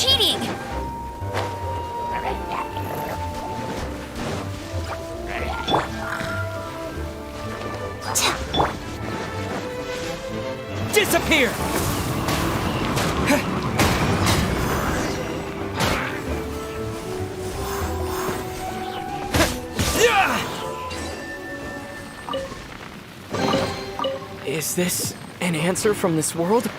cheating! Disappear! Is this an answer from this world?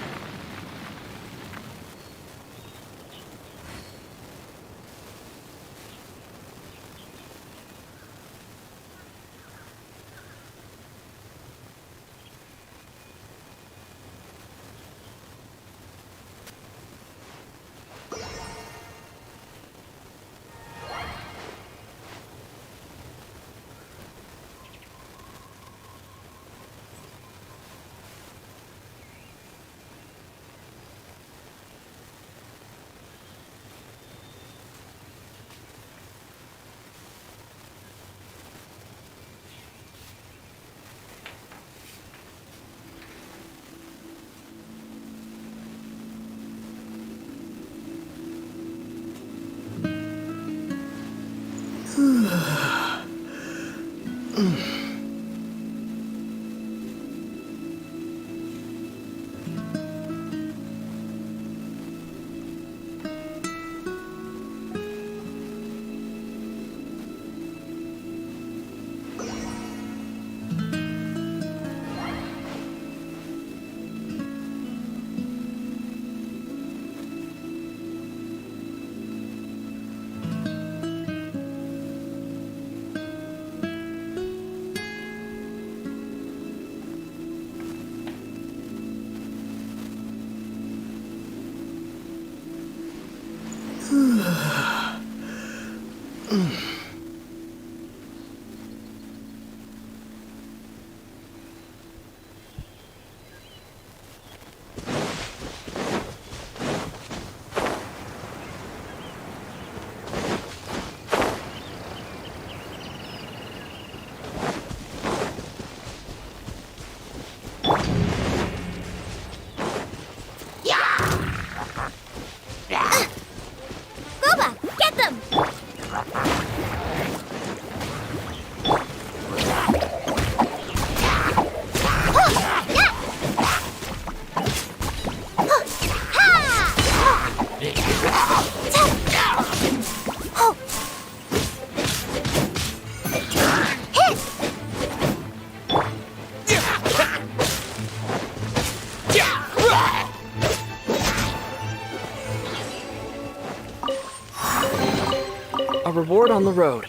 A reward on the road.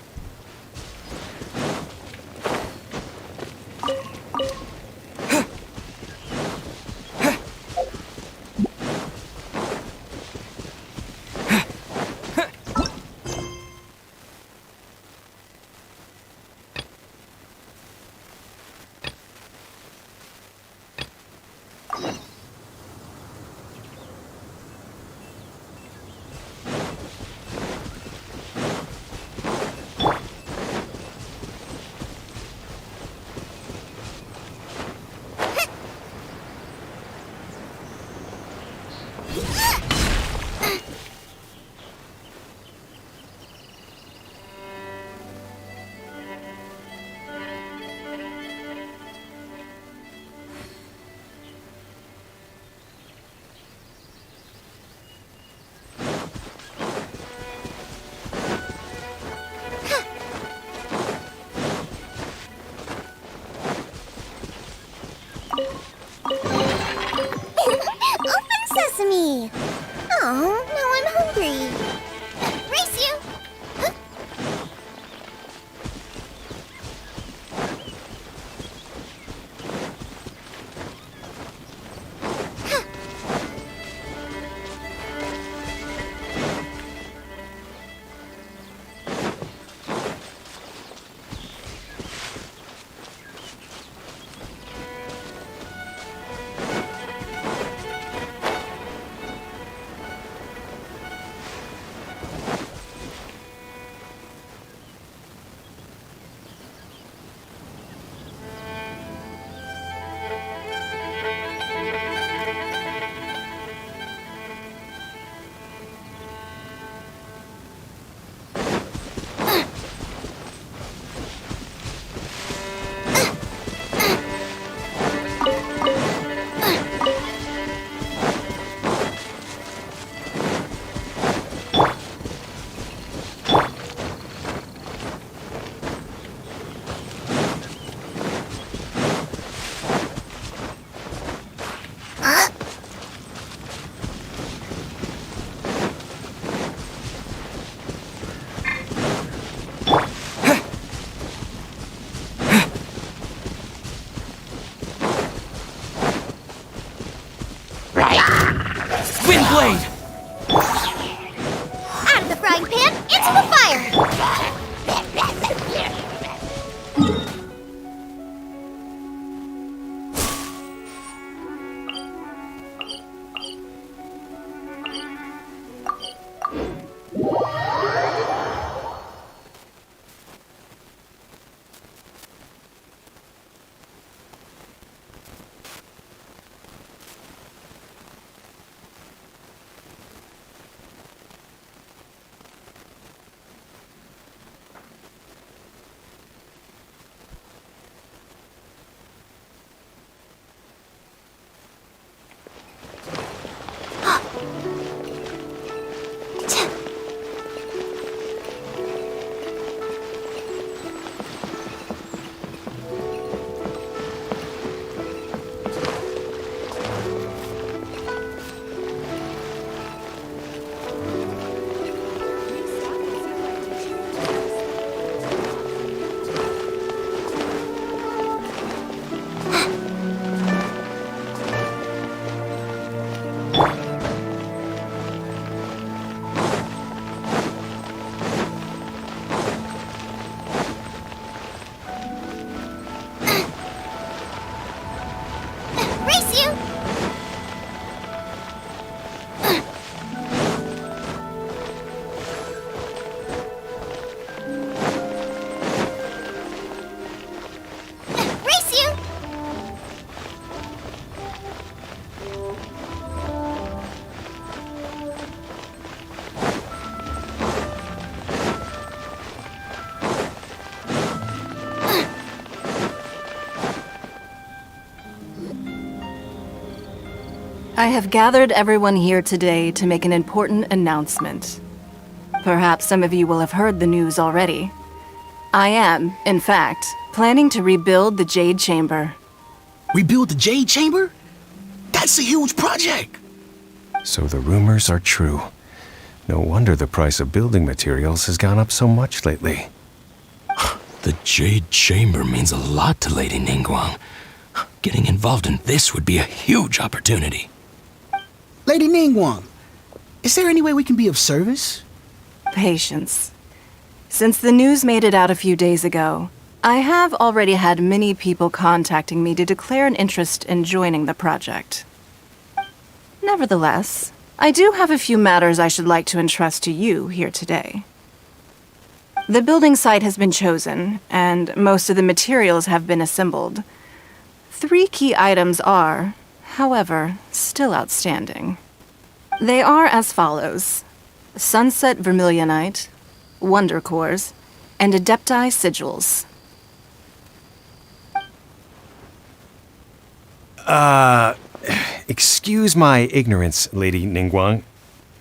Sesame! Oh, now I'm hungry. Race you! Huh? Huh. Out of the frying pan, into the fire! I have gathered everyone here today to make an important announcement. Perhaps some of you will have heard the news already. I am, in fact, planning to rebuild the Jade Chamber. Rebuild the Jade Chamber? That's a huge project! So the rumors are true. No wonder the price of building materials has gone up so much lately. The Jade Chamber means a lot to Lady Ningguang. Getting involved in this would be a huge opportunity. Lady Ningguang, is there any way we can be of service? Patience. Since the news made it out a few days ago, I have already had many people contacting me to declare an interest in joining the project. Nevertheless, I do have a few matters I should like to entrust to you here today. The building site has been chosen, and most of the materials have been assembled. 3 key items are, however, still outstanding. They are as follows: Sunset Vermilionite, Wonder Cores, and Adepti Sigils. Excuse my ignorance, Lady Ningguang.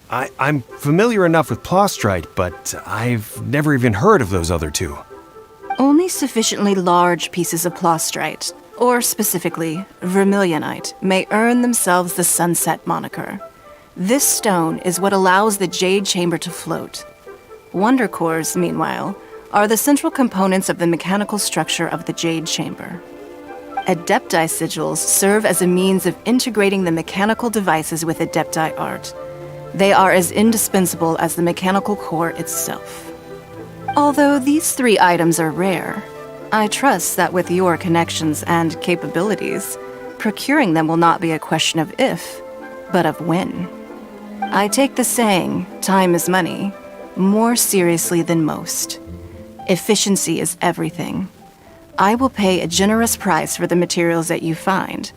I'm familiar enough with Plostrite, but I've never even heard of those other 2. Only sufficiently large pieces of Plostrite, or specifically Vermilionite, may earn themselves the Sunset moniker. This stone is what allows the Jade Chamber to float. Wonder Cores, meanwhile, are the central components of the mechanical structure of the Jade Chamber. Adepti Sigils serve as a means of integrating the mechanical devices with Adepti art. They are as indispensable as the mechanical core itself. Although these 3 items are rare, I trust that with your connections and capabilities, procuring them will not be a question of if, but of when. I take the saying, time is money, more seriously than most. Efficiency is everything. I will pay a generous price for the materials that you find,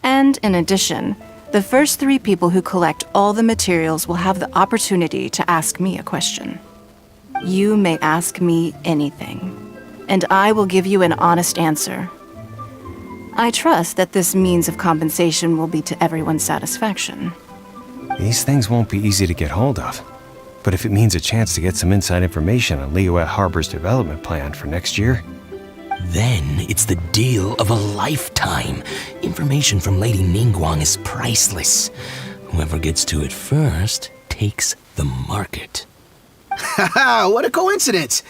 and in addition, the first 3 people who collect all the materials will have the opportunity to ask me a question. You may ask me anything, and I will give you an honest answer. I trust that this means of compensation will be to everyone's satisfaction. These things won't be easy to get hold of. But if it means a chance to get some inside information on Liyue Harbor's development plan for next year... Then it's the deal of a lifetime. Information from Lady Ningguang is priceless. Whoever gets to it first takes the market. Haha, what a coincidence!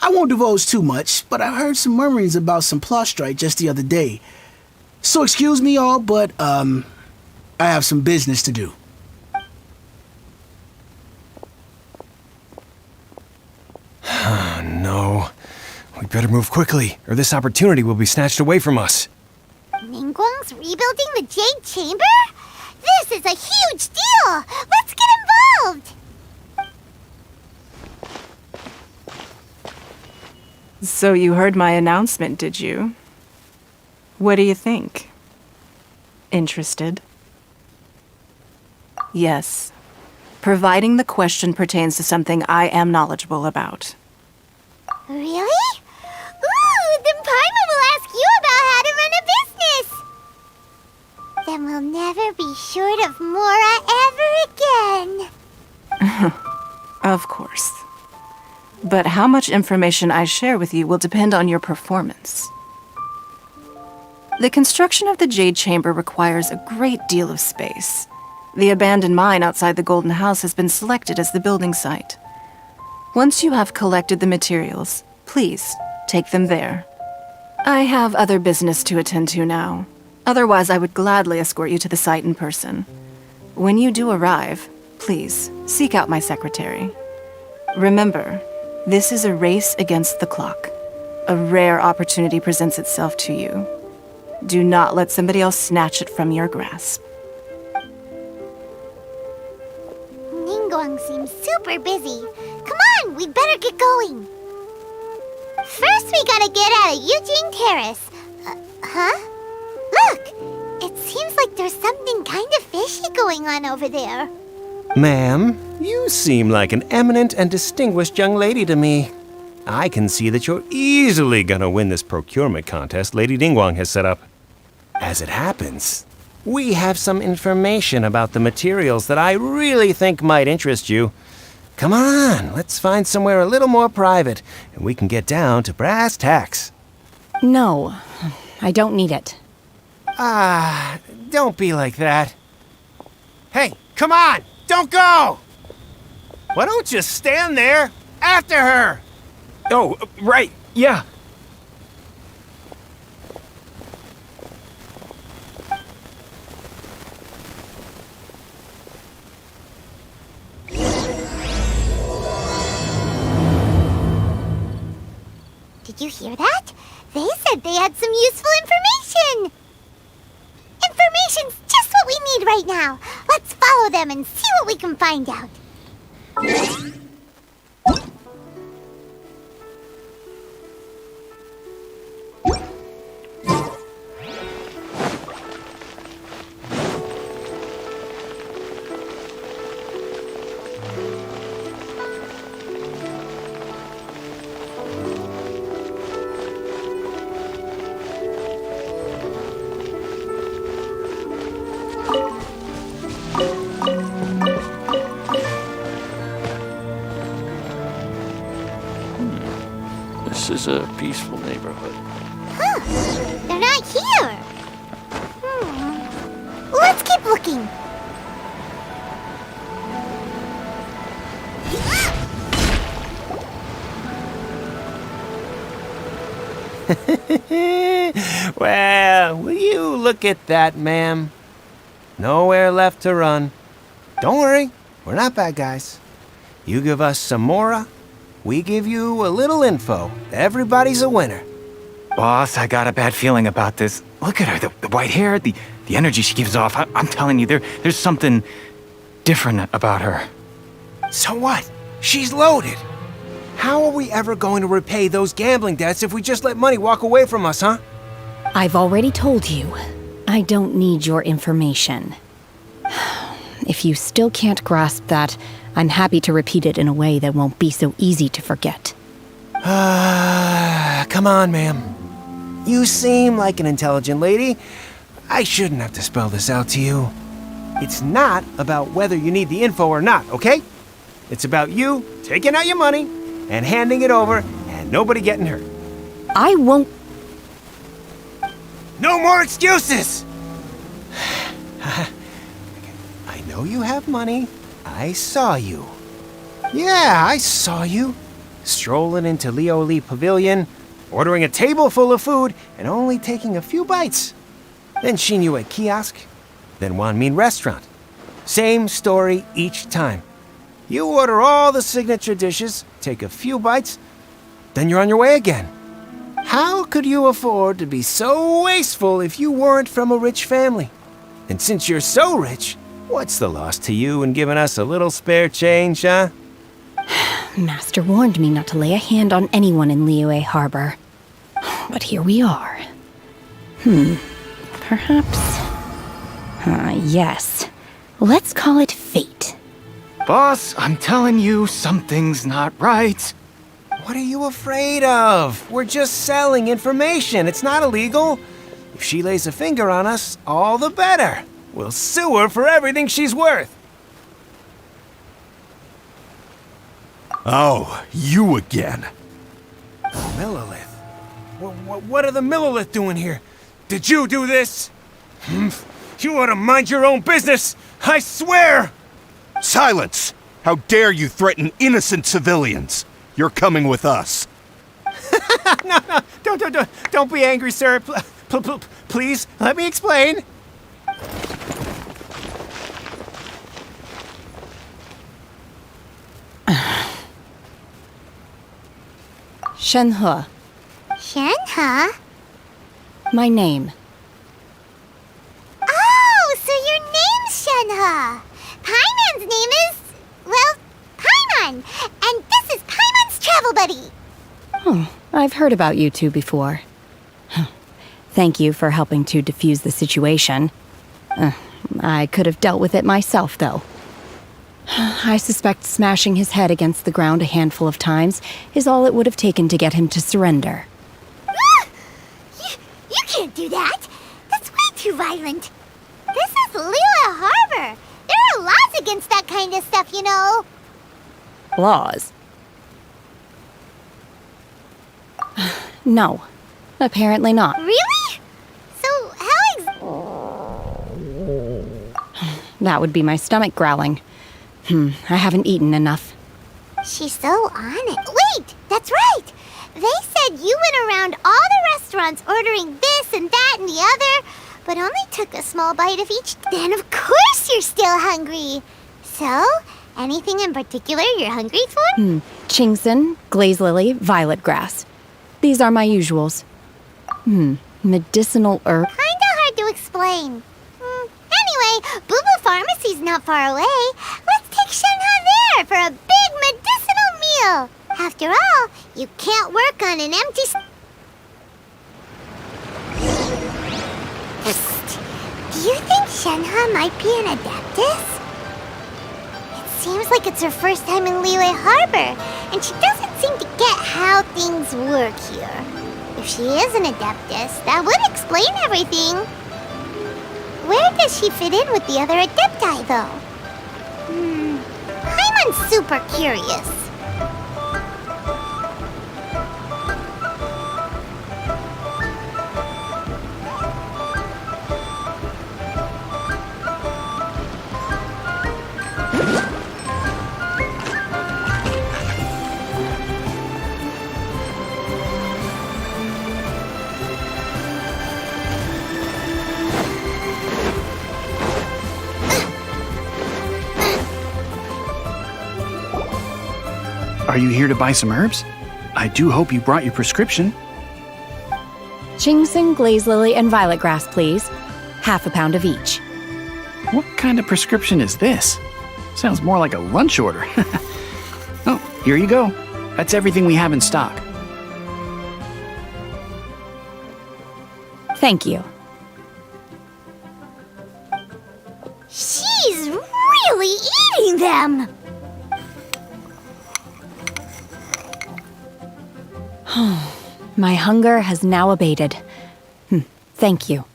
I won't divulge too much, but I heard some murmurings about some Plostrite just the other day. So excuse me all, but I have some business to do. no. We better move quickly, or this opportunity will be snatched away from us. Ningguang's rebuilding the Jade Chamber? This is a huge deal! Let's get involved! So you heard my announcement, did you? What do you think? Interested? Yes. Providing the question pertains to something I am knowledgeable about. Really? Ooh, then Paimon will ask you about how to run a business! Then we'll never be short of Mora ever again. Of course. But how much information I share with you will depend on your performance. The construction of the Jade Chamber requires a great deal of space. The abandoned mine outside the Golden House has been selected as the building site. Once you have collected the materials, please take them there. I have other business to attend to now. Otherwise, I would gladly escort you to the site in person. When you do arrive, please seek out my secretary. Remember, this is a race against the clock. A rare opportunity presents itself to you. Do not let somebody else snatch it from your grasp. Ningguang seems super busy. Come on, we better get going. First, we gotta get out of Eugene Terrace. Huh? Look! It seems like there's something kind of fishy going on over there. Ma'am, you seem like an eminent and distinguished young lady to me. I can see that you're easily gonna win this procurement contest Lady Ningguang has set up. As it happens, we have some information about the materials that I really think might interest you. Come on, let's find somewhere a little more private, and we can get down to brass tacks. No, I don't need it. Don't be like that. Hey, come on! Don't go! Why don't you stand there after her? Oh, right, yeah. Did you hear that? They said they had some useful information! Information's just what we need right now. Let's follow them and see what we can find out. This is a peaceful neighborhood. Huh. They're not here. Let's keep looking. Well, will you look at that, ma'am? Nowhere left to run. Don't worry, we're not bad guys. You give us some Mora, we give you a little info. Everybody's a winner. Boss, I got a bad feeling about this. Look at her, the white hair, the energy she gives off. I'm telling you, there's something different about her. So what? She's loaded. How are we ever going to repay those gambling debts if we just let money walk away from us, huh? I've already told you, I don't need your information. If you still can't grasp that, I'm happy to repeat it in a way that won't be so easy to forget. Come on, ma'am. You seem like an intelligent lady. I shouldn't have to spell this out to you. It's not about whether you need the info or not, okay? It's about you taking out your money and handing it over and nobody getting hurt. I won't. No more excuses! I know you have money. I saw you. Yeah, I saw you. Strolling into Leo Lee Pavilion, ordering a table full of food, and only taking a few bites. Then Shin Yue Kiosk, then Wanmin Restaurant. Same story each time. You order all the signature dishes, take a few bites, then you're on your way again. How could you afford to be so wasteful if you weren't from a rich family? And since you're so rich, what's the loss to you in giving us a little spare change, huh? Master warned me not to lay a hand on anyone in Liyue Harbor. But here we are. Perhaps... yes. Let's call it fate. Boss, I'm telling you, something's not right. What are you afraid of? We're just selling information. It's not illegal. If she lays a finger on us, all the better. We'll sue her for everything she's worth. Oh, you again. Millilith? What are the Millilith doing here? Did you do this? You ought to mind your own business! I swear! Silence! How dare you threaten innocent civilians? You're coming with us. No, don't be angry, sir. Please, let me explain. Shenhe, Shenhe? my name. Oh, so your name's Shenhe. Paimon's name is, well, Paimon. And this is Paimon's travel buddy. Oh, I've heard about you two before. Thank you for helping to defuse the situation. I could have dealt with it myself, though. I suspect smashing his head against the ground a handful of times is all it would have taken to get him to surrender. You can't do that. That's way too violent. This is Liyue Harbor. There are laws against that kind of stuff, you know. Laws? No, apparently not. Really? So That would be my stomach growling. I haven't eaten enough. She's so on it. Wait, that's right. They said you went around all the restaurants ordering this and that and the other, but only took a small bite of each. Then of course you're still hungry. So, anything in particular you're hungry for? Chingson, glaze lily, violet grass. These are my usuals. Medicinal herb. Kinda hard to explain. Anyway, Boo Boo Pharmacy's not far away. Let's take Shenhe there for a big medicinal meal. After all, you can't work on an empty Psst. Do you think Shenhe might be an Adeptus? It seems like it's her first time in Liyue Harbor, and she doesn't seem to get how things work here. If she is an Adeptus, that would explain everything. Where does she fit in with the other Adepti, though? I'm super curious. Are you here to buy some herbs? I do hope you brought your prescription. Chingson, glaze lily, and violet grass, please. Half a pound of each. What kind of prescription is this? Sounds more like a lunch order. Oh, here you go. That's everything we have in stock. Thank you. She's really eating them! My hunger has now abated. Thank you.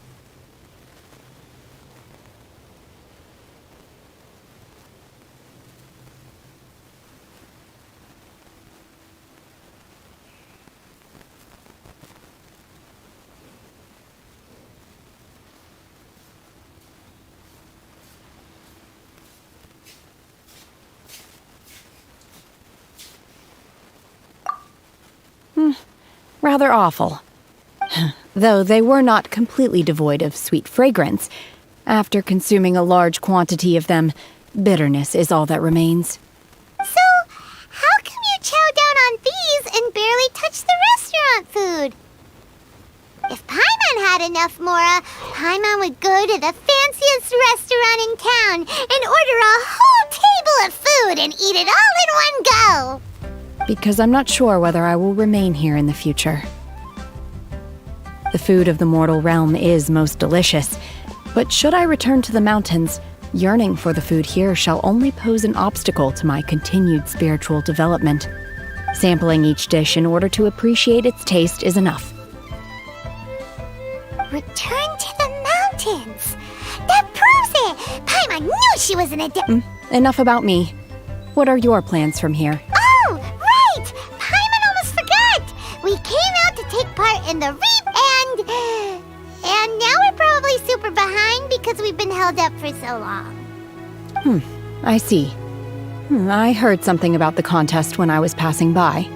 Rather awful. Though they were not completely devoid of sweet fragrance. After consuming a large quantity of them, bitterness is all that remains. So, how come you chow down on these and barely touch had enough, Mora. Paimon would go to the fanciest restaurant in town and order a whole table of food and eat it all in one go. Because I'm not sure whether I will remain here in the future. The food of the mortal realm is most delicious, but should I return to the mountains, yearning for the food here shall only pose an obstacle to my continued spiritual development. Sampling each dish in order to appreciate its taste is enough. Return to the mountains. That proves it. Paimon knew she was an adept. Enough about me. What are your plans from here? Oh, right! Paimon almost forgot. We came out to take part in the reap and now we're probably super behind because we've been held up for so long. I see. I heard something about the contest when I was passing by.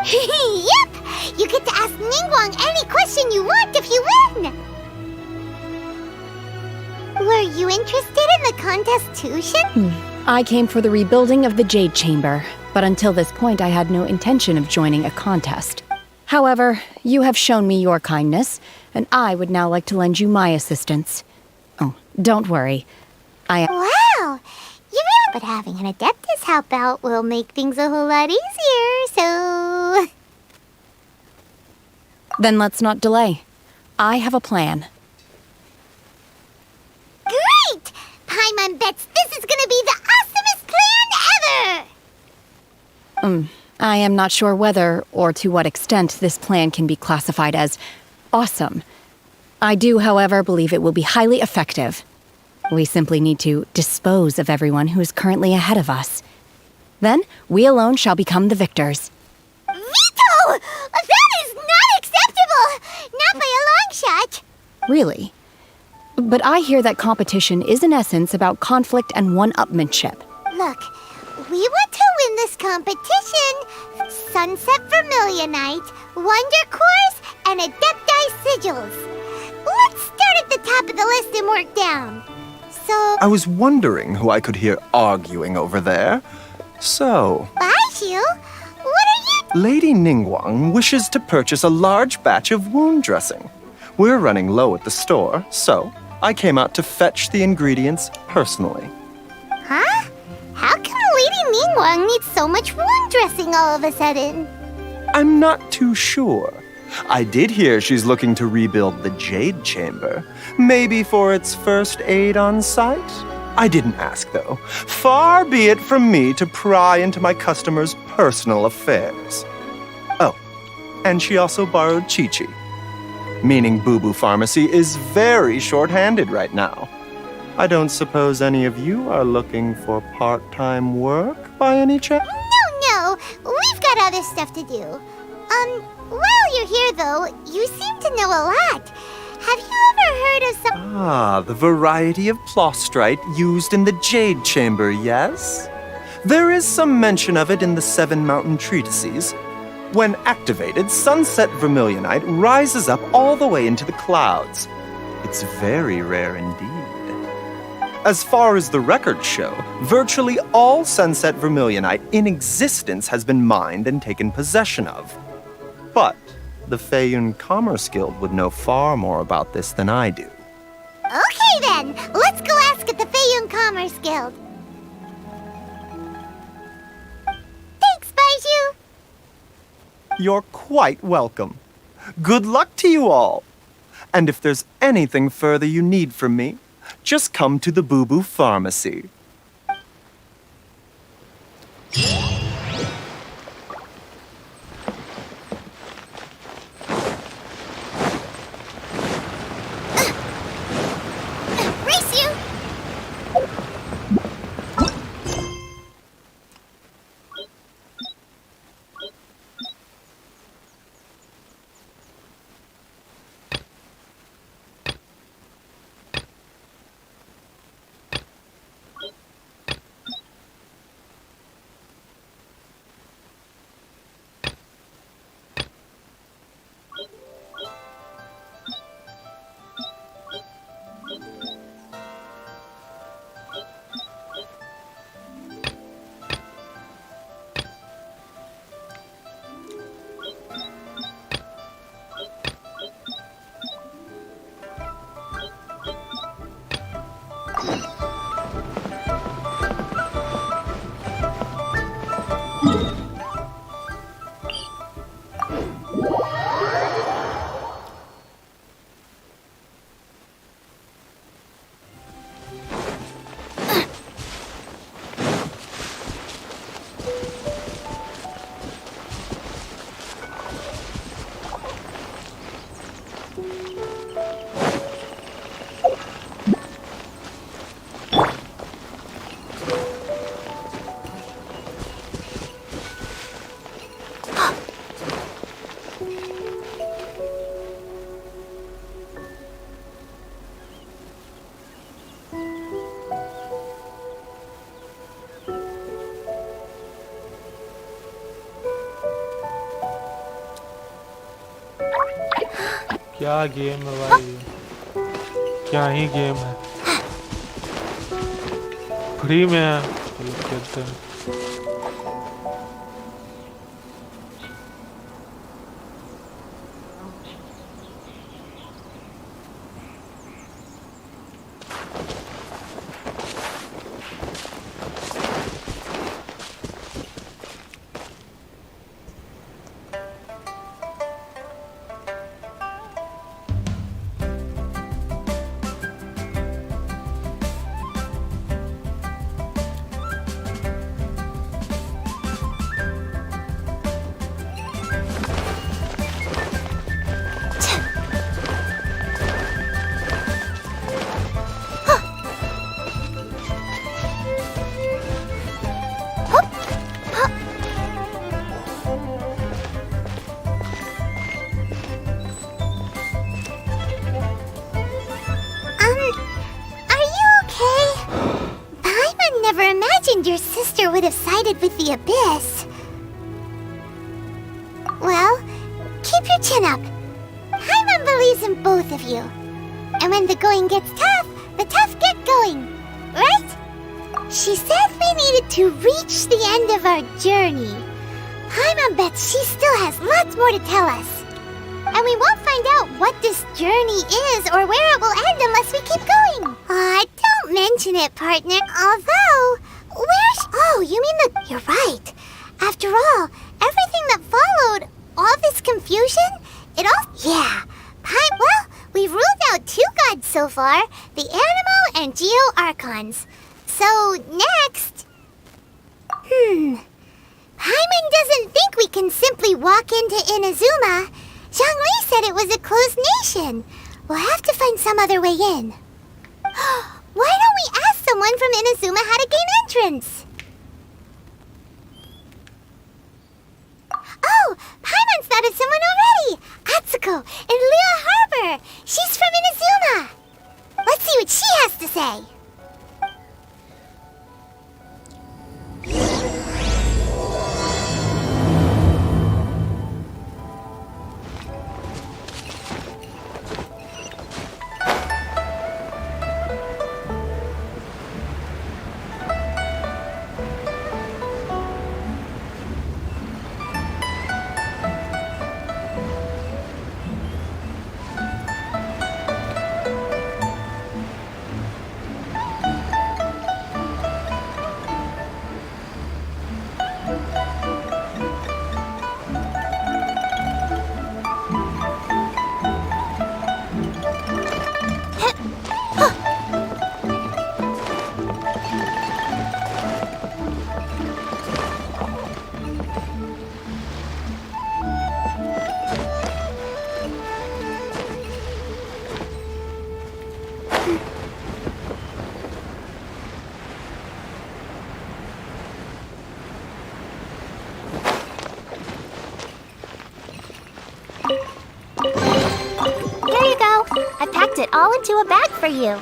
Yep! You get to ask Ningguang any question you want if you win! Were you interested in the contest too, Shin? I came for the rebuilding of the Jade Chamber, but until this point I had no intention of joining a contest. However, you have shown me your kindness, and I would now like to lend you my assistance. Oh, don't worry. Wow! But having an Adeptus help out will make things a whole lot easier, so... Then let's not delay. I have a plan. Great! Paimon bets this is gonna be the awesomest plan ever! I am not sure whether or to what extent this plan can be classified as awesome. I do, however, believe it will be highly effective. We simply need to dispose of everyone who is currently ahead of us. Then, we alone shall become the victors. Veto! That is not acceptable! Not by a long shot! Really? But I hear that competition is in essence about conflict and one-upmanship. Look, we want to win this competition. Sunset Vermilionite, Wonder Cores, and Adepti Sigils. Let's start at the top of the list and work down. So... I was wondering who I could hear arguing over there. So... Baishu, what are you... Lady Ningguang wishes to purchase a large batch of wound dressing. We're running low at the store, so I came out to fetch the ingredients personally. Huh? How come Lady Ningguang needs so much wound dressing all of a sudden? I'm not too sure. I did hear she's looking to rebuild the Jade Chamber. Maybe for its first aid on site? I didn't ask, though. Far be it from me to pry into my customers' personal affairs. Oh, and she also borrowed Chi-Chi. Meaning Boo Boo Pharmacy is very short-handed right now. I don't suppose any of you are looking for part-time work by any chance? No, we've got other stuff to do. While you're here, though, you seem to know a lot. Have you ever heard of some... Ah, the variety of plostrite used in the Jade Chamber, yes? There is some mention of it in the 7 Mountain Treatises. When activated, Sunset Vermilionite rises up all the way into the clouds. It's very rare indeed. As far as the records show, virtually all Sunset Vermilionite in existence has been mined and taken possession of. But the Feiyun Commerce Guild would know far more about this than I do. Okay then, let's go ask at the Feiyun Commerce Guild. Thanks, Baishu. You're quite welcome. Good luck to you all. And if there's anything further you need from me, just come to the Boo Boo Pharmacy. Race you! क्या game है भाई, क्या ही game है, free में है, चलो खेलते हैं। Your sister would have sided with the abyss. Well, keep your chin up. Paimon believes in both of you. And when the going gets tough, the tough get going. Right? She said we needed to reach the end of our journey. Paimon bets she still has lots more to tell us. And we won't find out what this journey is or where it will end unless we keep going. Don't mention it, partner. Although... Oh, you mean the... You're right. After all, everything that followed, all this confusion, it all... Yeah. Well, we've ruled out 2 gods so far, the Animo and Geo Archons. So, next... Paimon doesn't think we can simply walk into Inazuma. Zhongli said it was a closed nation. We'll have to find some other way in. Why don't we ask someone from Inazuma how to gain entrance? Oh, Paimon's thought of someone already! Atsuko in Lua Harbor! She's from Inazuma! Let's see what she has to say! It all into a bag for you.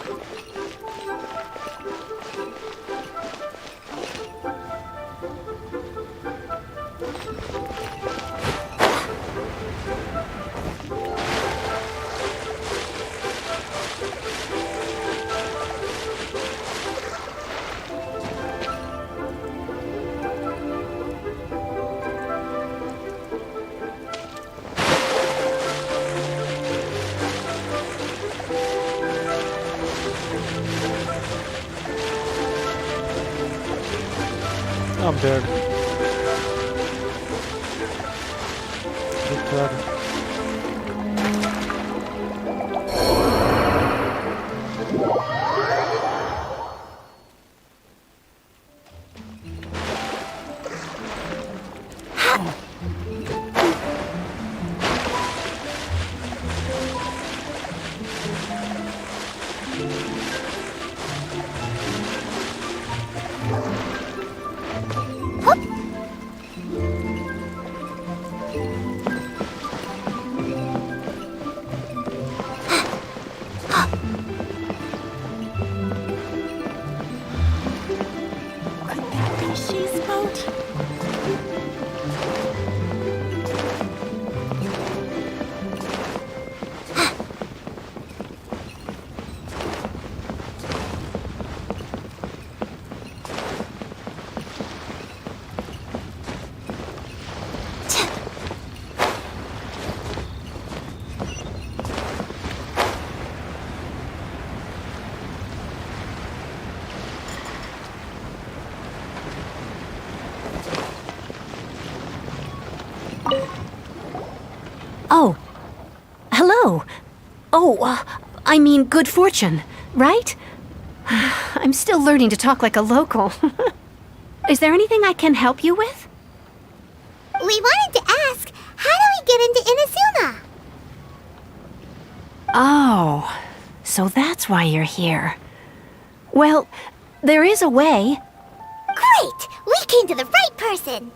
I'm dead. Good job. I mean good fortune, right? I'm still learning to talk like a local. Is there anything I can help you with? We wanted to ask, how do we get into Inazuma? Oh, so that's why you're here. Well, there is a way. Great! We came to the right person!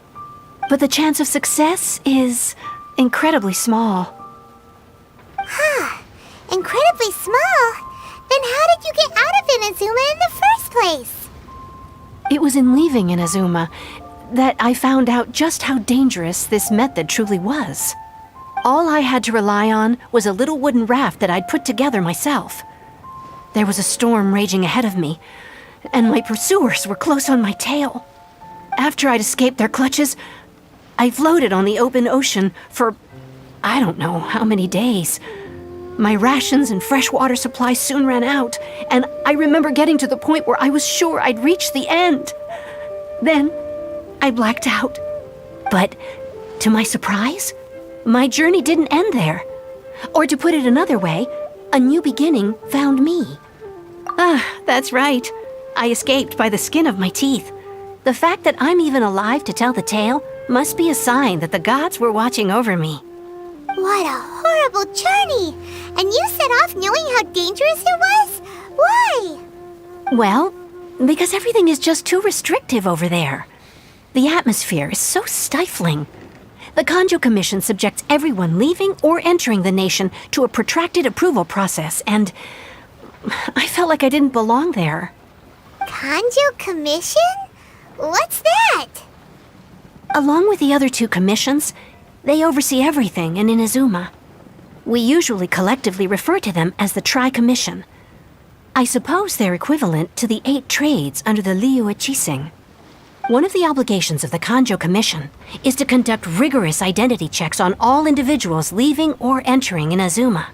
But the chance of success is incredibly small. Huh. Incredibly small? Then how did you get out of Inazuma in the first place? It was in leaving Inazuma that I found out just how dangerous this method truly was. All I had to rely on was a little wooden raft that I'd put together myself. There was a storm raging ahead of me, and my pursuers were close on my tail. After I'd escaped their clutches, I floated on the open ocean for I don't know how many days. My rations and fresh water supplies soon ran out, and I remember getting to the point where I was sure I'd reached the end. Then, I blacked out. But, to my surprise, my journey didn't end there. Or to put it another way, a new beginning found me. That's right. I escaped by the skin of my teeth. The fact that I'm even alive to tell the tale must be a sign that the gods were watching over me. What a horrible journey! And you set off knowing how dangerous it was? Why? Well, because everything is just too restrictive over there. The atmosphere is so stifling. The Kanjo Commission subjects everyone leaving or entering the nation to a protracted approval process, and I felt like I didn't belong there. Kanjo Commission? What's that? Along with the other two commissions, they oversee everything in Inazuma. We usually collectively refer to them as the Tri-Commission. I suppose they're equivalent to the 8 trades under the Liyue Chising. One of the obligations of the Kanjo Commission is to conduct rigorous identity checks on all individuals leaving or entering Inazuma.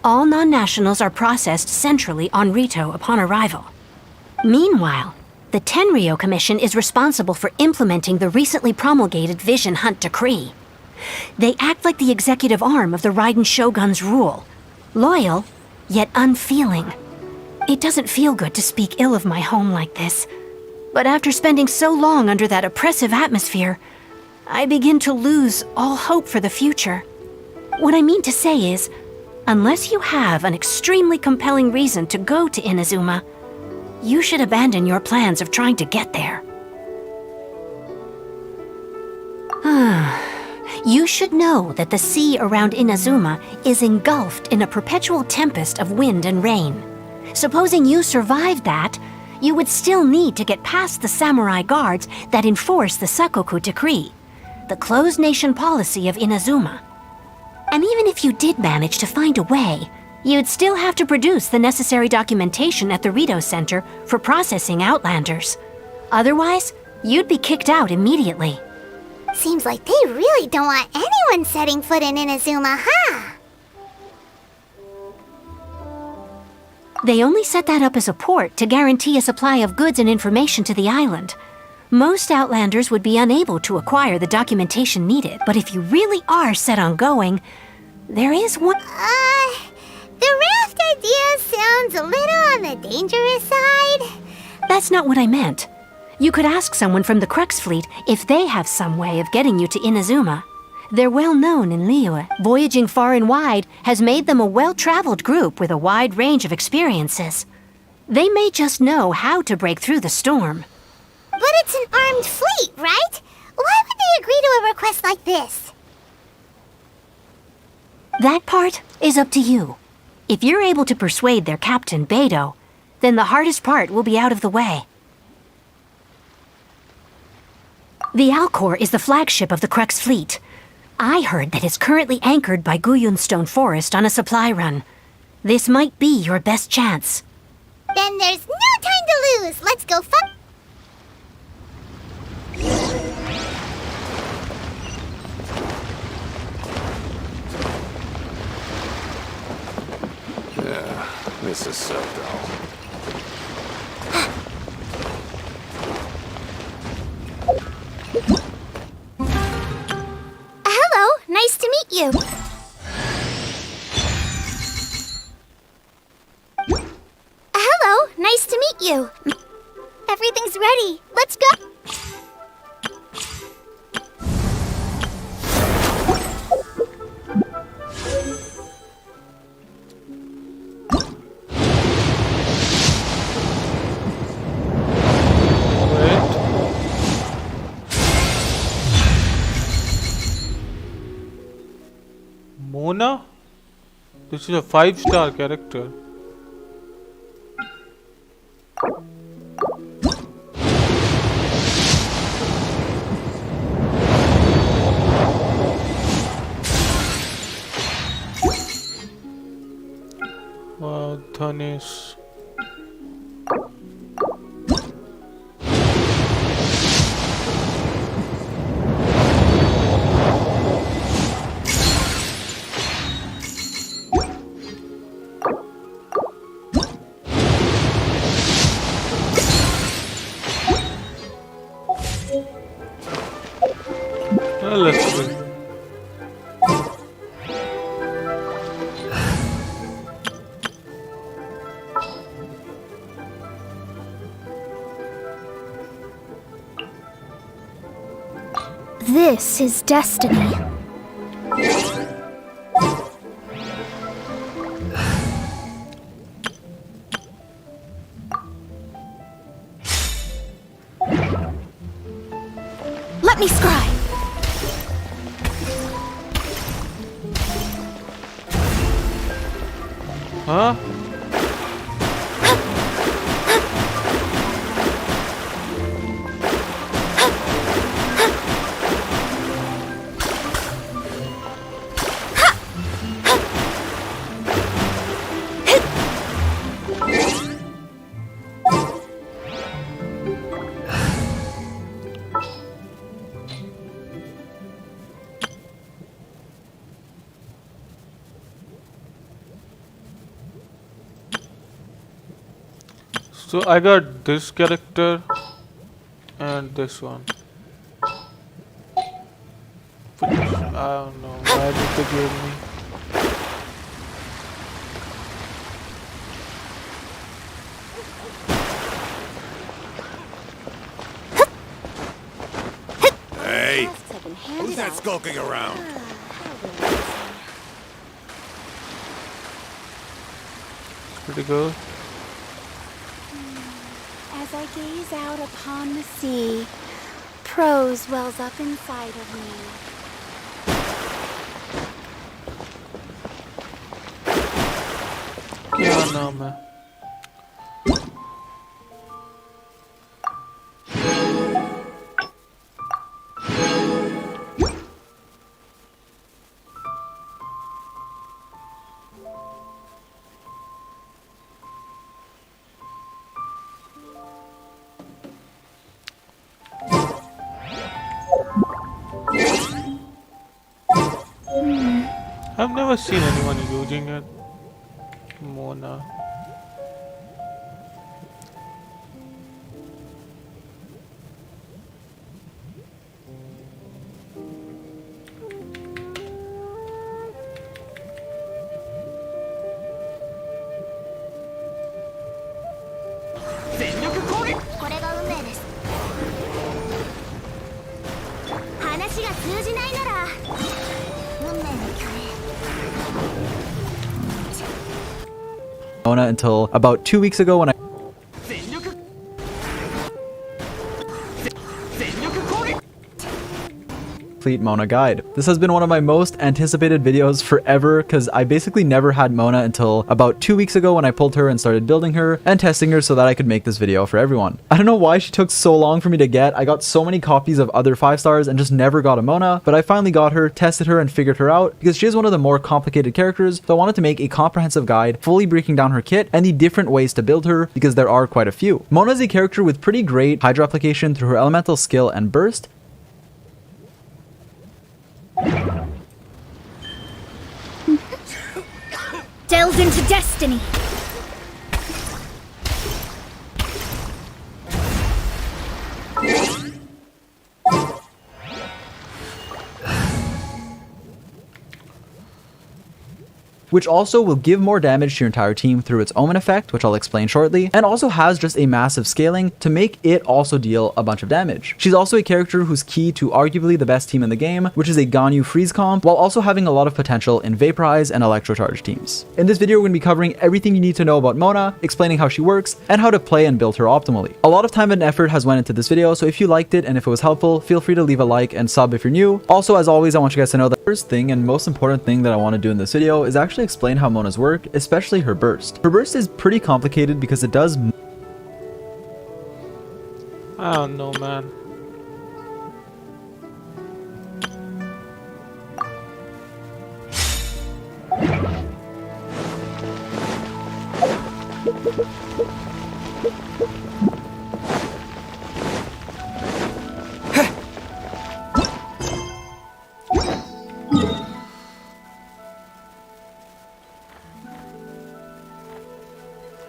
All non-nationals are processed centrally on Rito upon arrival. Meanwhile, the Tenryo Commission is responsible for implementing the recently promulgated Vision Hunt Decree. They act like the executive arm of the Raiden Shogun's rule. Loyal, yet unfeeling. It doesn't feel good to speak ill of my home like this. But after spending so long under that oppressive atmosphere, I begin to lose all hope for the future. What I mean to say is, unless you have an extremely compelling reason to go to Inazuma, you should abandon your plans of trying to get there. You should know that the sea around Inazuma is engulfed in a perpetual tempest of wind and rain. Supposing you survived that, you would still need to get past the samurai guards that enforce the Sakoku Decree, the closed nation policy of Inazuma. And even if you did manage to find a way, you'd still have to produce the necessary documentation at the Rito Center for processing Outlanders. Otherwise, you'd be kicked out immediately. Seems like they really don't want anyone setting foot in Inazuma, huh? They only set that up as a port to guarantee a supply of goods and information to the island. Most Outlanders would be unable to acquire the documentation needed, but if you really are set on going, there is one... The raft idea sounds a little on the dangerous side. That's not what I meant. You could ask someone from the Crux Fleet if they have some way of getting you to Inazuma. They're well known in Liyue. Voyaging far and wide has made them a well-traveled group with a wide range of experiences. They may just know how to break through the storm. But it's an armed fleet, right? Why would they agree to a request like this? That part is up to you. If you're able to persuade their captain, Beidou, then the hardest part will be out of the way. The Alcor is the flagship of the Crux Fleet. I heard that it's currently anchored by Guyunstone Forest on a supply run. This might be your best chance. Then there's no time to lose. Let's go Yeah, this is so dull. Hello, nice to meet you. Mona? This is a 5-star character. Wow, Dhanesh. Let's see. This is destiny. Let me scry. Huh? So I got this character and this one. Which, I don't know why did they give me. Hey, who's that skulking around? Pretty good. As I gaze out upon the sea, prose wells up inside of me. क्या नाम है? I've never seen anyone using it. Mona. Mona until about 2 weeks ago when I complete Mona guide. This has been one of my most anticipated videos forever because I basically never had Mona until about 2 weeks ago when I pulled her and started building her and testing her so that I could make this video for everyone. I don't know why she took so long for me to get. I got so many copies of other 5 stars and just never got a Mona, but I finally got her, tested her, and figured her out because she is one of the more complicated characters, so I wanted to make a comprehensive guide fully breaking down her kit and the different ways to build her because there are quite a few. Mona is a character with pretty great Hydra application through her elemental skill and burst. Delve into destiny. which also will give more damage to your entire team through its Omen effect, which I'll explain shortly, and also has just a massive scaling to make it also deal a bunch of damage. She's also a character who's key to arguably the best team in the game, which is a Ganyu freeze comp, while also having a lot of potential in Vaporize and Electrocharge teams. In this video, we're going to be covering everything you need to know about Mona, explaining how she works, and how to play and build her optimally. A lot of time and effort has went into this video, so if you liked it and if it was helpful, feel free to leave a like and sub if you're new. Also, as always, I want you guys to know that the first thing and most important thing that I want to do in this video is actually explain how Mona's work, especially her burst. Her burst is pretty complicated because it does... I don't know, man.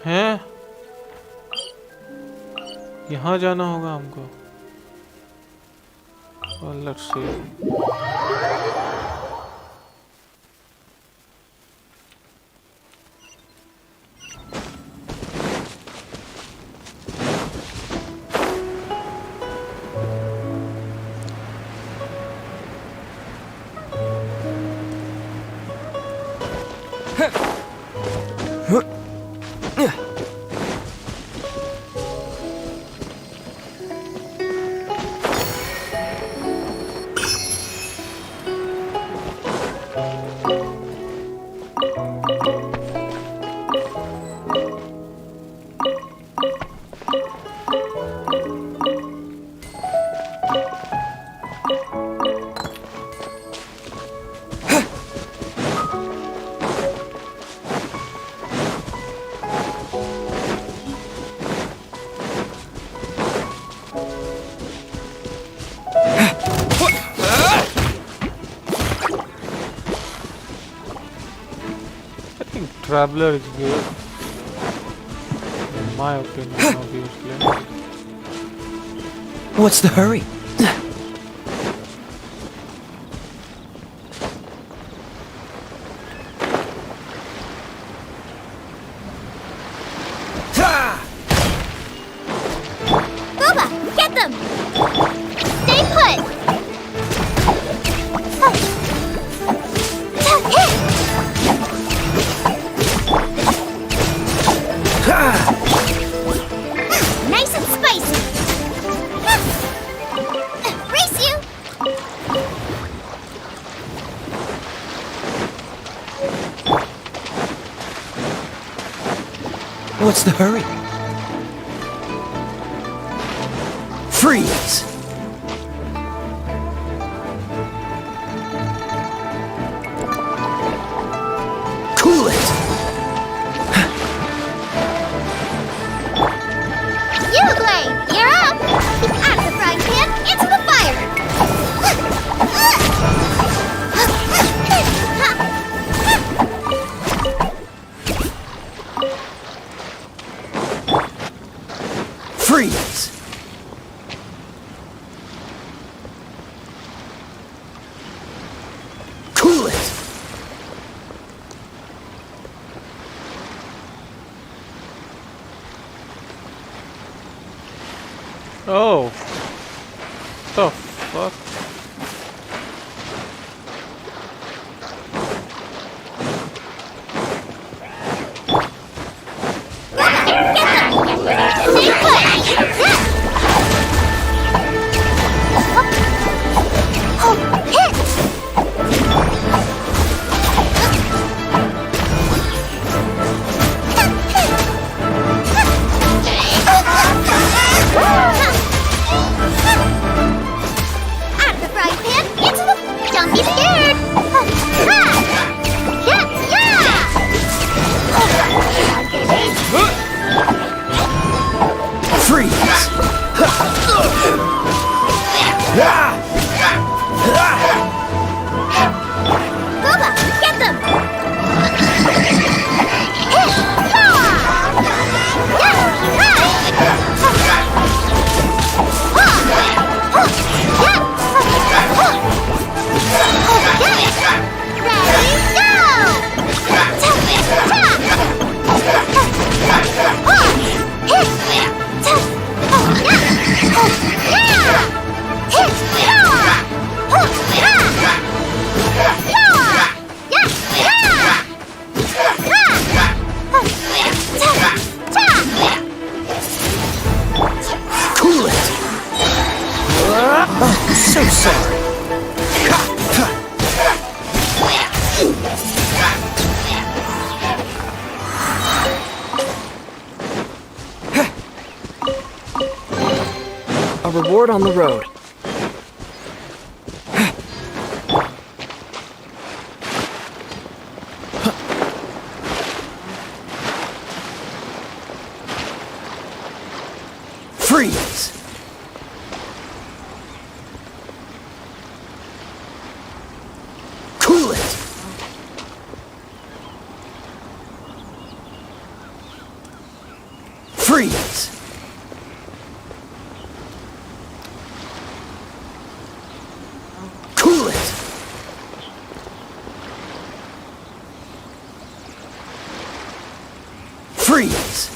हैं? यहाँ जाना होगा हमको. Well, let's see. Traveler is good, in my opinion, obviously. What's the hurry? Booba, get them! Stay put! Nice and spicy! Race you! What's the hurry? Freeze! Cool it! You're up! Out of the frying pan, into the fire! Freeze! Cool it! Oh, the fuck? Out of the So sorry. A reward on the road. Freeze! Cool it! Freeze! Cool it! Freeze!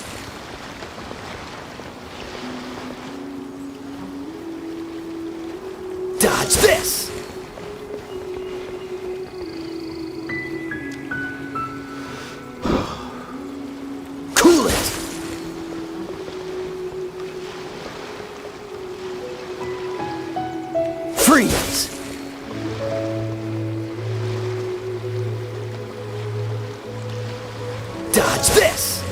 Dodge this! Cool it! Freeze! Dodge this!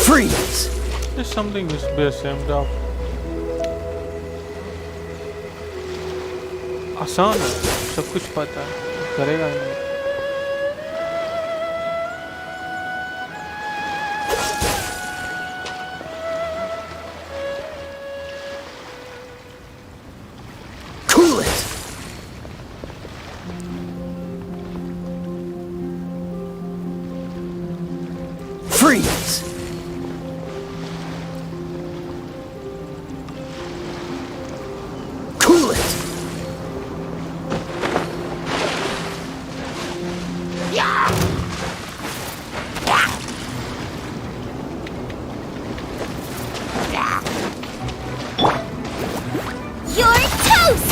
Freeze! There's something we should be ashamed of. आसान है, सब कुछ पता है, करेगा ही नहीं। Cool it! Freeze! Cool it! You're toast!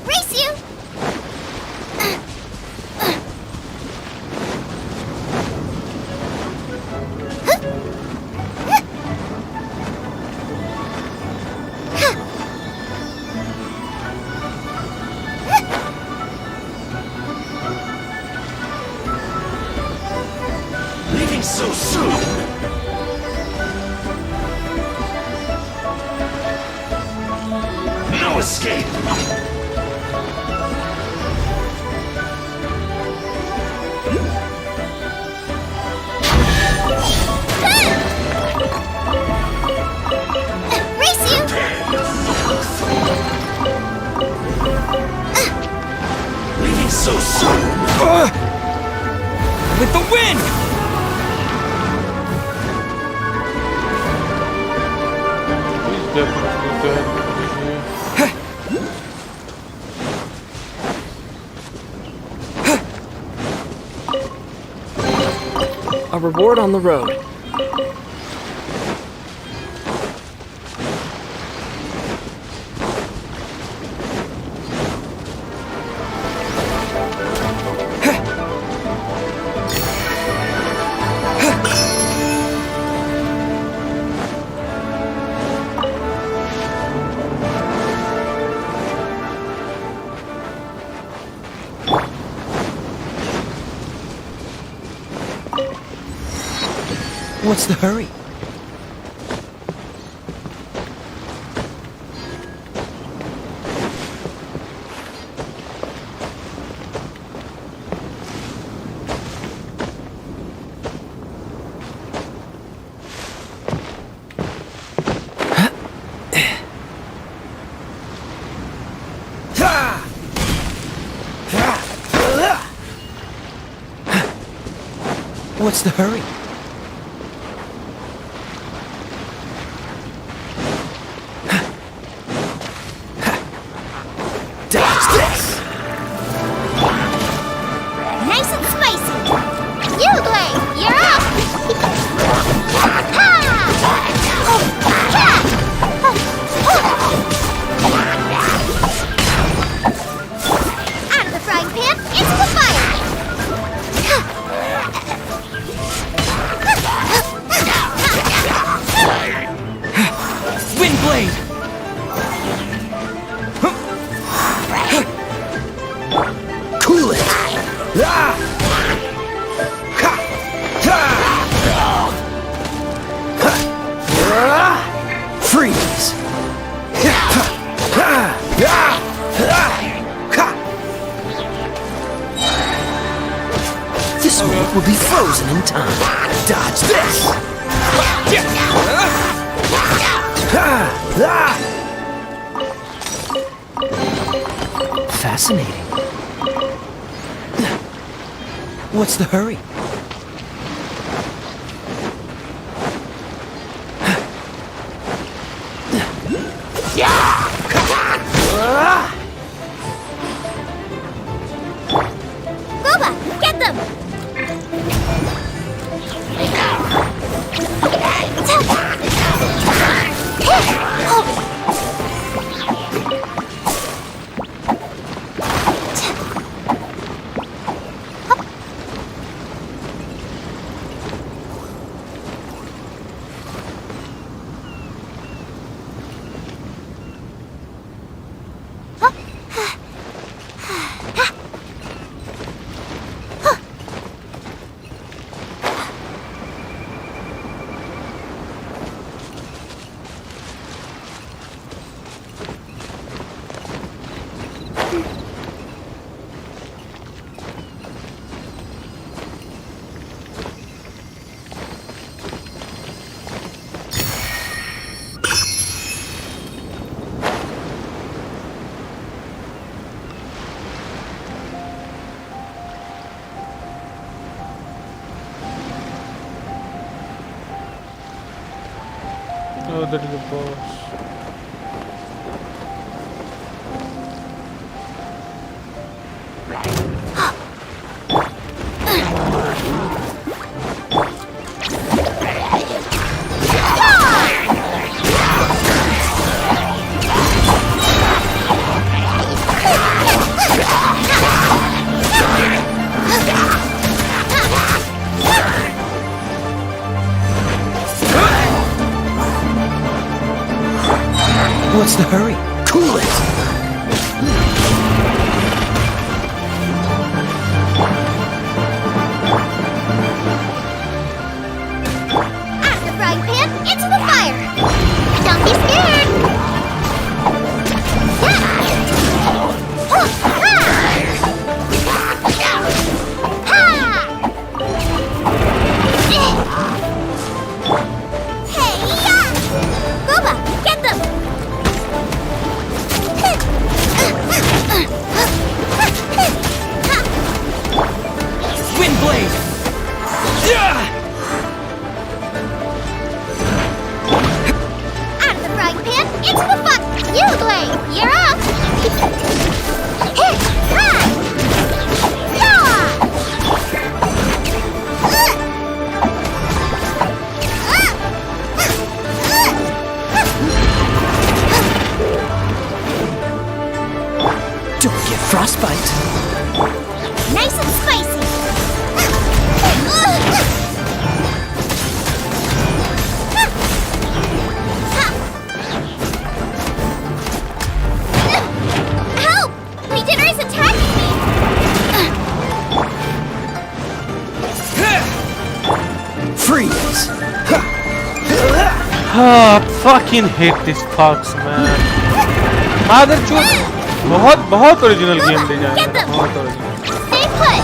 Race you! Leaving so soon! No escape! Race you! Leaving so soon! With the wind! He's definitely dead. A reward on the road. What's the hurry? What's the hurry? Dodge this! Nice and spicy! You, Blade! You're up! Ha! Ha! robot will be frozen in time. Dodge this! Fascinating. What's the hurry? Boba, get them! Oh, that is the boss. What's the hurry? Cool it! Out of the frying pan, into the fire! Don't be scared! Boba, get them! Wind blade! Out of the frying pan, into the fire! You, Blade, you're up! Don't get frostbite. Nice and spicy! Help! Legionnaire is attacking me! Freeze! Fucking hate this fox, man. Mother chut! बहुत original game design है, बहुत original. Stay put!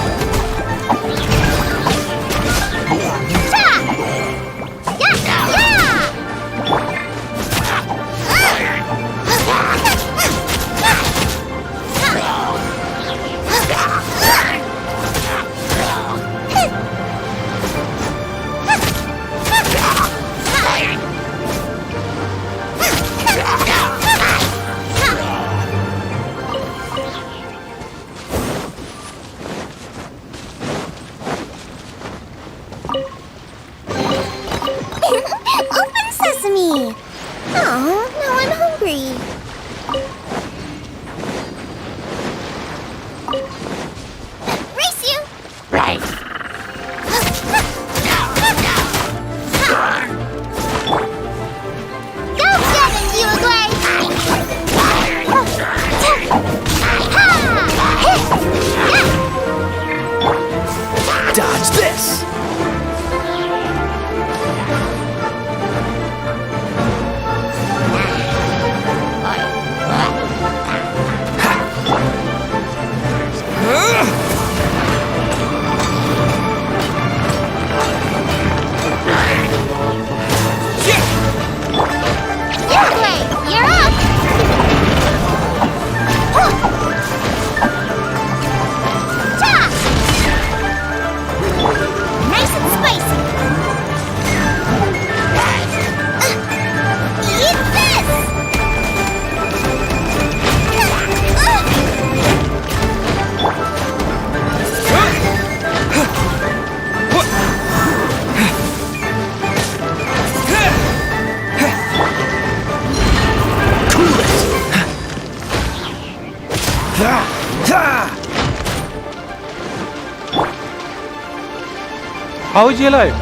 How is he alive?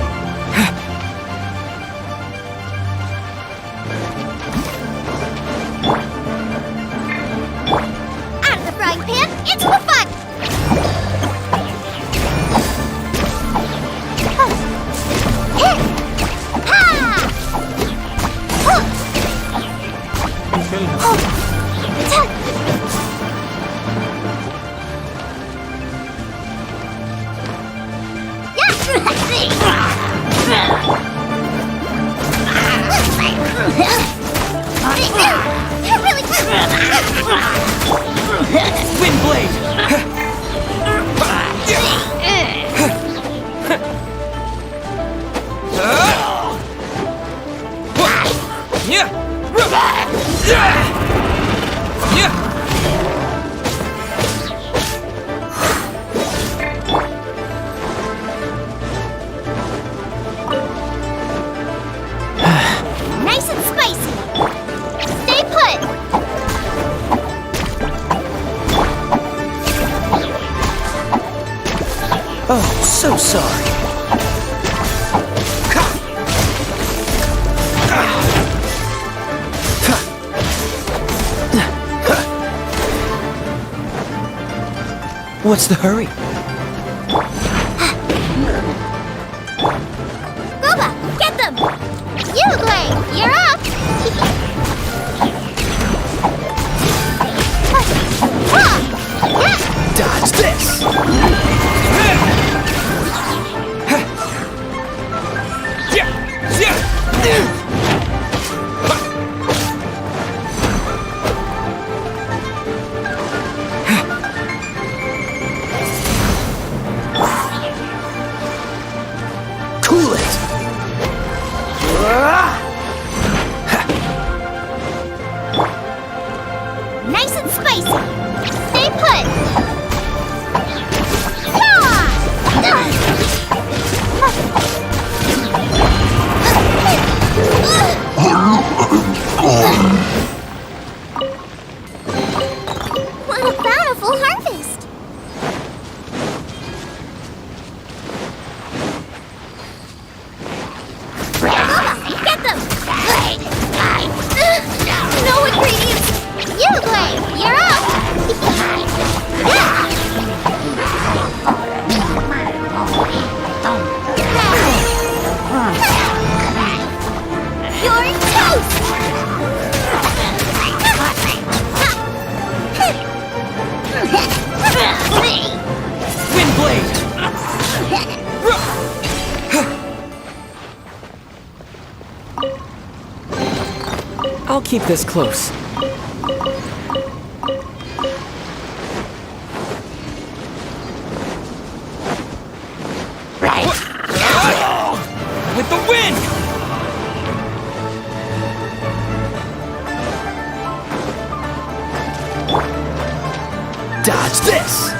Out of the frying pan, into the fun! Wind blade! Nice and spicy. Stay put. Oh, so sorry. What's the hurry? Boba, get them! You, Blade, you're up! Dodge this! Cool it! Nice and spicy. Stay put. What a bountiful harvest! Get them! No ingredients! You, Blade! You're up! You're toast! Wind blade! I'll keep this close. Right. With the wind! Dodge this!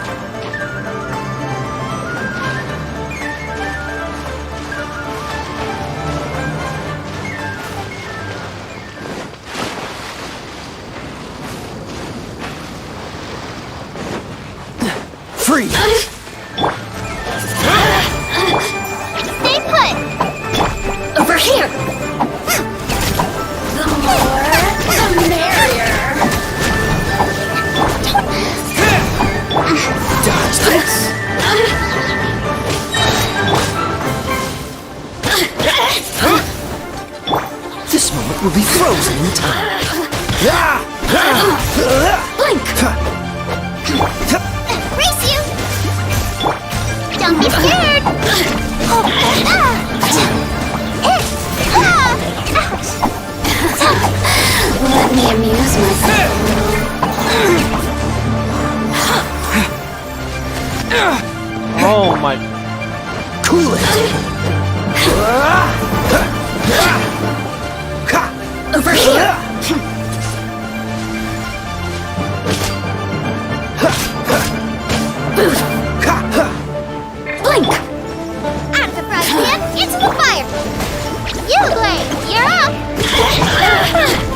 Free! Stay put! Over here! The more, the merrier! Dodge this! This moment will be frozen in time. Blink! Race you! Don't be scared! Let me amuse myself. Oh my. Cool it! Over here! Blink! Out of the frying pan, into the fire! You, Blade, you're up!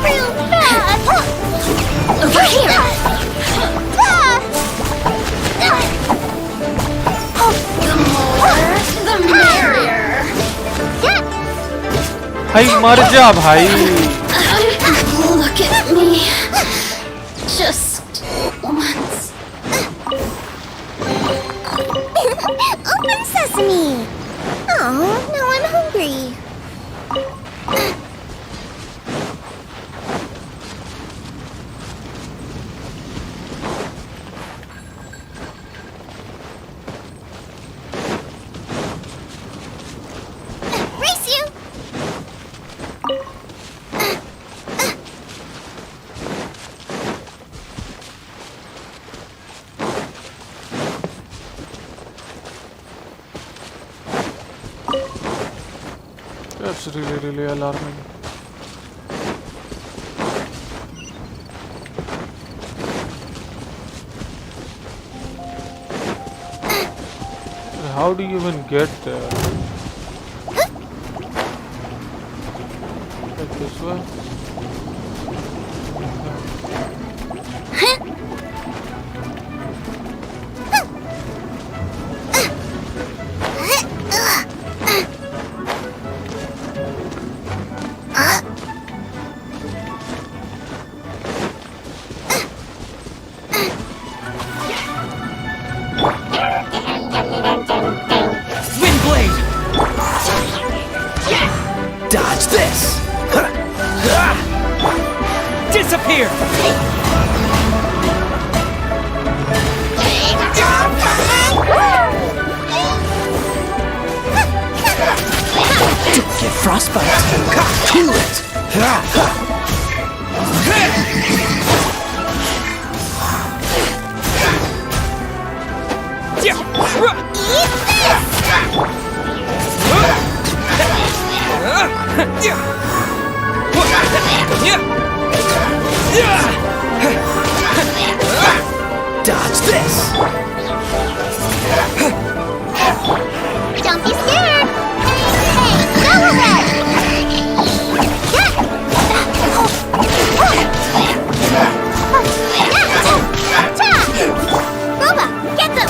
Real fast! भाई मर जा भाई. Look at me. Just once. Open sesame. Oh, now I'm hungry. Race you. That's really alarming. How do you even get there? Like this way? Windblade! Dodge this! Disappear! Don't get frostbite! Cool it! Dodge this! Don't be scared. Hey, go away. Roba, get them.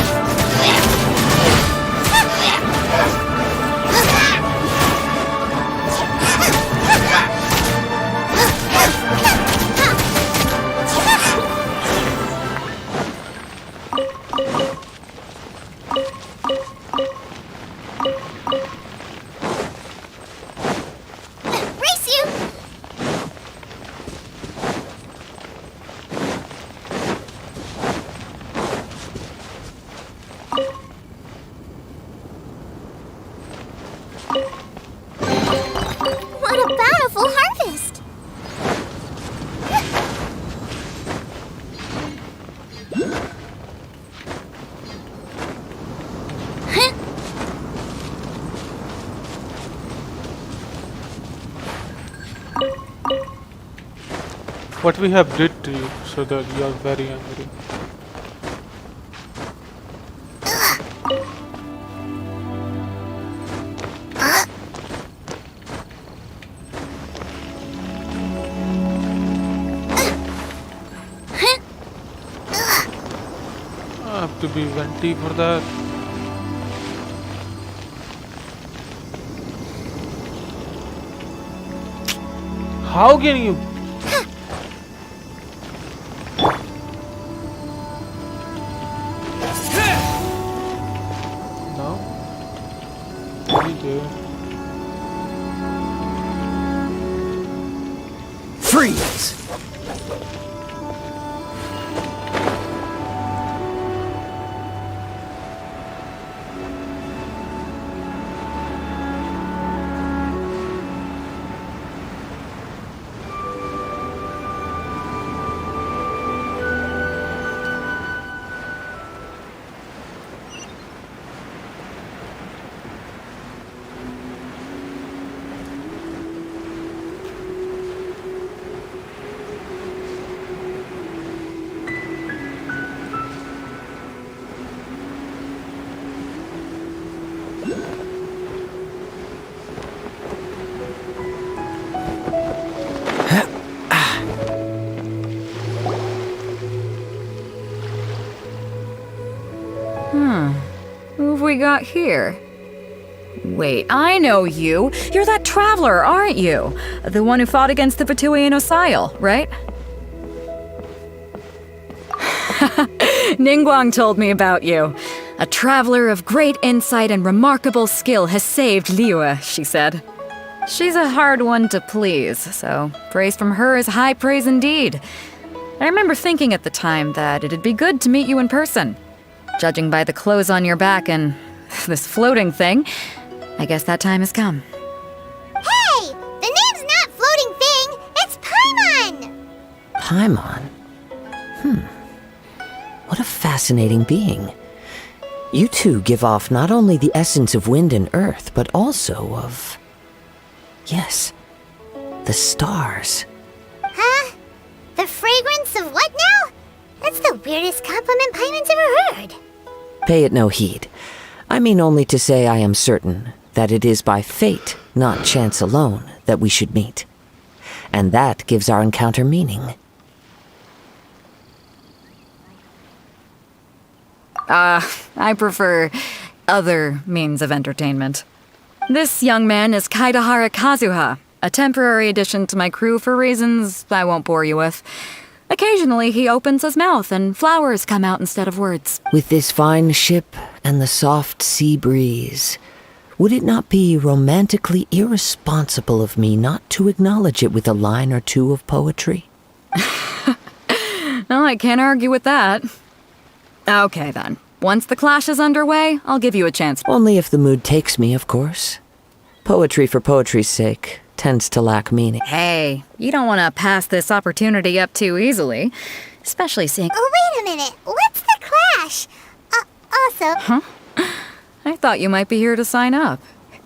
Race you. What a bountiful harvest! What we have did to you so that you are very angry. I have to be venti for that. How can you? No. What do you do? Freeze! Who have we got here? Wait, I know you. You're that traveler, aren't you? The one who fought against the Vituian Osile, right? Ningguang told me about you. A traveler of great insight and remarkable skill has saved Liyue, she said. She's a hard one to please, so praise from her is high praise indeed. I remember thinking at the time that it'd be good to meet you in person. Judging by the clothes on your back and this floating thing, I guess that time has come. Hey! The name's not Floating Thing, it's Paimon! Paimon? What a fascinating being. You two give off not only the essence of wind and earth, but also of... yes, the stars. Huh? The fragrance of what now? That's the weirdest compliment Paimon's ever heard. Pay it no heed. I mean only to say I am certain that it is by fate, not chance alone, that we should meet. And that gives our encounter meaning. I prefer other means of entertainment. This young man is Kaidahara Kazuha, a temporary addition to my crew for reasons I won't bore you with. Occasionally he opens his mouth and flowers come out instead of words. With this fine ship and the soft sea breeze, would it not be romantically irresponsible of me not to acknowledge it with a line or two of poetry? No, I can't argue with that. Okay then. Once the clash is underway, I'll give you a chance. Only if the mood takes me, of course. Poetry for poetry's sake tends to lack meaning. Hey, you don't want to pass this opportunity up too easily. Especially seeing... Oh, wait a minute. What's the clash? Also... Huh? I thought you might be here to sign up.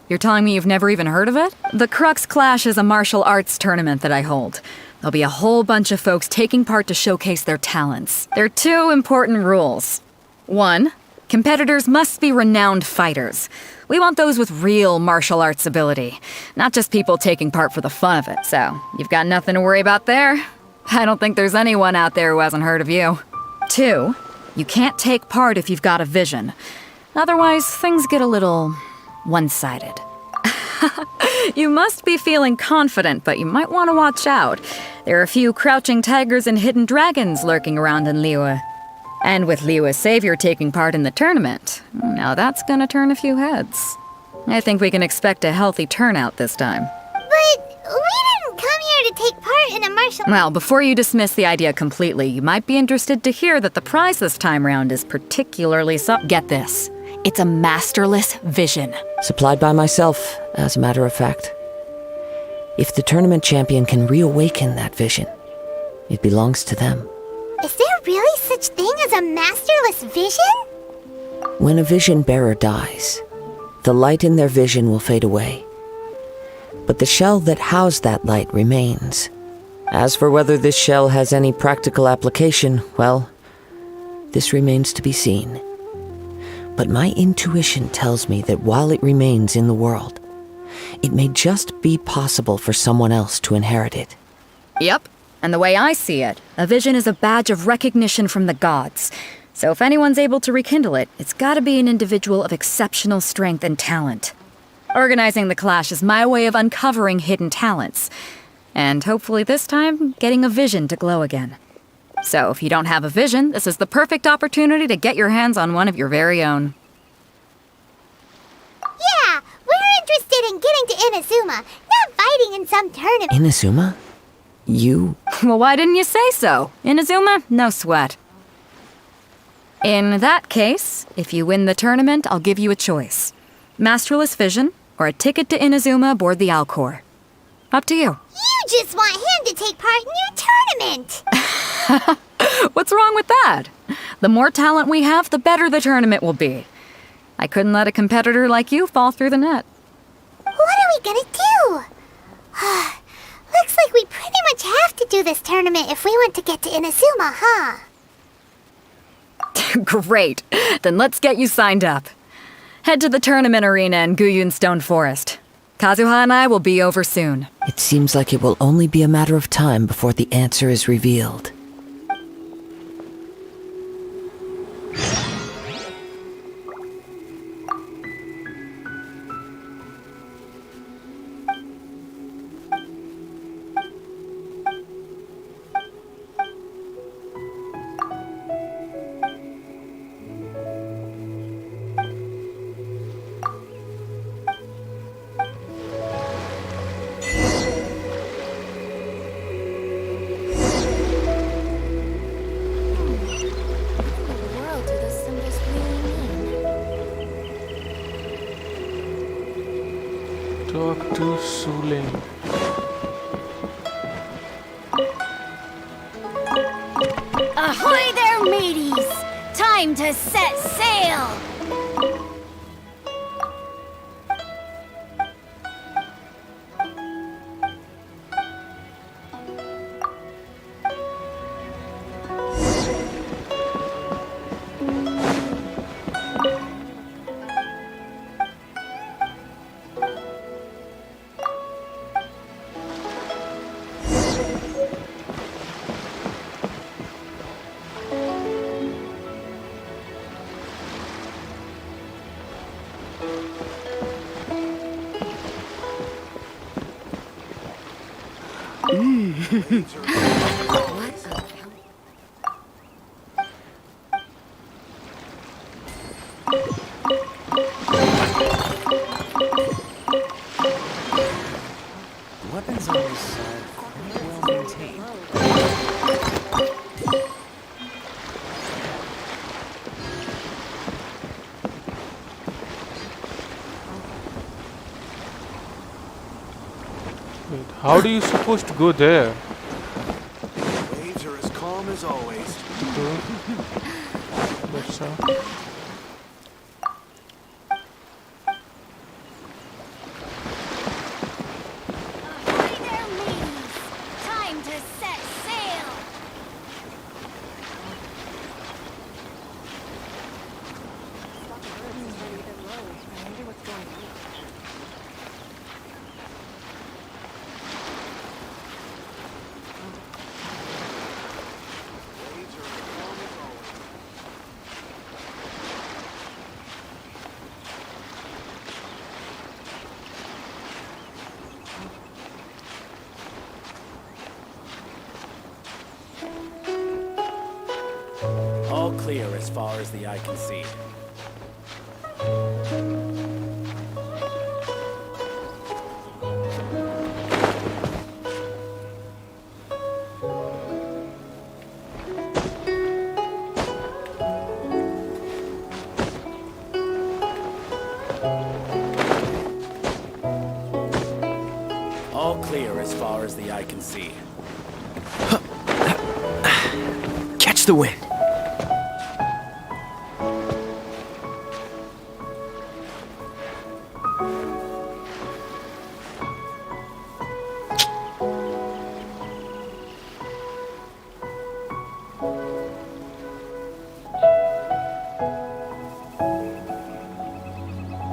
You're telling me you've never even heard of it? The Crux Clash is a martial arts tournament that I hold. There'll be a whole bunch of folks taking part to showcase their talents. There are two important rules. 1, competitors must be renowned fighters. We want those with real martial arts ability, not just people taking part for the fun of it, so you've got nothing to worry about there. I don't think there's anyone out there who hasn't heard of you. 2, you can't take part if you've got a vision. Otherwise, things get a little one-sided. You must be feeling confident, but you might want to watch out. There are a few crouching tigers and hidden dragons lurking around in Liyue. And with Liyue's savior taking part in the tournament, now that's gonna turn a few heads. I think we can expect a healthy turnout this time. But we didn't come here to take part in a martial... Well, before you dismiss the idea completely, you might be interested to hear that the prize this time round is particularly Get this. It's a masterless vision. Supplied by myself, as a matter of fact. If the tournament champion can reawaken that vision, it belongs to them. Is there really such thing as a masterless vision? When a vision bearer dies, the light in their vision will fade away. But the shell that housed that light remains. As for whether this shell has any practical application, well, this remains to be seen. But my intuition tells me that while it remains in the world, it may just be possible for someone else to inherit it. Yep. And the way I see it, a vision is a badge of recognition from the gods. So if anyone's able to rekindle it, it's gotta be an individual of exceptional strength and talent. Organizing the clash is my way of uncovering hidden talents. And hopefully this time, getting a vision to glow again. So if you don't have a vision, this is the perfect opportunity to get your hands on one of your very own. Yeah, we're interested in getting to Inazuma, not fighting in some tournament. Inazuma? You? Well, why didn't you say so? Inazuma? No sweat. In that case, if you win the tournament, I'll give you a choice. Masterless Vision, or a ticket to Inazuma aboard the Alcor. Up to you. You just want him to take part in your tournament! What's wrong with that? The more talent we have, the better the tournament will be. I couldn't let a competitor like you fall through the net. What are we gonna do? Looks like we pretty much have to do this tournament if we want to get to Inazuma, huh? Great. Then let's get you signed up. Head to the tournament arena in Guyun Stone Forest. Kazuha and I will be over soon. It seems like it will only be a matter of time before the answer is revealed. Talk to Sulin. Ahoy there, mateys! Time to set sail! Weapons on this quite well maintained. Wait, how do you supposed to go there? Waves are as calm as always. That's so. Ahoy there, mateys! Time to set sail! All clear as far as the eye can see. All clear as far as the eye can see. Catch the wind.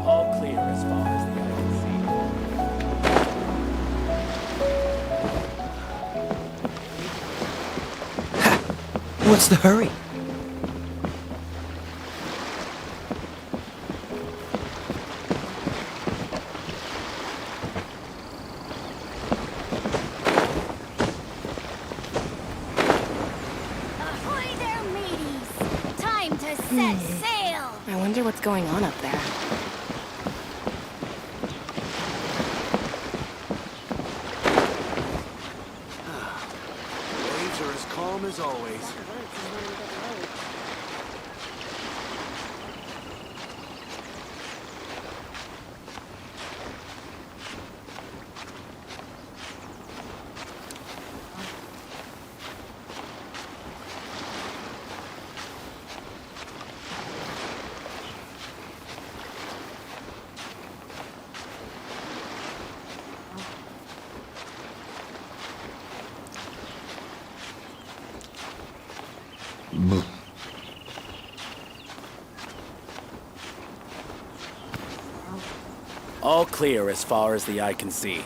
All clear as far as the eye can see. What's the hurry? Ahoy there, mateys! Time to set sail! I wonder what's going on up there. Waves are as calm as always. All clear as far as the eye can see.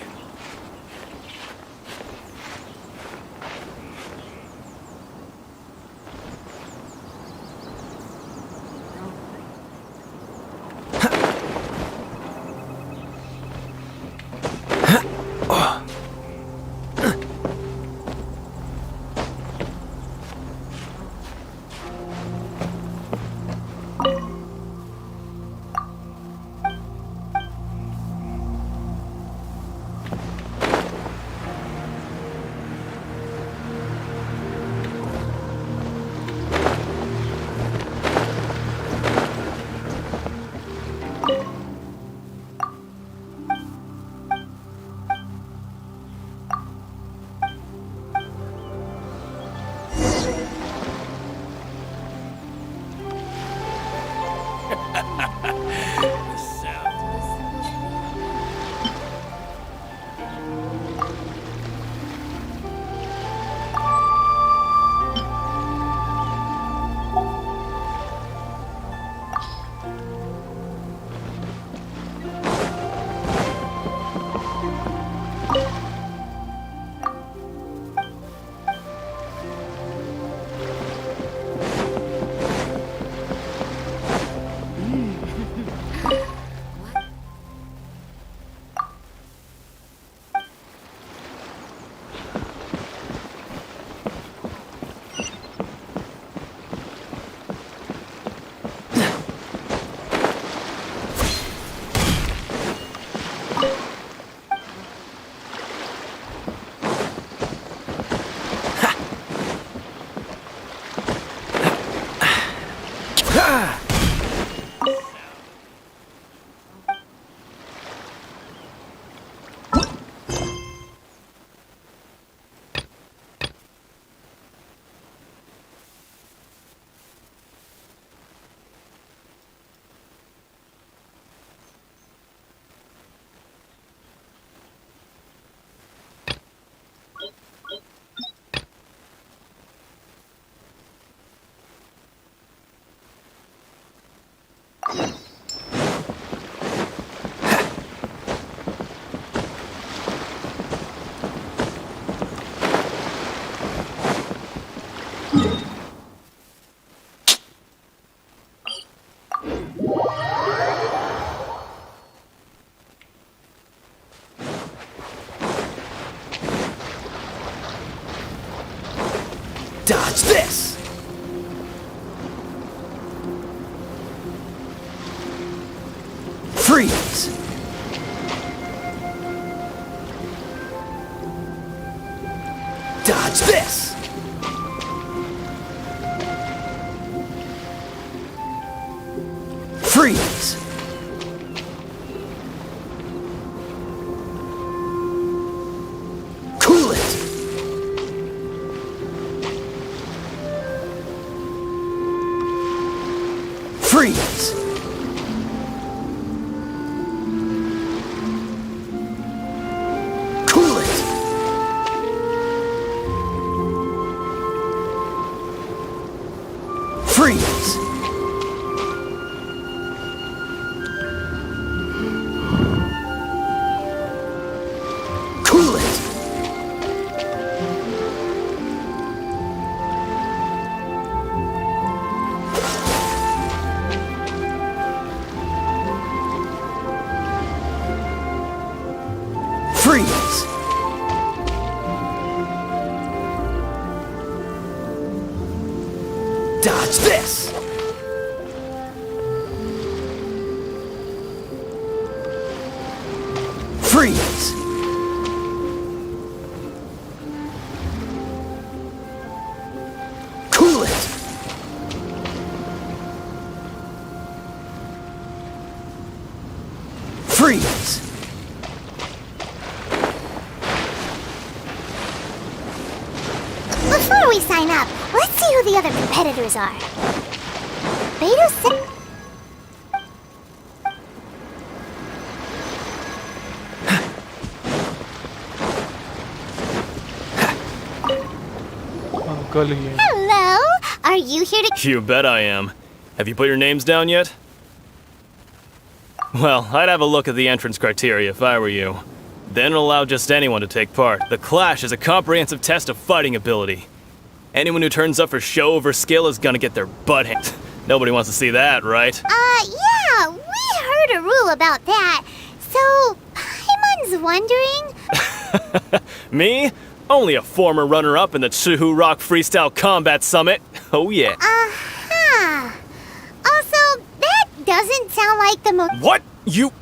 Dodge this! Freeze! Dodge this! Freeze! Cool it! Freeze! Cool it! Freeze! Cool it! Freeze! Dodge this! Freeze! Cool it! Freeze! Before we sign up, let's see who the other competitors are. Beta se- Hello? Are you here to- You bet I am. Have you put your names down yet? Well, I'd have a look at the entrance criteria if I were you. Then allow just anyone to take part. The Clash is a comprehensive test of fighting ability. Anyone who turns up for show over skill is gonna get their butt handed. Nobody wants to see that, right? Yeah, we heard a rule about that. So, Paimon's wondering... Me? Only a former runner-up in the Chihu Rock Freestyle Combat Summit. Oh yeah. Uh-huh. Also, that doesn't sound like the most... What? You...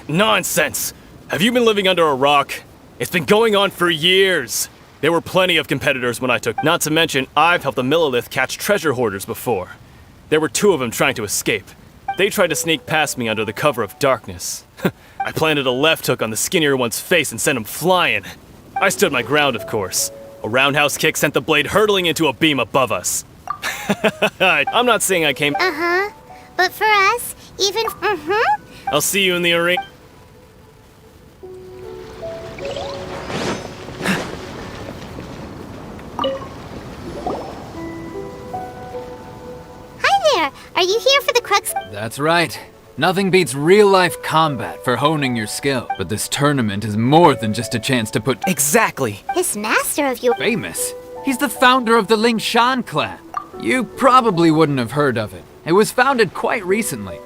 Nonsense. Have you been living under a rock? It's been going on for years. There were plenty of competitors when I took... Not to mention, I've helped the Millilith catch treasure hoarders before. There were 2 of them trying to escape. They tried to sneak past me under the cover of darkness. I planted a left hook on the skinnier one's face and sent him flying. I stood my ground, of course. A roundhouse kick sent the blade hurtling into a beam above us. I'm not saying I came... Uh-huh. But for us, even... I'll see you in the arena. Hi there. Are you here for the crux... That's right. Nothing beats real-life combat for honing your skill. But this tournament is more than just a chance to put... Exactly. This master of your... Famous? He's the founder of the Ling Shan clan. You probably wouldn't have heard of it. It was founded quite recently.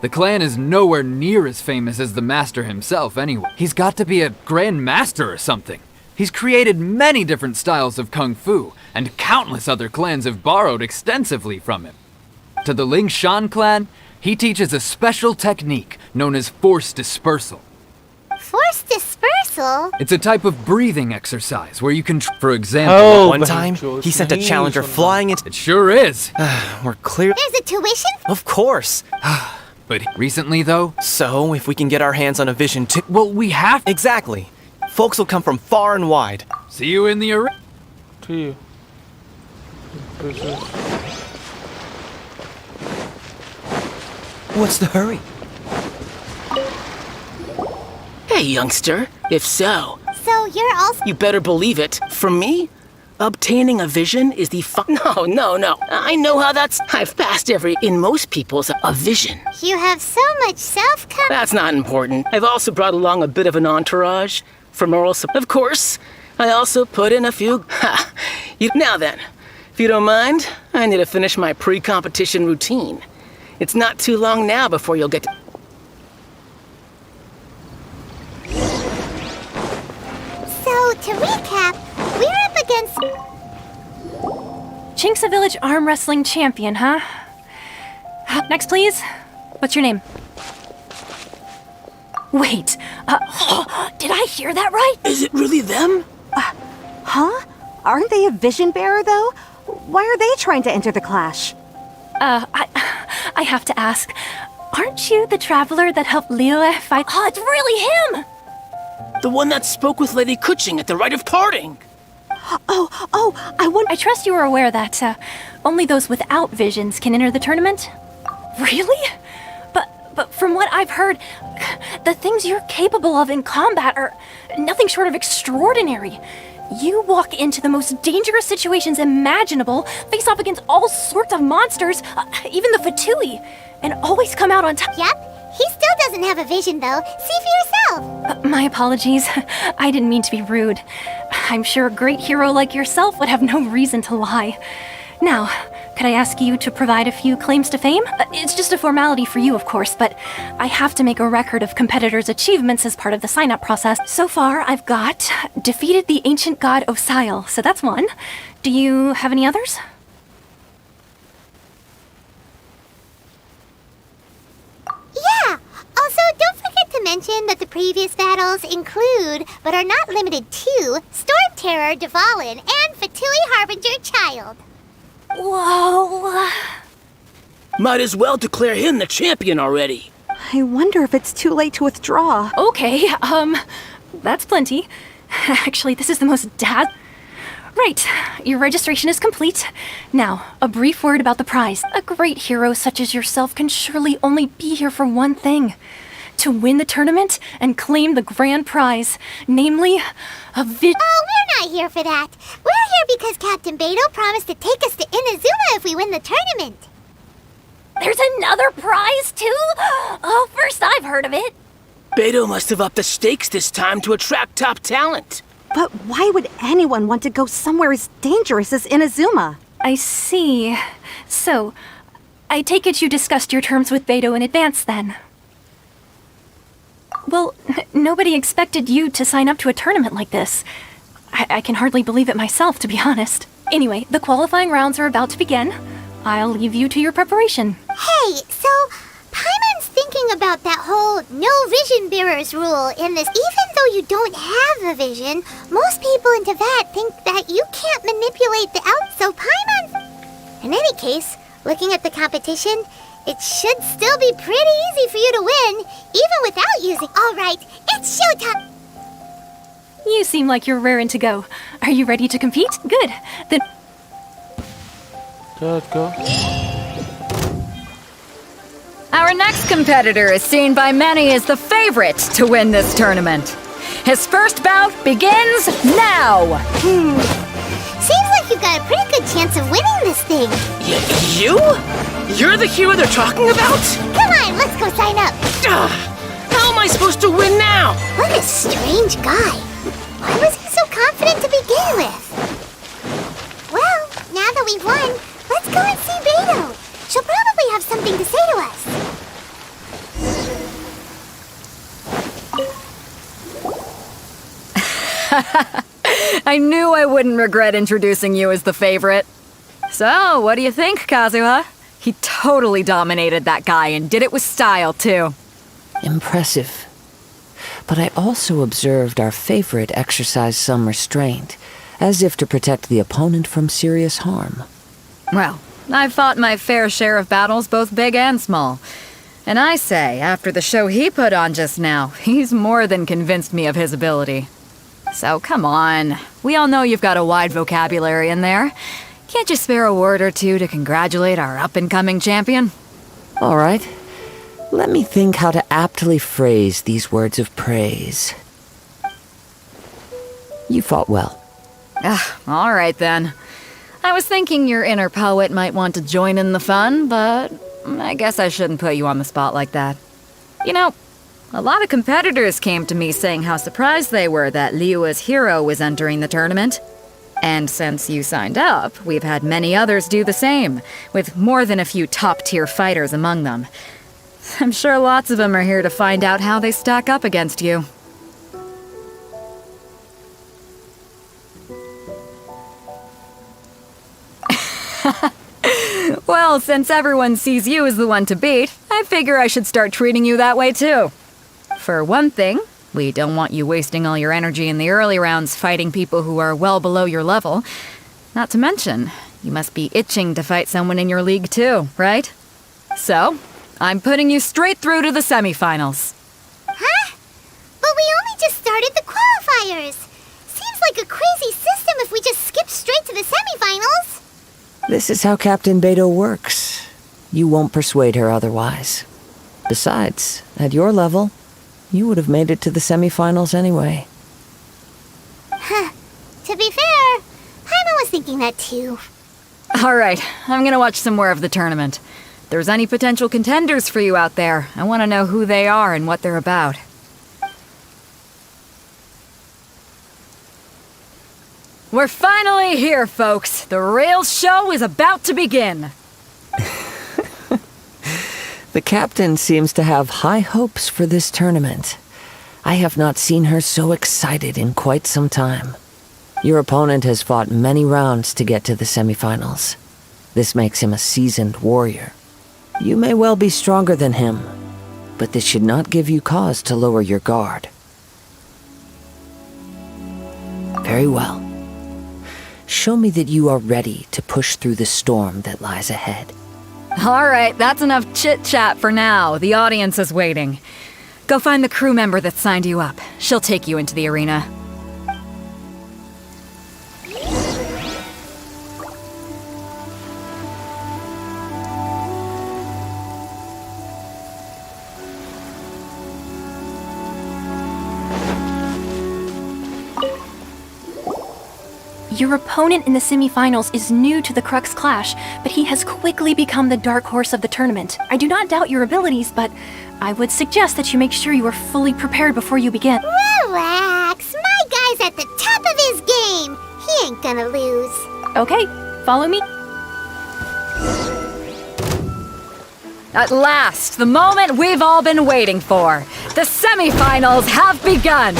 The clan is nowhere near as famous as the master himself anyway. He's got to be a grand master or something. He's created many different styles of kung fu, and countless other clans have borrowed extensively from him. To the Ling Shan clan, he teaches a special technique known as force dispersal. Force dispersal? useful. It's a type of breathing exercise where you can, for example, Oh, One time, he sent a challenger flying into. It sure is. We're clear. There's a tuition? Of course. But recently, though, So, if we can get our hands on a vision too. well, we have. Exactly. Folks will come from far and wide. See you in the arena. See you. What's the hurry? Hey, youngster. If so, So you're also... you better believe it. For me, obtaining a vision is the No. I know how that's... I've passed in most people's, a vision. You have so much self-confidence. That's not important. I've also brought along a bit of an entourage for moral support. Of course, I also put in a few... Now then, if you don't mind, I need to finish my pre-competition routine. It's not too long now before you'll get to... So, to recap, we're up against... Chink's a village arm wrestling champion, huh? Next, please. What's your name? Wait, did I hear that right? Is it really them? Huh? Aren't they a vision bearer, though? Why are they trying to enter the clash? I have to ask, aren't you the traveler that helped Liyue fight? Oh, it's really him! The one that spoke with Lady Kuching at the rite of parting. I trust you are aware that only those without visions can enter the tournament? Really? But from what I've heard, the things you're capable of in combat are nothing short of extraordinary. You walk into the most dangerous situations imaginable, face off against all sorts of monsters, even the Fatui, and always come out on top. Yep, he still doesn't have a vision, though. See for yourself. My apologies. I didn't mean to be rude. I'm sure a great hero like yourself would have no reason to lie. Now, could I ask you to provide a few claims to fame? It's just a formality for you, of course, but I have to make a record of competitors' achievements as part of the sign-up process. So far, I've got defeated the ancient god Osail, so that's one. Do you have any others? Yeah! Also, don't forget to mention that the previous battles include, but are not limited to, Storm Terror, Dvalin, and Fatui Harbinger Child. Whoa! Might as well declare him the champion already. I wonder if it's too late to withdraw. Okay, that's plenty. Actually, this is the most Right, your registration is complete. Now, a brief word about the prize. A great hero such as yourself can surely only be here for one thing. To win the tournament and claim the grand prize, namely, a Oh, we're not here for that. We're here because Captain Beto promised to take us to Inazuma if we win the tournament. There's another prize, too? Oh, first I've heard of it. Beto must have upped the stakes this time to attract top talent. But why would anyone want to go somewhere as dangerous as Inazuma? I see. So, I take it you discussed your terms with Beto in advance, then? Well, nobody expected you to sign up to a tournament like this. I can hardly believe it myself, to be honest. Anyway, the qualifying rounds are about to begin. I'll leave you to your preparation. Hey, so Paimon's thinking about that whole no vision bearers rule in this. Even though you don't have a vision, most people in Teyvat think that you can't manipulate the out. So Paimon... In any case, looking at the competition, it should still be pretty easy for you to win, even without using... All right, it's showtime! You seem like you're raring to go. Are you ready to compete? Good. Then... Let's go. Our next competitor is seen by many as the favorite to win this tournament. His first bout begins now! Seems like you've got a pretty good chance of winning this thing. You? You're the hero they're talking about? Come on, let's go sign up. How am I supposed to win now? What a strange guy. Why was he so confident to begin with? Well, now that we've won, let's go and see Beto. She'll probably have something to say to us. I knew I wouldn't regret introducing you as the favorite. So, what do you think, Kazuha? He totally dominated that guy and did it with style, too. Impressive. but I also observed our favorite exercise some restraint, as if to protect the opponent from serious harm. Well, I've fought my fair share of battles, both big and small. And I say, after the show he put on just now, he's more than convinced me of his ability. So come on, we all know you've got a wide vocabulary in there. Can't you spare a word or two to congratulate our up-and-coming champion? All right. Let me think how to aptly phrase these words of praise. You fought well. All right then. I was thinking your inner poet might want to join in the fun, but I guess I shouldn't put you on the spot like that. You know, a lot of competitors came to me saying how surprised they were that Liua's hero was entering the tournament. And since you signed up, we've had many others do the same, with more than a few top-tier fighters among them. I'm sure lots of them are here to find out how they stack up against you. Well, since everyone sees you as the one to beat, I figure I should start treating you that way too. For one thing, we don't want you wasting all your energy in the early rounds fighting people who are well below your level. Not to mention, you must be itching to fight someone in your league too, right? So, I'm putting you straight through to the semifinals. Huh? But we only just started the qualifiers. Seems like a crazy system if we just skip straight to the semifinals. This is how Captain Beto works. You won't persuade her otherwise. Besides, at your level, you would have made it to the semifinals anyway. Huh. To be fair, Jaime was thinking that too. All right, I'm gonna watch some more of the tournament. If there's any potential contenders for you out there, I want to know who they are and what they're about. We're finally here, folks. The Rails show is about to begin. The captain seems to have high hopes for this tournament. I have not seen her so excited in quite some time. Your opponent has fought many rounds to get to the semifinals. This makes him a seasoned warrior. You may well be stronger than him, but this should not give you cause to lower your guard. Very well. Show me that you are ready to push through the storm that lies ahead. All right, that's enough chit-chat for now. The audience is waiting. Go find the crew member that signed you up. She'll take you into the arena. Your opponent in the semifinals is new to the Crux Clash, but he has quickly become the dark horse of the tournament. I do not doubt your abilities, but I would suggest that you make sure you are fully prepared before you begin. Relax, my guy's at the top of his game. He ain't gonna lose. Okay, follow me. At last, the moment we've all been waiting for. The semifinals have begun.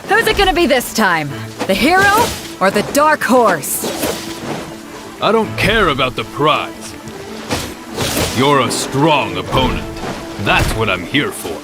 Who's it gonna be this time? The hero or the dark horse? I don't care about the prize. You're a strong opponent. That's what I'm here for.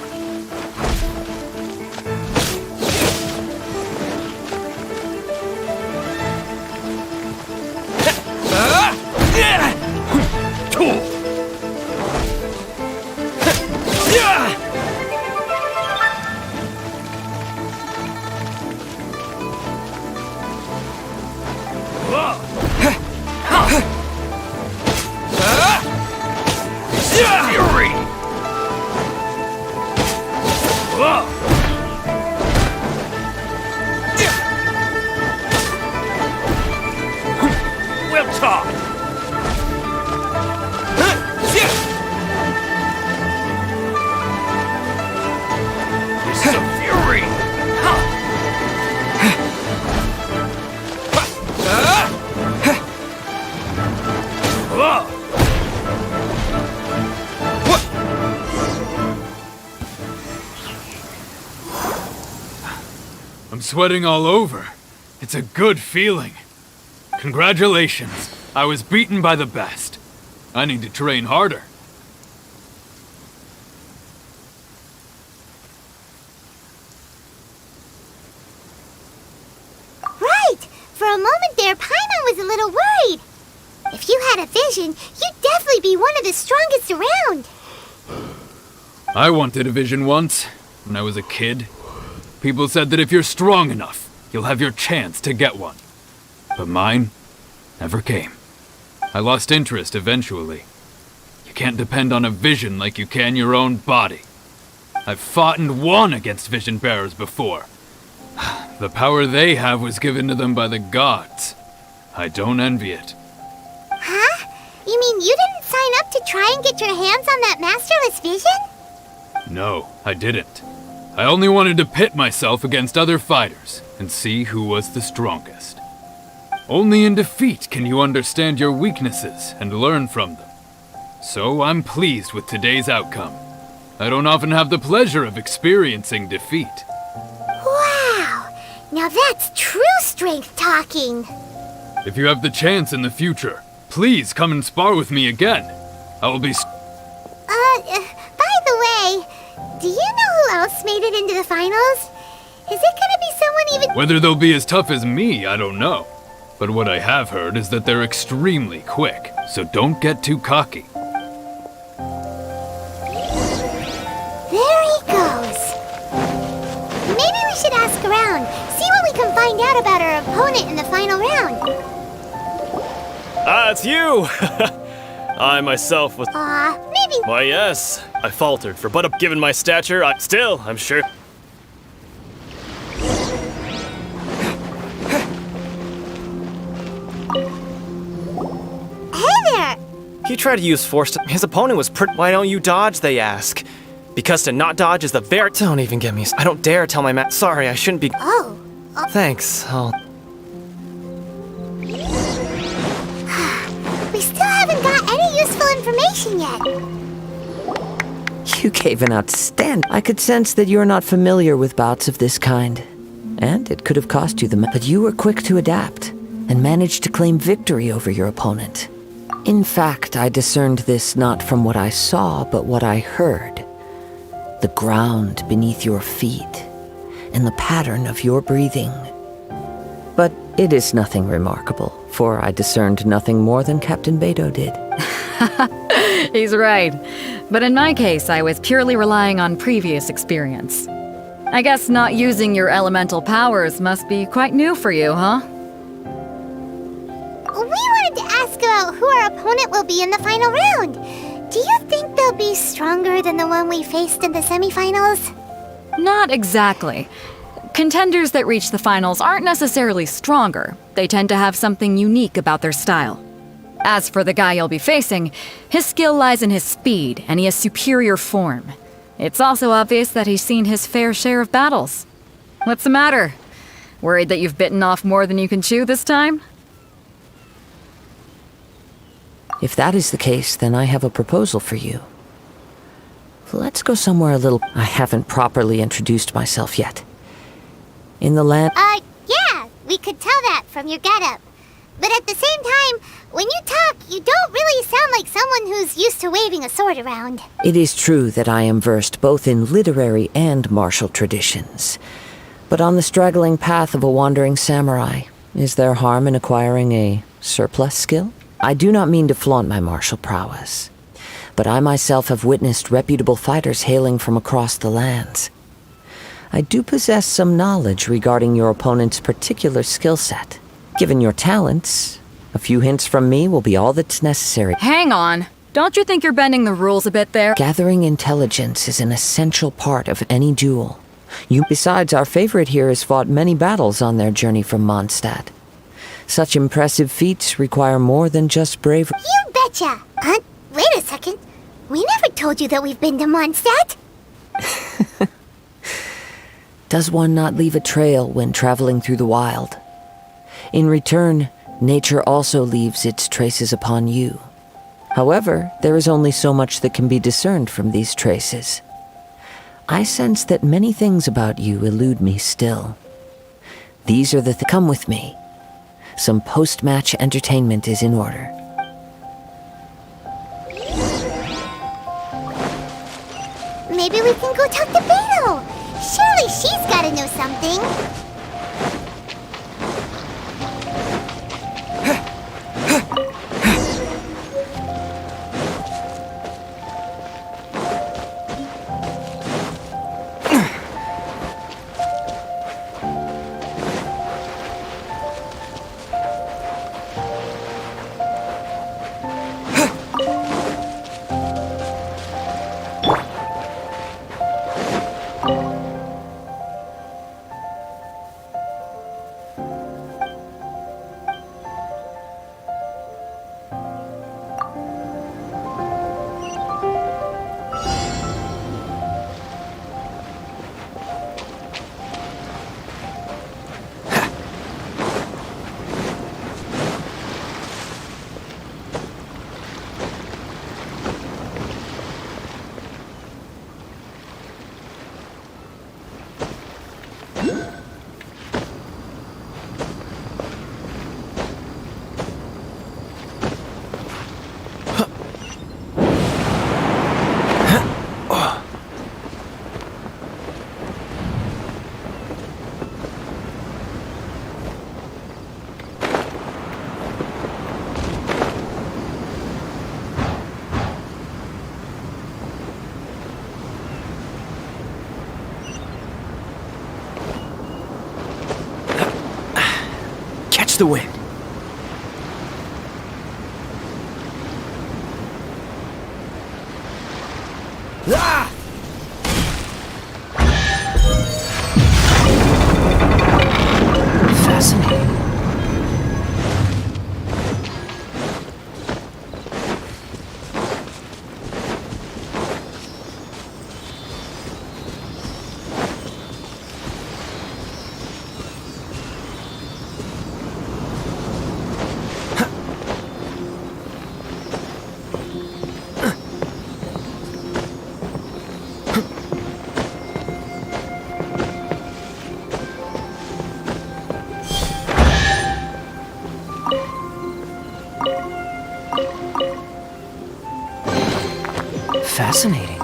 I'm sweating all over. It's a good feeling. Congratulations. I was beaten by the best. I need to train harder. vision, you'd definitely be one of the strongest around. I wanted a vision once, when I was a kid. People said that if you're strong enough, you'll have your chance to get one. But mine never came. I lost interest eventually. You can't depend on a vision like you can your own body. I've fought and won against vision bearers before. The power they have was given to them by the gods. I don't envy it. Huh? You mean you didn't sign up to try and get your hands on that masterless vision? No, I didn't. I only wanted to pit myself against other fighters and see who was the strongest. Only in defeat can you understand your weaknesses and learn from them. So I'm pleased with today's outcome. I don't often have the pleasure of experiencing defeat. Wow! Now that's true strength talking. If you have the chance in the future, please come and spar with me again. I will be... By the way, do you know who else made it into the finals? Is it gonna be someone even... Whether they'll be as tough as me, I don't know. But what I have heard is that they're extremely quick, so don't get too cocky. There he goes. Maybe we should ask around, see what we can find out about our opponent in the final round. Ah, it's you! I myself was... Maybe... Why, yes. I faltered, for but given my stature, I'm sure... Hey there! He tried to use force to... His opponent was Why don't you dodge, they ask. Because to not dodge is the very... Don't even get me... I don't dare tell my Sorry, I shouldn't be... Oh. Thanks, I'll... We still haven't got any useful information yet. You gave an outstanding... I could sense that you're not familiar with bouts of this kind. And it could have cost you the... But you were quick to adapt, and managed to claim victory over your opponent. In fact, I discerned this not from what I saw, but what I heard. The ground beneath your feet, and the pattern of your breathing. But it is nothing remarkable, for I discerned nothing more than Captain Beto did. He's right. But in my case, I was purely relying on previous experience. I guess not using your elemental powers must be quite new for you, huh? We wanted to ask about who our opponent will be in the final round. Do you think they'll be stronger than the one we faced in the semifinals? Not exactly. Contenders that reach the finals aren't necessarily stronger. They tend to have something unique about their style. As for the guy you'll be facing, his skill lies in his speed, and he has superior form. It's also obvious that he's seen his fair share of battles. What's the matter? Worried that you've bitten off more than you can chew this time? If that is the case, then I have a proposal for you. Let's go somewhere a little... I haven't properly introduced myself yet. In the land... Yeah, we could tell that from your getup. But at the same time, when you talk, you don't really sound like someone who's used to waving a sword around. It is true that I am versed both in literary and martial traditions. But on the straggling path of a wandering samurai, is there harm in acquiring a surplus skill? I do not mean to flaunt my martial prowess, but I myself have witnessed reputable fighters hailing from across the lands. I do possess some knowledge regarding your opponent's particular skill set. Given your talents, a few hints from me will be all that's necessary. Hang on. Don't you think you're bending the rules a bit there? Gathering intelligence is an essential part of any duel. Besides, our favorite here has fought many battles on their journey from Mondstadt. Such impressive feats require more than just bravery. You betcha! Wait a second. We never told you that we've been to Mondstadt. Does one not leave a trail when traveling through the wild? In return, nature also leaves its traces upon you. However, there is only so much that can be discerned from these traces. I sense that many things about you elude me still. These are the come with me. Some post-match entertainment is in order. Maybe we can go talk to Beto. Surely she's gotta know something. the wind. Ah! Fascinating. Fascinating.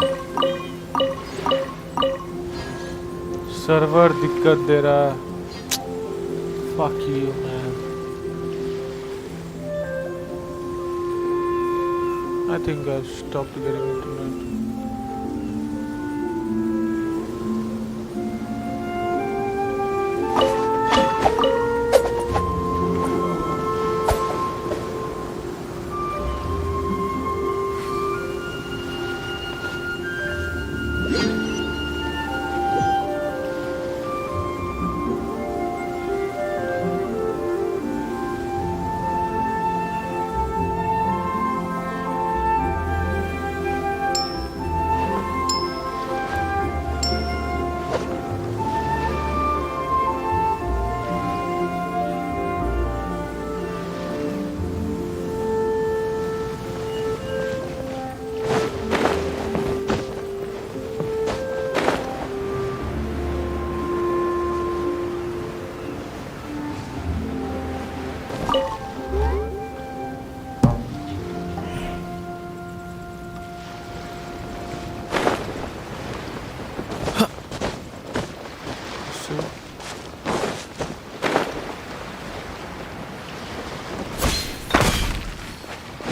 Server दिक्कत दे रहा है. Fuck you, man. I think I've stopped getting internet.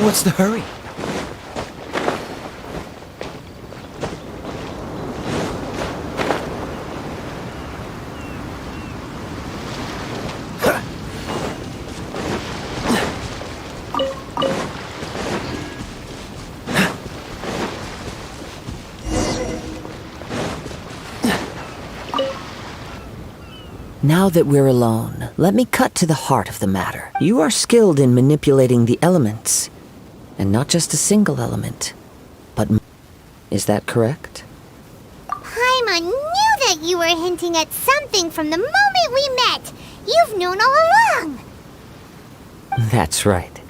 What's the hurry? Now that we're alone, let me cut to the heart of the matter. You are skilled in manipulating the elements, and not just a single element, but is that correct? Paimon knew that you were hinting at something from the moment we met. You've known all along. That's right.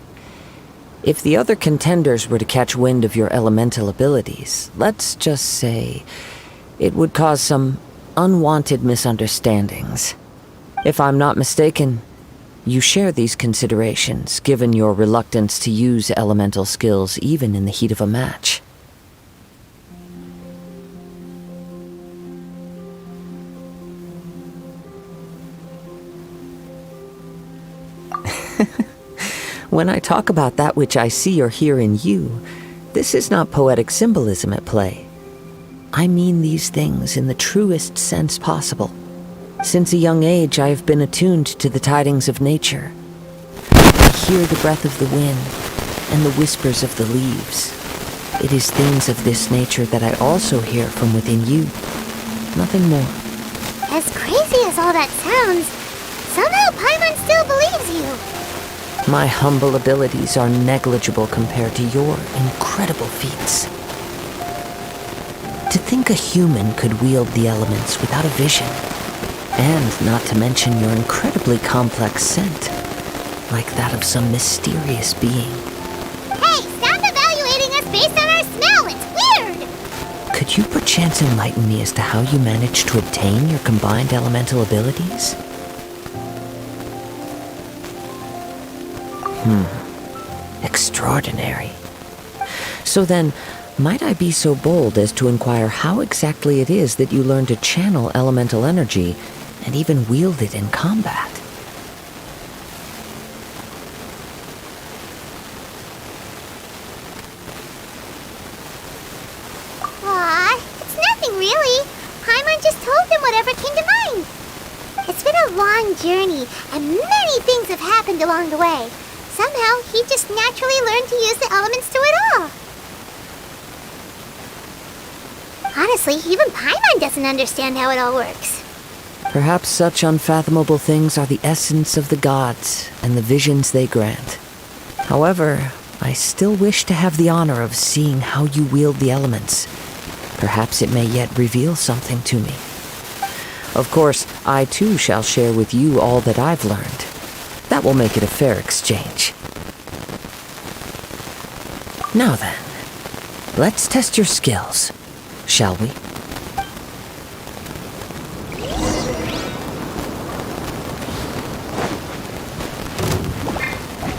If the other contenders were to catch wind of your elemental abilities, let's just say it would cause some unwanted misunderstandings. If I'm not mistaken, you share these considerations, given your reluctance to use elemental skills even in the heat of a match. When I talk about that which I see or hear in you, this is not poetic symbolism at play. I mean these things in the truest sense possible. Since a young age, I have been attuned to the tidings of nature. I hear the breath of the wind and the whispers of the leaves. It is things of this nature that I also hear from within you. Nothing more. As crazy as all that sounds, somehow Paimon still believes you. My humble abilities are negligible compared to your incredible feats. To think a human could wield the elements without a vision, and not to mention your incredibly complex scent, like that of some mysterious being. Hey, stop evaluating us based on our smell! It's weird! Could you perchance enlighten me as to how you managed to obtain your combined elemental abilities? Extraordinary. So then, might I be so bold as to inquire how exactly it is that you learn to channel elemental energy and even wield it in combat? Aw, it's nothing really. Paimon just told him whatever came to mind. It's been been a long journey, and many things have happened along the way. Somehow, he just naturally learned to use the elements through it all. Honestly, even Paimon doesn't understand how it all works. Perhaps such unfathomable things are the essence of the gods and the visions they grant. However, I still wish to have the honor of seeing how you wield the elements. Perhaps it may yet reveal something to me. Of course, I too shall share with you all that I've learned. That will make it a fair exchange. Now then, let's test your skills, shall we?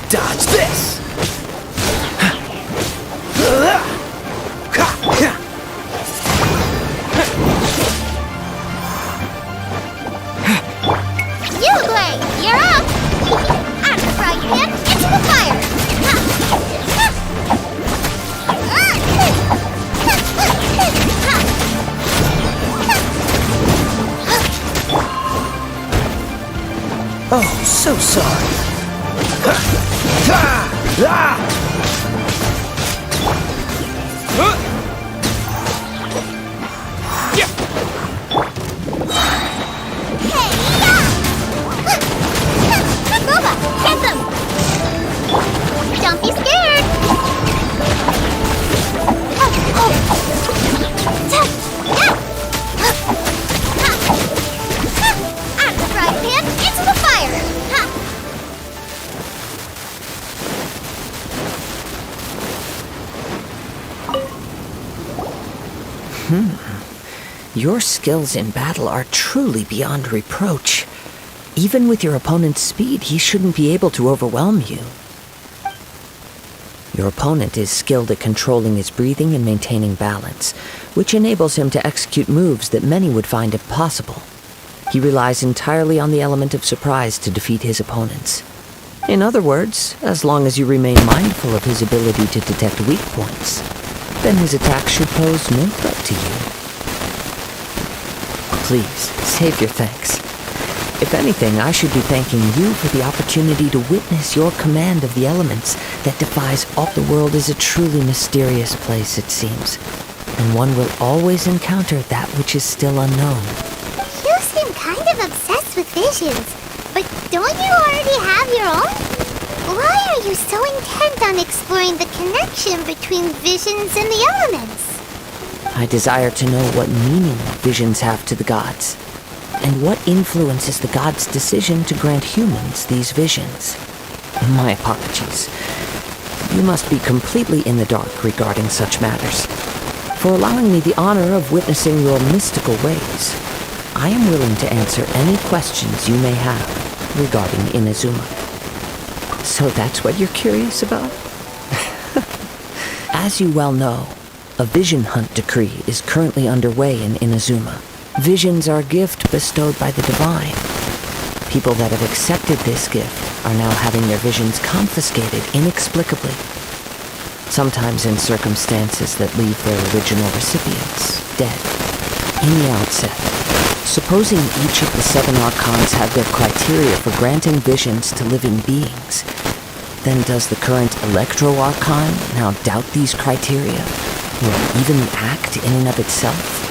Dodge this! You, Blade, you're up! Out of the frying pan, into the fire! Oh, so sorry. Boba, get them! Don't be scared! Out of the frying pan, into the fire! Your skills in battle are truly beyond reproach. Even with your opponent's speed, he shouldn't be able to overwhelm you. Your opponent is skilled at controlling his breathing and maintaining balance, which enables him to execute moves that many would find impossible. He relies entirely on the element of surprise to defeat his opponents. In other words, as long as you remain mindful of his ability to detect weak points, then his attack should pose no threat to you. Please, save your thanks. If anything, I should be thanking you for the opportunity to witness your command of the elements that defies all. The world is a truly mysterious place, it seems, and one will always encounter that which is still unknown. You seem kind of obsessed with visions, but don't you already have your own? Why are you so intent on exploring the connection between visions and the elements? I desire to know what meaning visions have to the gods, and what influences the gods' decision to grant humans these visions. My apologies. You must be completely in the dark regarding such matters. For allowing me the honor of witnessing your mystical ways, I am willing to answer any questions you may have regarding Inazuma. So that's what you're curious about? As you well know, a vision hunt decree is currently underway in Inazuma. Visions are a gift bestowed by the divine. People that have accepted this gift are now having their visions confiscated inexplicably. Sometimes in circumstances that leave their original recipients dead. In the outset, supposing each of the 7 archons have their criteria for granting visions to living beings, then does the current Electro-Archon now doubt these criteria, or even the act in and of itself?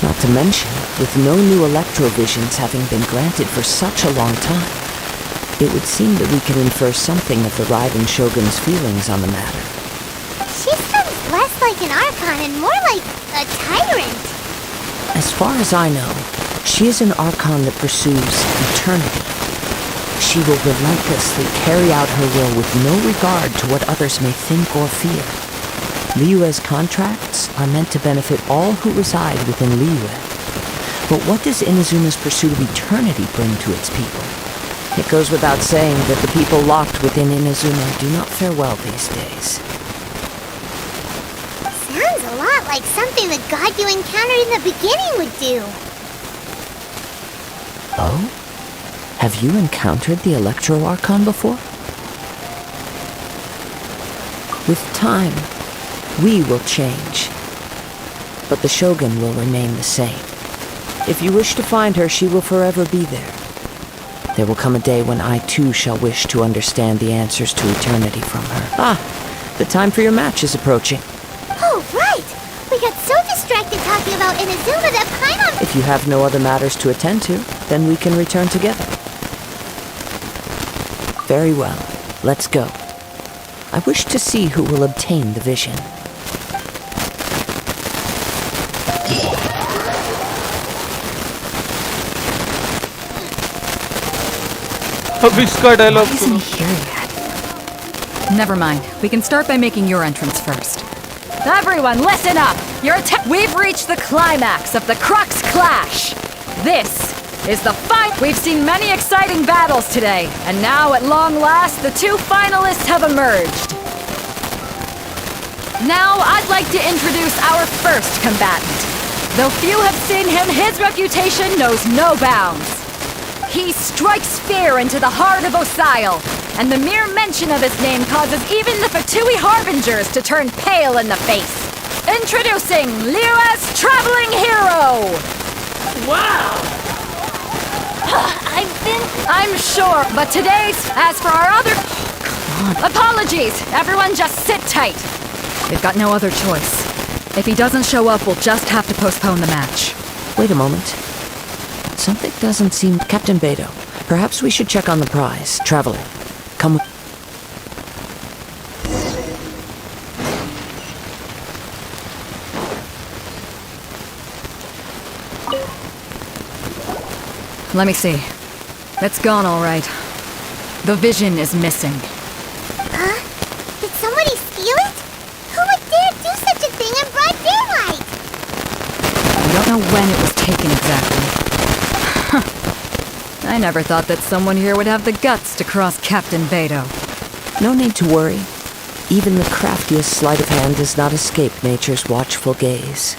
Not to mention, with no new Electro-Visions having been granted for such a long time, it would seem that we can infer something of the Ryzen Shogun's feelings on the matter. She sounds less like an Archon and more like a tyrant. As far as I know, she is an Archon that pursues eternity. She will relentlessly carry out her will with no regard to what others may think or fear. Liyue's contracts are meant to benefit all who reside within Liyue. But what does Inazuma's pursuit of eternity bring to its people? It goes without saying that the people locked within Inazuma do not fare well these days. Sounds a lot like something the god you encountered in the beginning would do. Oh? Have you encountered the Electro-Archon before? With time, we will change, but the Shogun will remain the same. If you wish to find her, she will forever be there, There will come a day when I too shall wish to understand the answers to eternity from her. Ah, the time for your match is approaching. Oh, right! We got so distracted talking about Inazuma that Paimon... If you have no other matters to attend to, then we can return together. Very well. Let's go. I wish to see who will obtain the vision. Isn't he here yet? Never mind. We can start by making your entrance first. Everyone, listen up! We've reached the climax of the Crux Clash! This is the fight! We've seen many exciting battles today, and now at long last, the two finalists have emerged. Now, I'd like to introduce our first combatant. Though few have seen him, his reputation knows no bounds. He strikes fear into the heart of Osail, and the mere mention of his name causes even the Fatui Harbingers to turn pale in the face. Introducing Lira's Traveling Hero! Wow! I'm sure, but today's, as for our other... Apologies! Everyone just sit tight! We've got no other choice. If he doesn't show up, we'll just have to postpone the match. Wait a moment. Something doesn't seem... Captain Beto, perhaps we should check on the prize. Traveler, come with... Let me see. It's gone all right. The vision is missing. Huh? Did somebody steal it? Who would dare do such a thing in broad daylight? I don't know when it was taken exactly. I never thought that someone here would have the guts to cross Captain Beto. No need to worry. Even the craftiest sleight of hand does not escape nature's watchful gaze.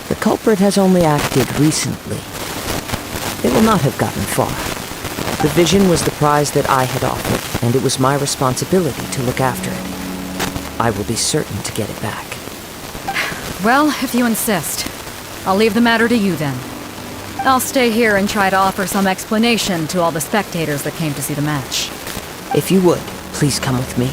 The culprit has only acted recently. They will not have gotten far. The vision was the prize that I had offered, and it was my responsibility to look after it. I will be certain to get it back. Well, if you insist. I'll leave the matter to you then. I'll stay here and try to offer some explanation to all the spectators that came to see the match. If you would, please come with me.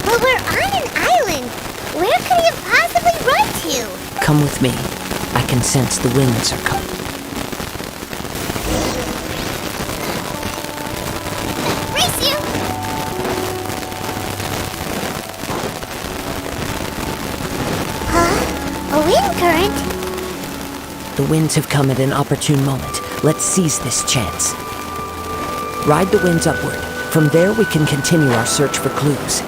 But we're on an island. Where could he have possibly run to? Come with me. I can sense the winds are coming. Race you! Huh? A wind current? The winds have come at an opportune moment. Let's seize this chance. Ride the winds upward. From there, we can continue our search for clues.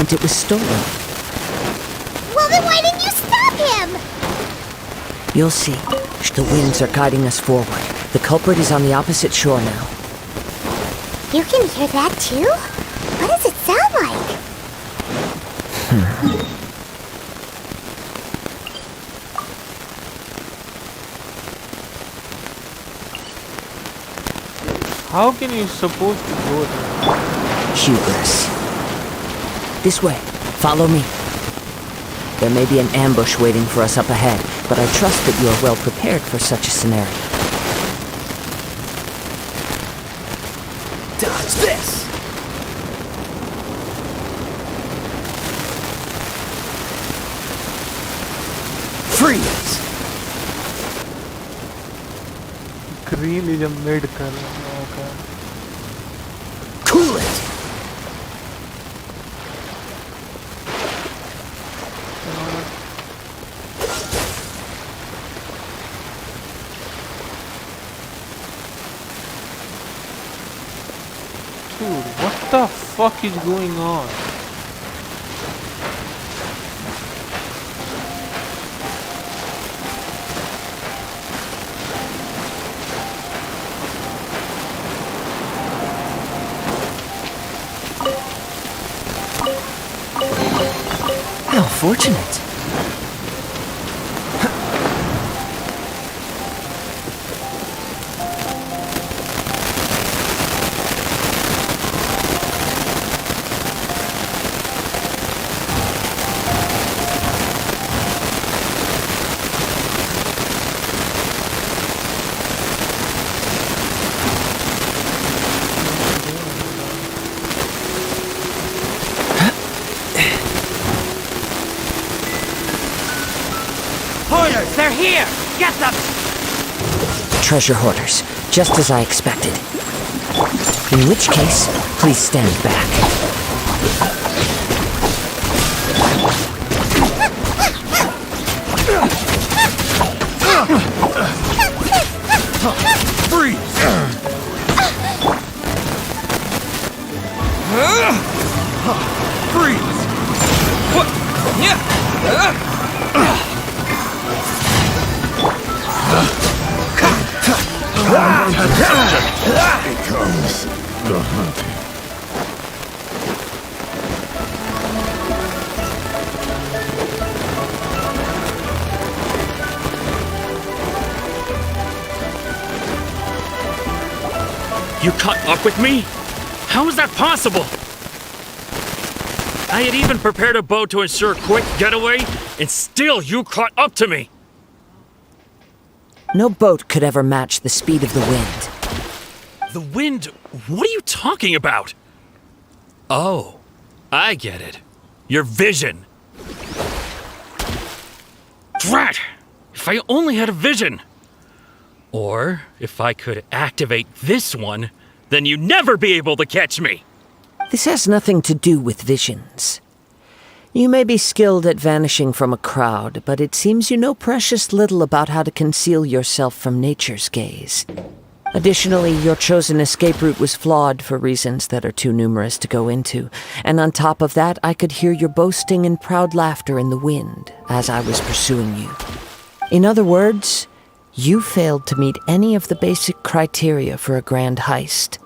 It was stolen. Well, then why didn't you stop him? You'll see. The winds are guiding us forward. The culprit is on the opposite shore now. You can hear that too? What does it sound like? How can you suppose to go there? Hubris. This way. Follow me. There may be an ambush waiting for us up ahead, but I trust that you are well prepared for such a scenario. Dodge this! Freeze! Green is a mid color. Okay. Cool it! Dude, what the the fuck is going on? How fortunate. They're here! Get them! Treasure hoarders, just as I expected. In which case, please stand back. Freeze! Freeze! What? Becomes the hunted. You caught up with me? How is that possible? I had even prepared a boat to ensure a quick getaway, and still you caught up to me! No boat could ever match the speed of the wind. The wind? What are you talking about? Oh, I get it. Your vision. Drat! If I only had a vision! Or, if I could activate this one, then you'd never be able to catch me! This has nothing to do with visions. You may be skilled at vanishing from a crowd, but it seems you know precious little about how to conceal yourself from nature's gaze. Additionally, your chosen escape route was flawed for reasons that are too numerous to go into, and on top of that, I could hear your boasting and proud laughter in the wind as I was pursuing you. In other words, you failed to meet any of the basic criteria for a grand heist,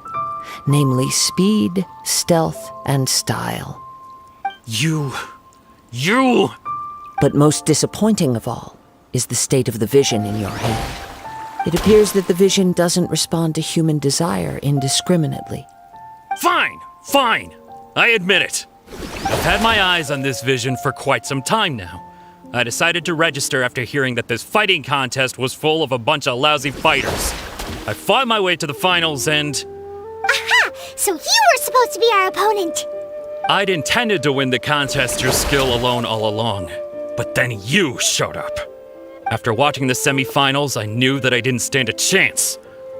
namely speed, stealth, and style. You... But most disappointing of all is the state of the vision in your hand. It appears that the vision doesn't respond to human desire indiscriminately. Fine. I admit it. I've had my eyes on this vision for quite some time now. I decided to register after hearing that this fighting contest was full of a bunch of lousy fighters. I fought my way to the finals and... Aha! So you were supposed to be our opponent! I'd intended to win the contest through skill alone all along, but then you showed up. After watching the semi-finals, I knew that I didn't stand a chance.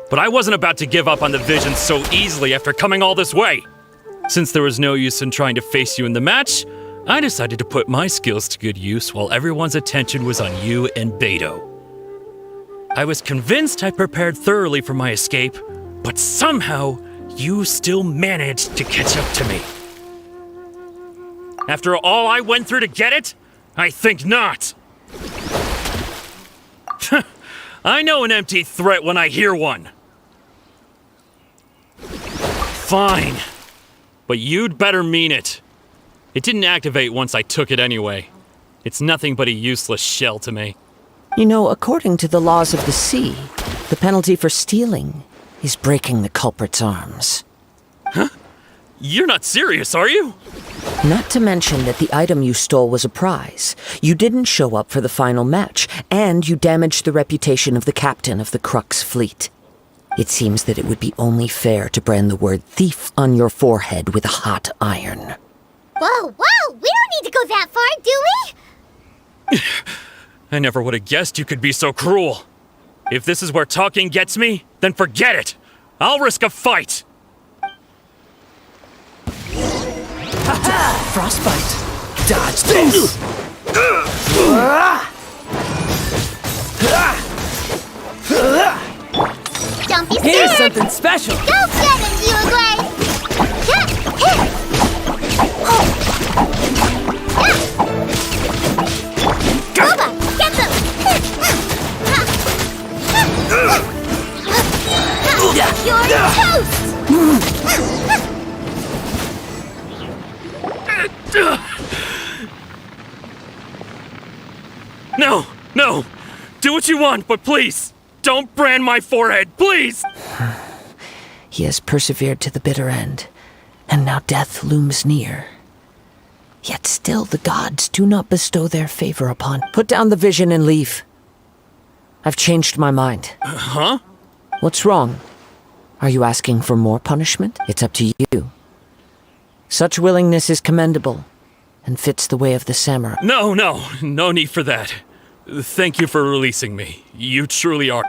But I wasn't about to give up on the vision so easily after coming all this way. Since there was no use in trying to face you in the match, I decided to put my skills to good use while everyone's attention was on you and Beto. I was convinced I prepared thoroughly for my escape, but somehow you still managed to catch up to me. After all I went through to get it? I think not. I know an empty threat when I hear one. Fine. But you'd better mean it. It didn't activate once I took it anyway. It's nothing but a useless shell to me. You know, according to the laws of the sea, the penalty for stealing is breaking the culprit's arms. Huh? You're not serious, are you? Not to mention that the item you stole was a prize. You didn't show up for the final match, and you damaged the reputation of the captain of the Crux fleet. It seems that it would be only fair to brand the word thief on your forehead with a hot iron. Whoa! We don't need to go that far, do we? I never would have guessed you could be so cruel. If this is where talking gets me, then forget it. I'll risk a fight. Frostbite. Dodge this. Don't be scared. Here's something special. Go get him, you guys. No, no! Do what you want, but please, don't brand my forehead, please! He has persevered to the bitter end, and now death looms near. Yet still the gods do not bestow their favor upon. Put down the vision and leave. I've changed my mind. Huh? What's wrong? Are you asking for more punishment? It's up to you. Such willingness is commendable, and fits the way of the samurai. No need for that. Thank you for releasing me. You truly are.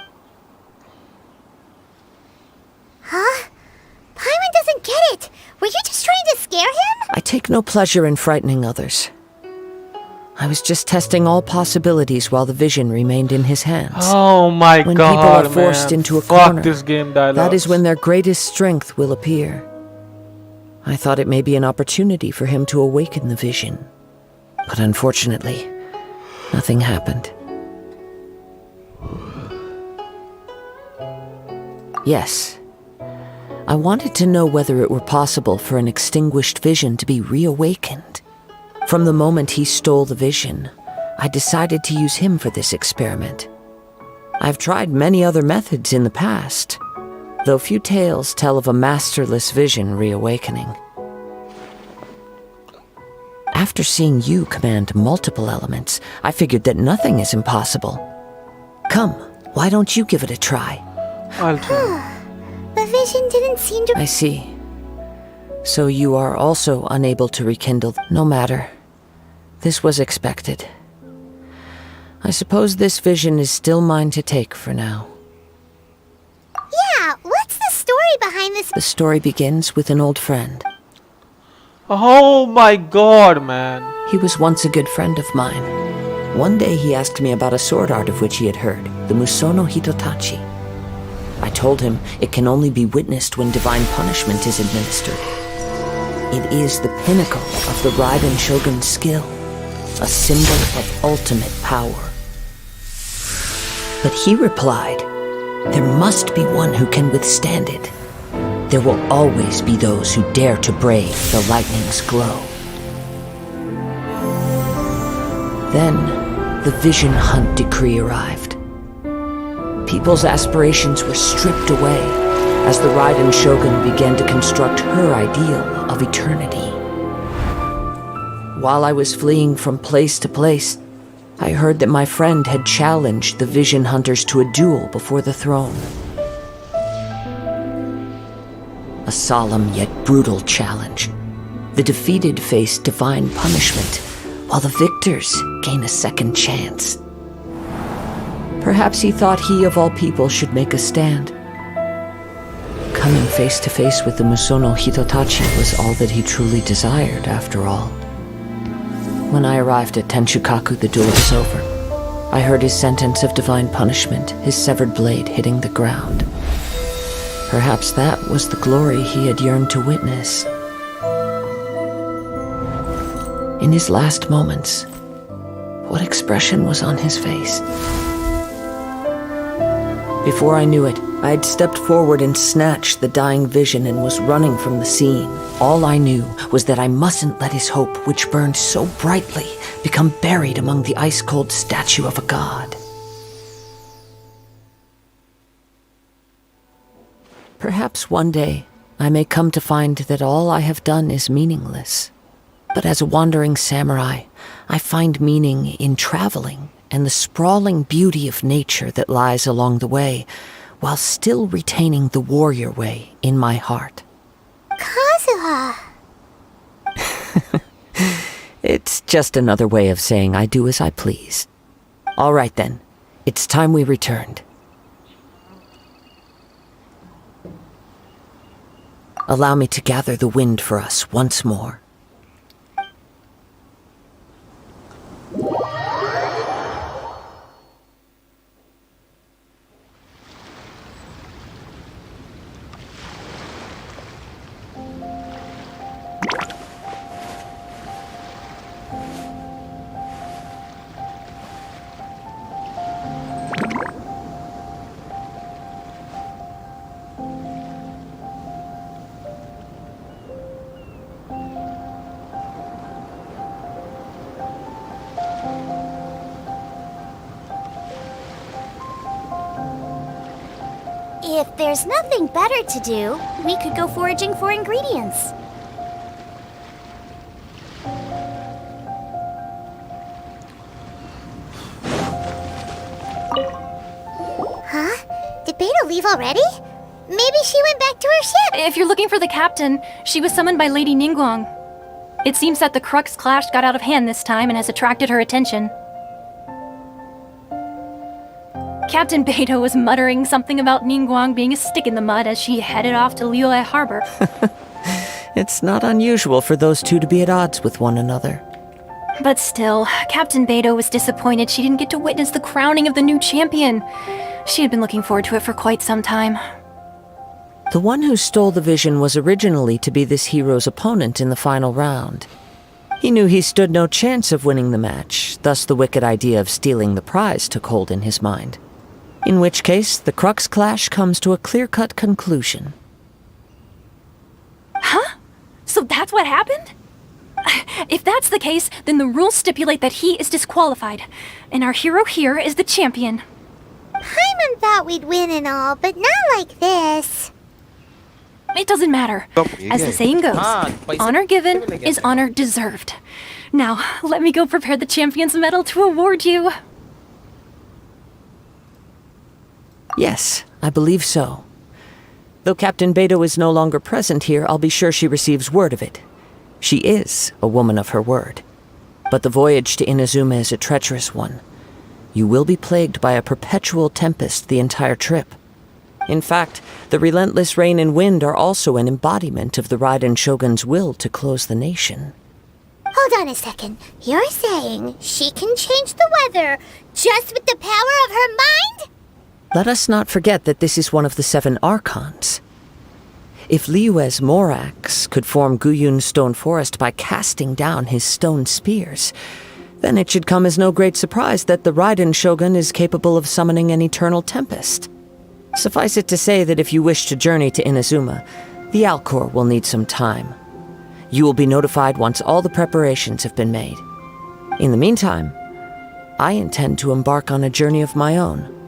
Huh? Paimon doesn't get it. Were you just trying to scare him? I take no pleasure in frightening others. I was just testing all possibilities while the vision remained in his hands. Oh my when god, people are forced man. into a Fuck corner, this game dialogues. that is when their greatest strength will appear. I thought it may be an opportunity for him to awaken the vision. But unfortunately, nothing happened. Yes. I wanted to know whether it were possible for an extinguished vision to be reawakened. From the moment he stole the vision, I decided to use him for this experiment. I've tried many other methods in the past, though few tales tell of a masterless vision reawakening. After seeing you command multiple elements, I figured that nothing is impossible. Come, why don't you give it a try? I'll try. The vision didn't seem to... I see. So you are also unable to rekindle... No matter. This was expected. I suppose this vision is still mine to take for now. Yeah, what's the story behind this? The story begins with an old friend. Oh my god, man. He was once a good friend of mine. One day he asked me about a sword art of which he had heard, the Musono Hitotachi. I told him it can only be witnessed when divine punishment is administered. It is the pinnacle of the Raiden Shogun's skill, a symbol of ultimate power. But he replied, there must be one who can withstand it. There will always be those who dare to brave the lightning's glow. Then, the Vision Hunt decree arrived. People's aspirations were stripped away as the Raiden Shogun began to construct her ideal of eternity. While I was fleeing from place to place, I heard that my friend had challenged the Vision Hunters to a duel before the throne. A solemn yet brutal challenge. The defeated face divine punishment, while the victors gain a second chance. Perhaps he thought he of all people should make a stand. Coming face to face with the Musono Hitotachi was all that he truly desired, after all. When I arrived at Tenshukaku, the duel was over. I heard his sentence of divine punishment, his severed blade hitting the ground. Perhaps that was the glory he had yearned to witness. In his last moments, what expression was on his face? Before I knew it, I had stepped forward and snatched the dying vision and was running from the scene. All I knew was that I mustn't let his hope, which burned so brightly, become buried among the ice-cold statue of a god. Perhaps one day I may come to find that all I have done is meaningless. But as a wandering samurai, I find meaning in traveling and the sprawling beauty of nature that lies along the way, while still retaining the warrior way in my heart. Kazuha! It's just another way of saying I do as I please. All right then, it's time we returned. Allow me to gather the wind for us once more. If there's nothing better to do, we could go foraging for ingredients. Huh? Did Beta leave already? Maybe she went back to her ship. If you're looking for the captain, she was summoned by Lady Ningguang. It seems that the Crux clash got out of hand this time and has attracted her attention. Captain Beto was muttering something about Ningguang being a stick in the mud as she headed off to Liyue Harbor. It's not unusual for those two to be at odds with one another. But still, Captain Beto was disappointed she didn't get to witness the crowning of the new champion. She had been looking forward to it for quite some time. The one who stole the vision was originally to be this hero's opponent in the final round. He knew he stood no chance of winning the match, thus the wicked idea of stealing the prize took hold in his mind. In which case, the Crux clash comes to a clear-cut conclusion. Huh? So that's what happened? If that's the case, then the rules stipulate that he is disqualified, and our hero here is the champion. Paimon thought we'd win and all, but not like this. It doesn't matter. As the saying goes, honor given is honor deserved. Now, let me go prepare the champion's medal to award you. Yes, I believe so. Though Captain Beto is no longer present here, I'll be sure she receives word of it. She is a woman of her word. But the voyage to Inazuma is a treacherous one. You will be plagued by a perpetual tempest the entire trip. In fact, the relentless rain and wind are also an embodiment of the Raiden Shogun's will to close the nation. Hold on a second. You're saying she can change the weather just with the power of her mind? Let us not forget that this is one of the 7 Archons. If Liyue's Morax could form Guyun's stone forest by casting down his stone spears, then it should come as no great surprise that the Raiden Shogun is capable of summoning an eternal tempest. Suffice it to say that if you wish to journey to Inazuma, the Alcor will need some time. You will be notified once all the preparations have been made. In the meantime, I intend to embark on a journey of my own.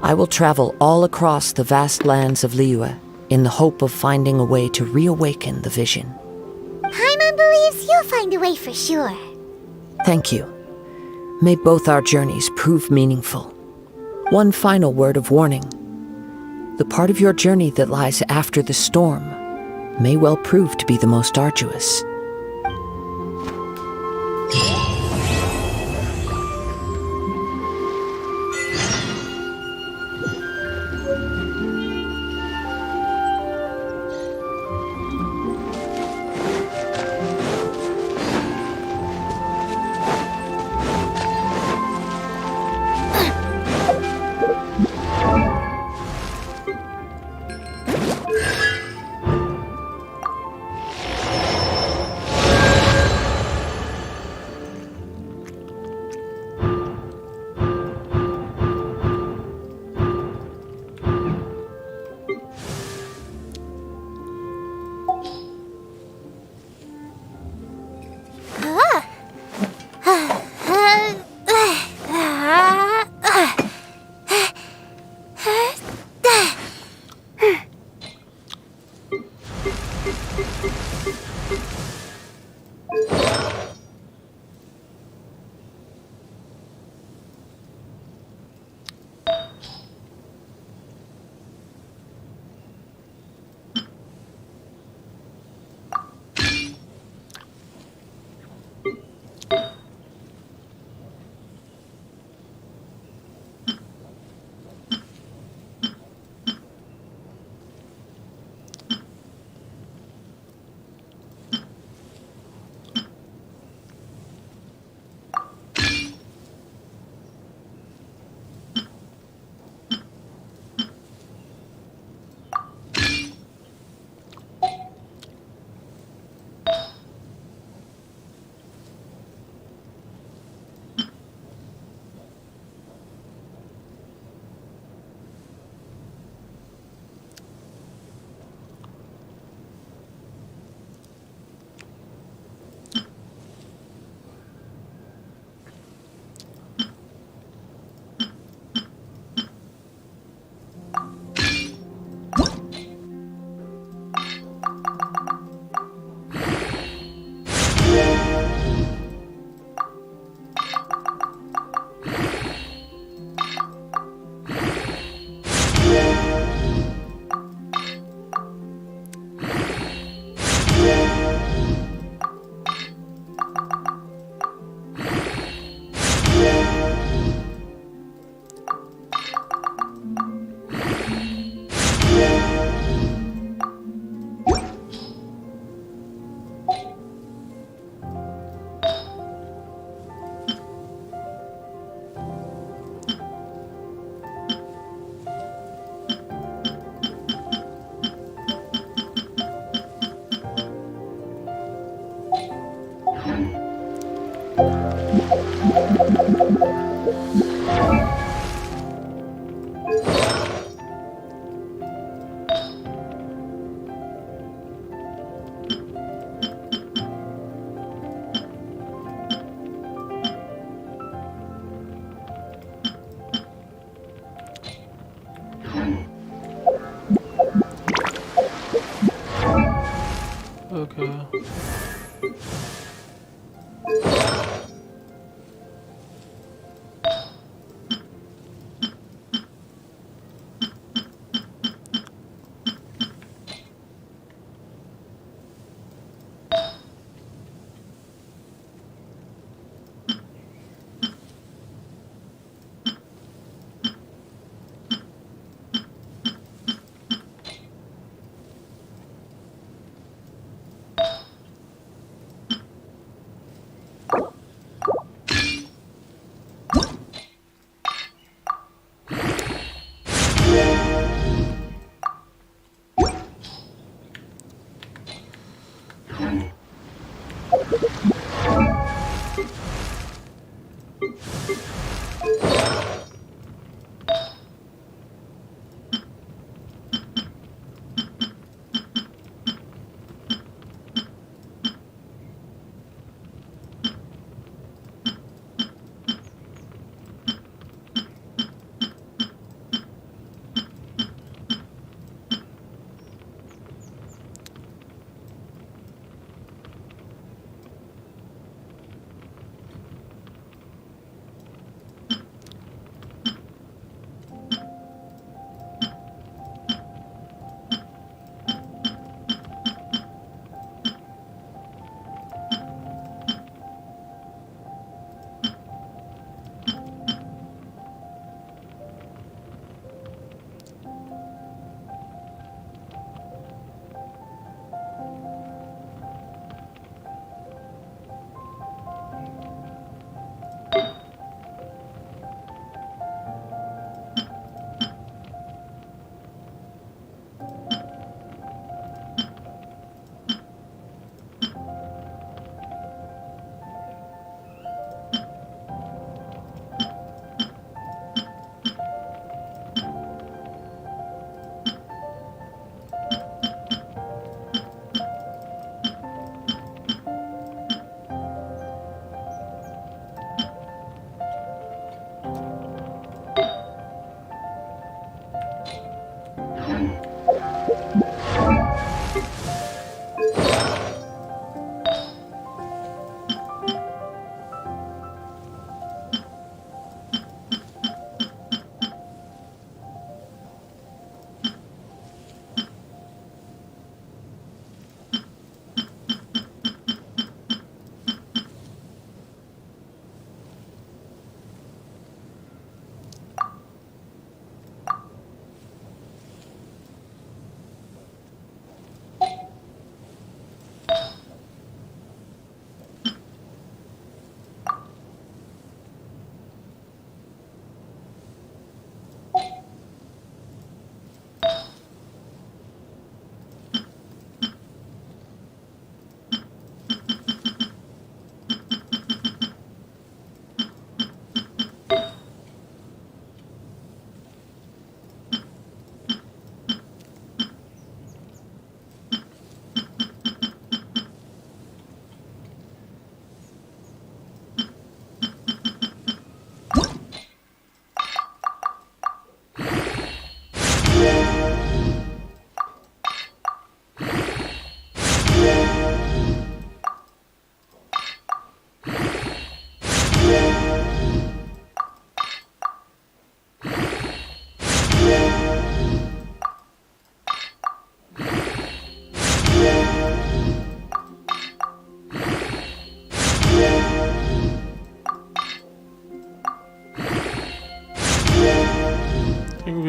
I will travel all across the vast lands of Liyue in the hope of finding a way to reawaken the vision. Paimon believes you'll find a way for sure. Thank you. May both our journeys prove meaningful. One final word of warning. The part of your journey that lies after the storm may well prove to be the most arduous. Okay.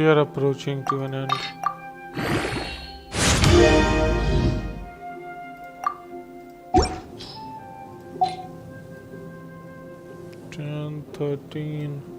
We are approaching to an end. Ten, 13.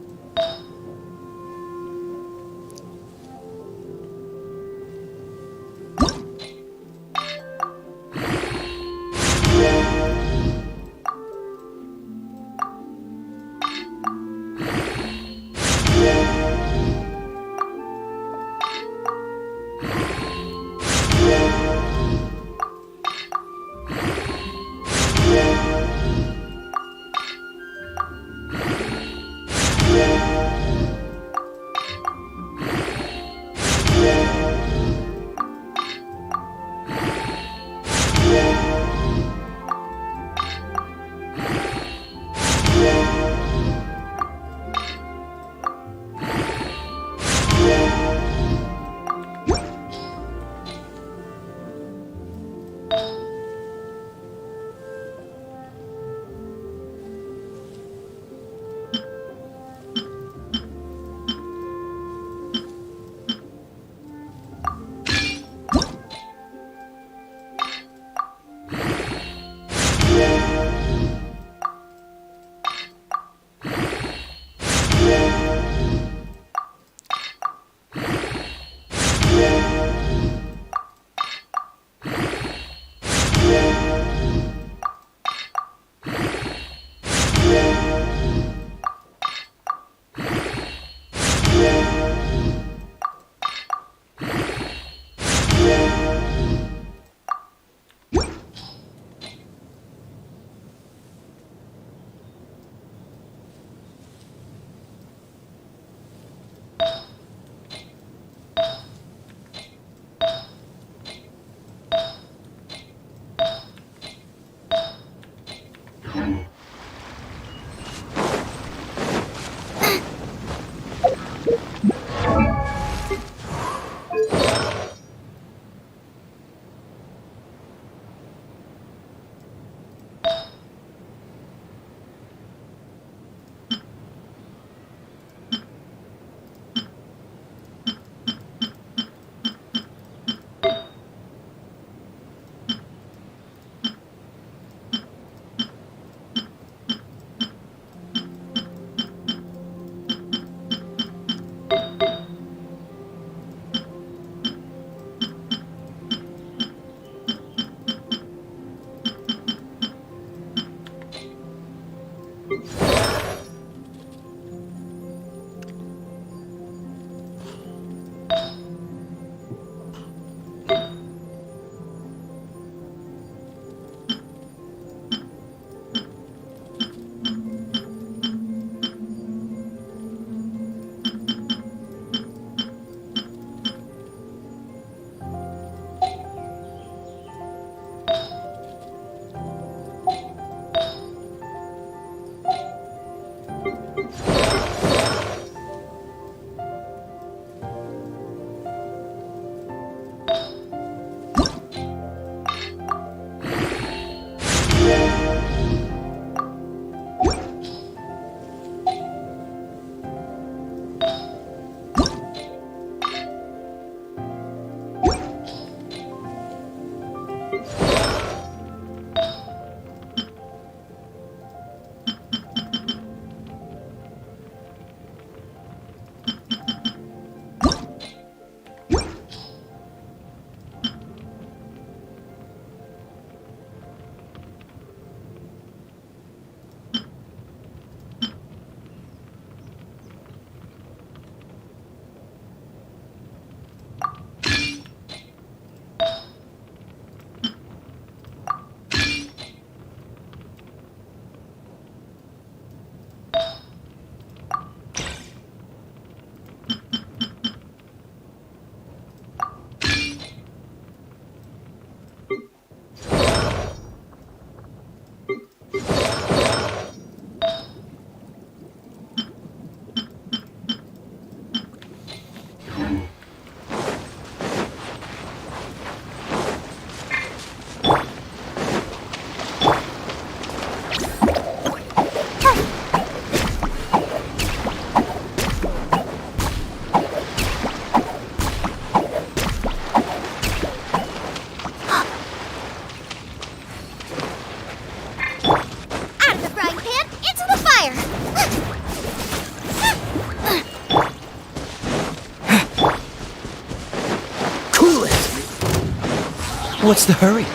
What's the hurry?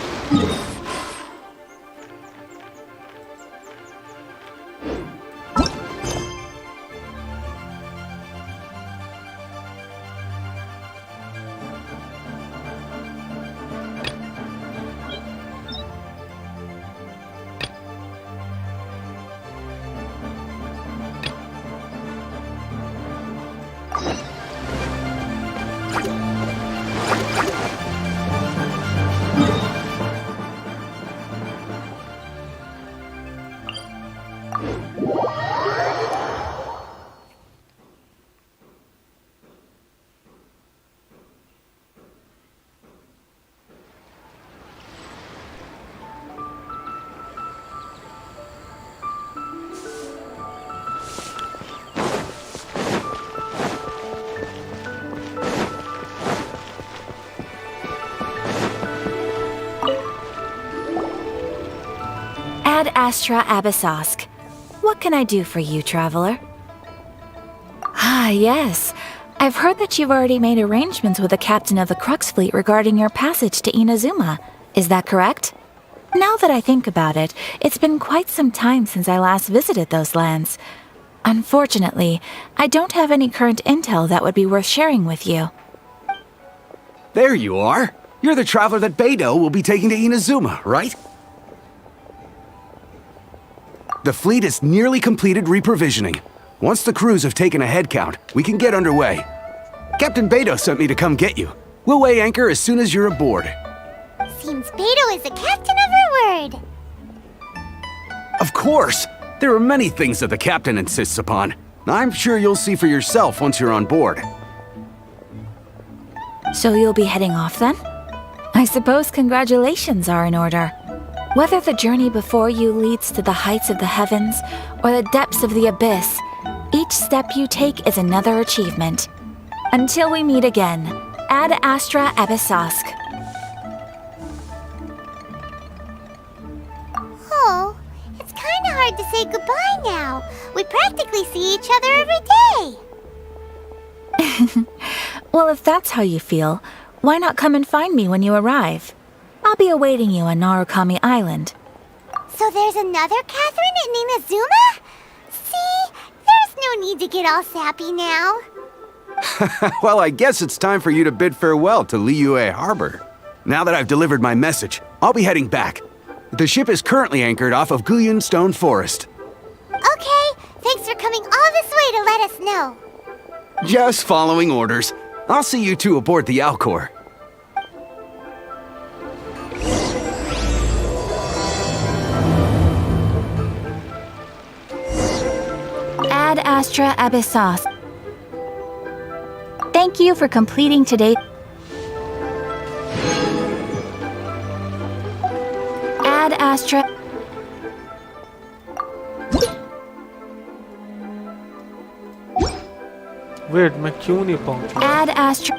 Ad Astra Abyssosk. What can I do for you, traveler? Ah, yes. I've heard that you've already made arrangements with the captain of the Crux fleet regarding your passage to Inazuma. Is that correct? Now that I think about it, it's been quite some time since I last visited those lands. Unfortunately, I don't have any current intel that would be worth sharing with you. There you are. You're the traveler that Beidou will be taking to Inazuma, right? The fleet is nearly completed reprovisioning. Once the crews have taken a head count, we can get underway. Captain Beidou sent me to come get you. We'll weigh anchor as soon as you're aboard. Seems Beidou is the captain of her word. Of course! There are many things that the captain insists upon. I'm sure you'll see for yourself once you're on board. So you'll be heading off then? I suppose congratulations are in order. Whether the journey before you leads to the heights of the heavens or the depths of the abyss, each step you take is another achievement. Until we meet again, Ad Astra Abyssosk. Oh, it's kind of hard to say goodbye now. We practically see each other every day. Well, if that's how you feel, why not come and find me when you arrive? I'll be awaiting you on Narukami Island. So there's another Catherine in Inazuma? See, there's no need to get all sappy now. Well, I guess it's time for you to bid farewell to Liyue Harbor. Now that I've delivered my message, I'll be heading back. The ship is currently anchored off of Guyun Stone Forest. Okay, thanks for coming all this way to let us know. Just following orders. I'll see you two aboard the Alcor. Ad Astra Abyssos. Thank you for completing today. Ad Astra. Wait, मैं क्यों नहीं पहुंचा? Ad Astra.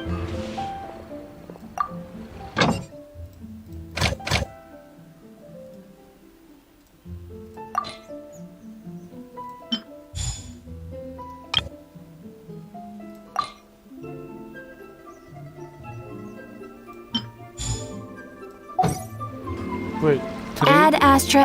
Wait, 3? Ad Astra.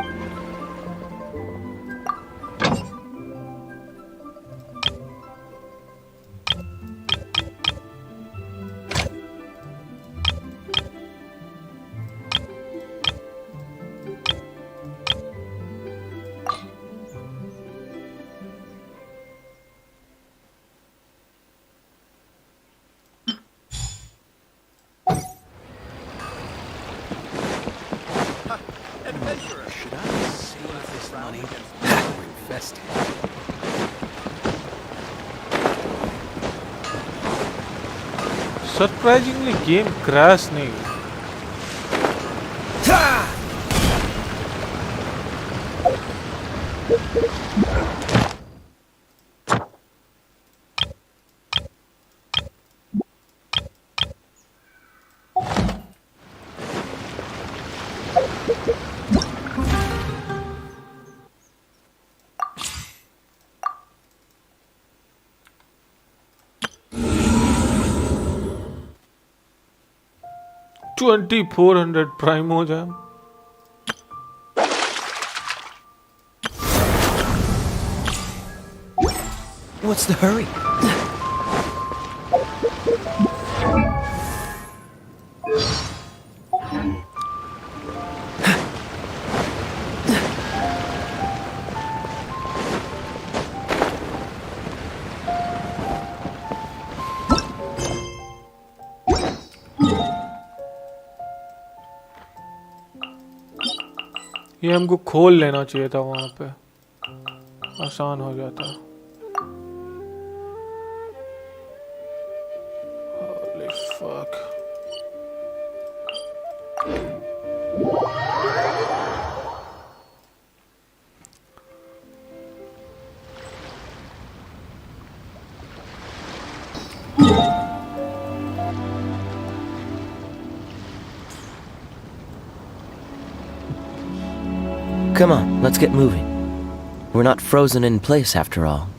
Surprisingly, game crash नहीं. 2400 prime हो जाए। What's the hurry? ये हमको खोल लेना चाहिए था वहां पे, आसान हो जाता। Holy fuck. Come on, let's get moving. We're not frozen in place after all.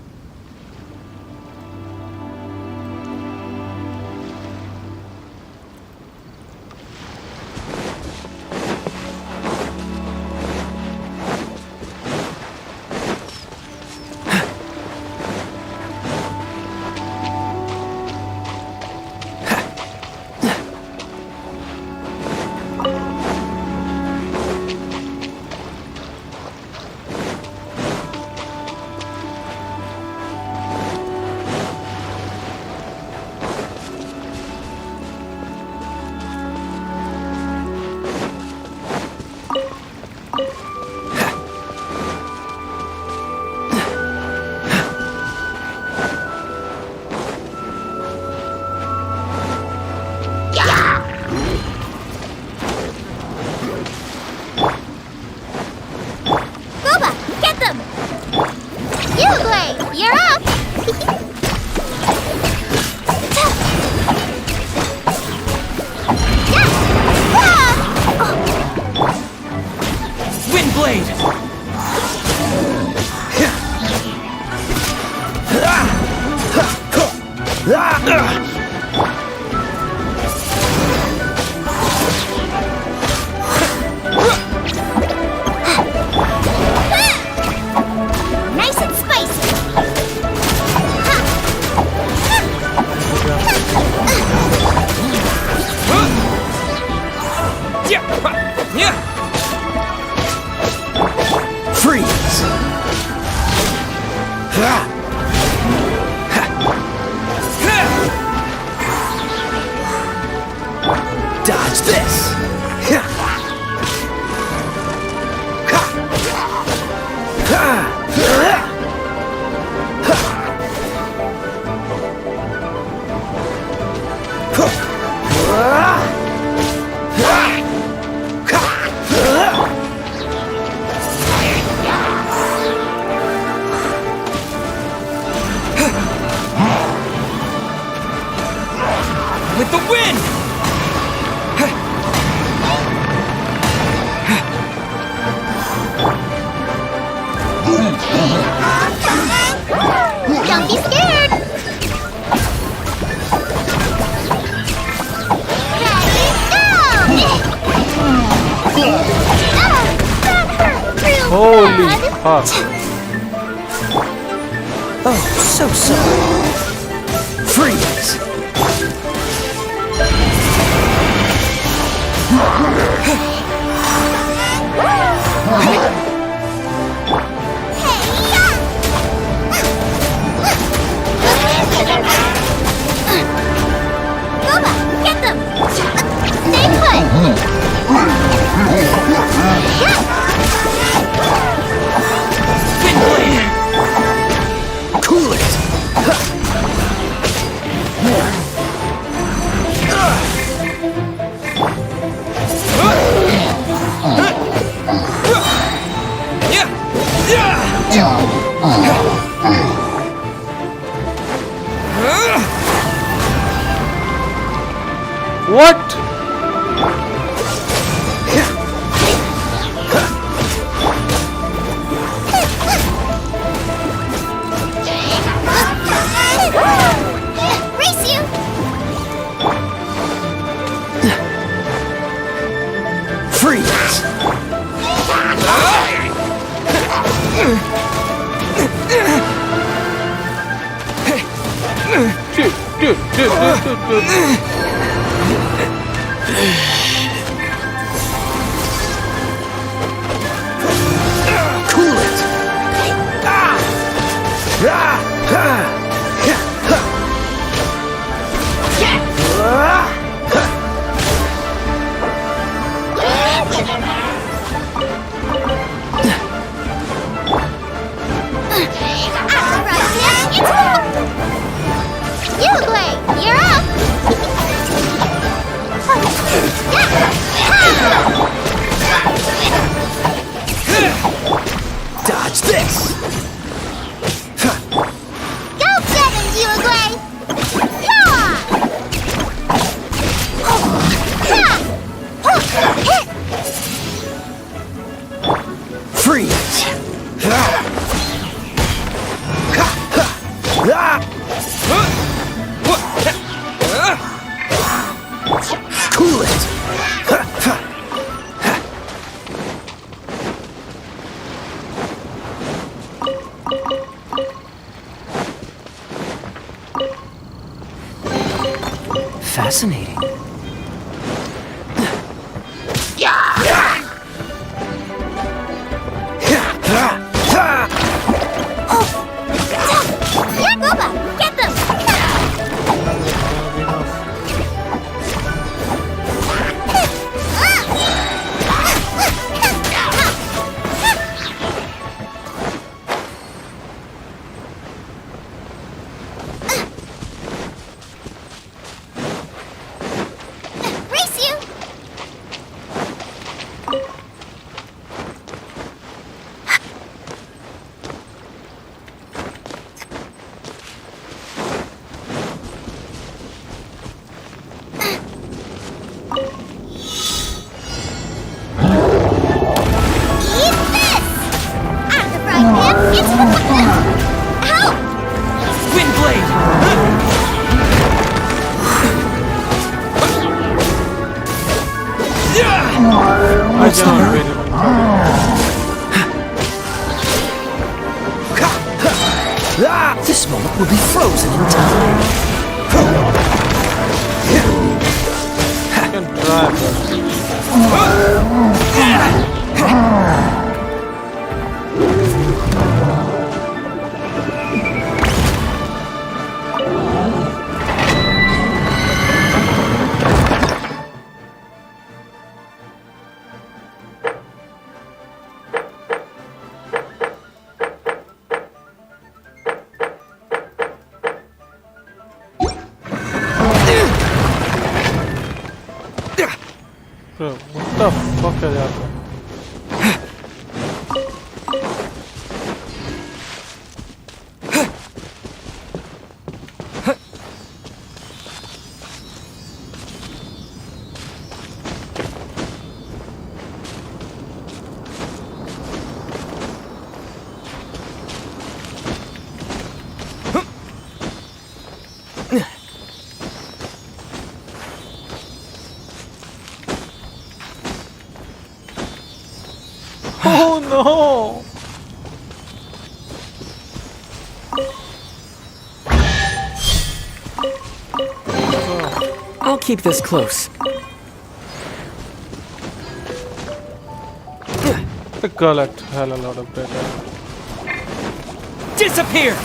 Dodge this! With the wind! Don't be scared! Holy fuck. Oh, so freeze! Get them! Stay put! Cool it! What? Race you! Cool it! You're up! Dodge this! Go get him, Uruguay! Freeze! Cool it! Fascinating. Get them! Race you! What's the hurry? This moment will be frozen in time. You can try, bro, what the fuck is happening? Oh no! I'll keep this close. The collect hell a lot of data. Disappear!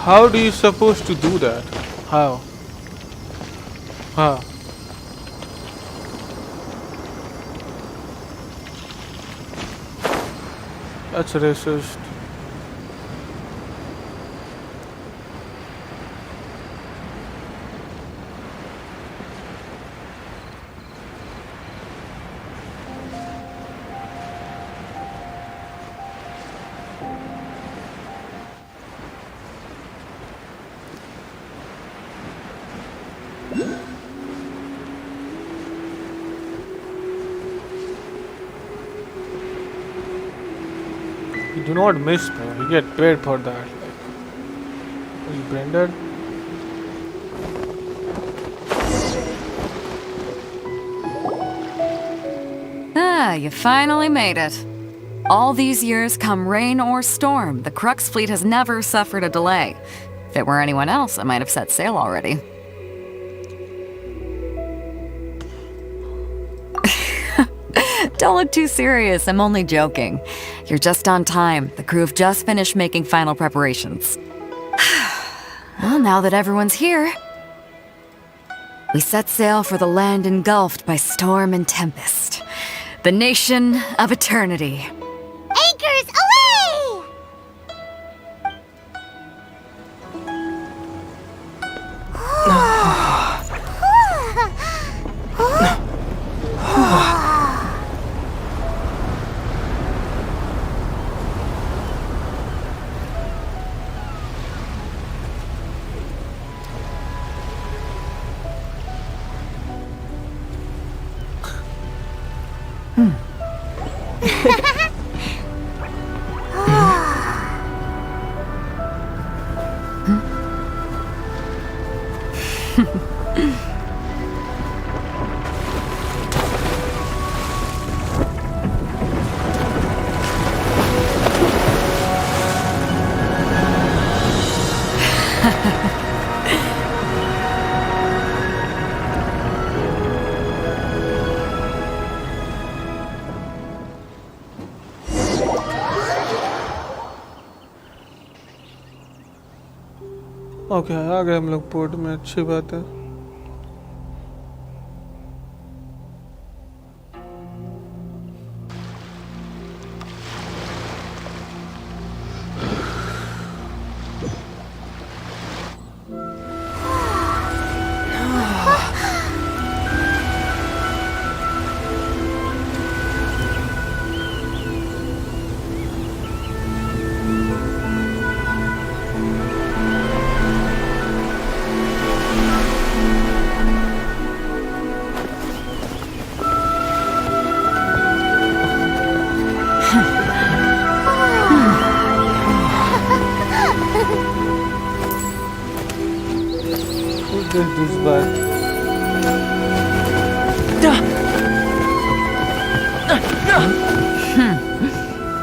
How do you supposed to do that? How? How? That's racist. You do not miss, bro. You get paid for that. Like, is Brain dead? Ah, you finally made it. All these years, come rain or storm, the Crux fleet has never suffered a delay. If it were anyone else, I might have set sail already. Don't look too serious, I'm only joking. You're just on time. The crew have just finished making final preparations. Well, now that everyone's here, we set sail for the land engulfed by storm and tempest. The nation of eternity. Anchors away! Okay आ गए हम लोग port में, अच्छी बात है।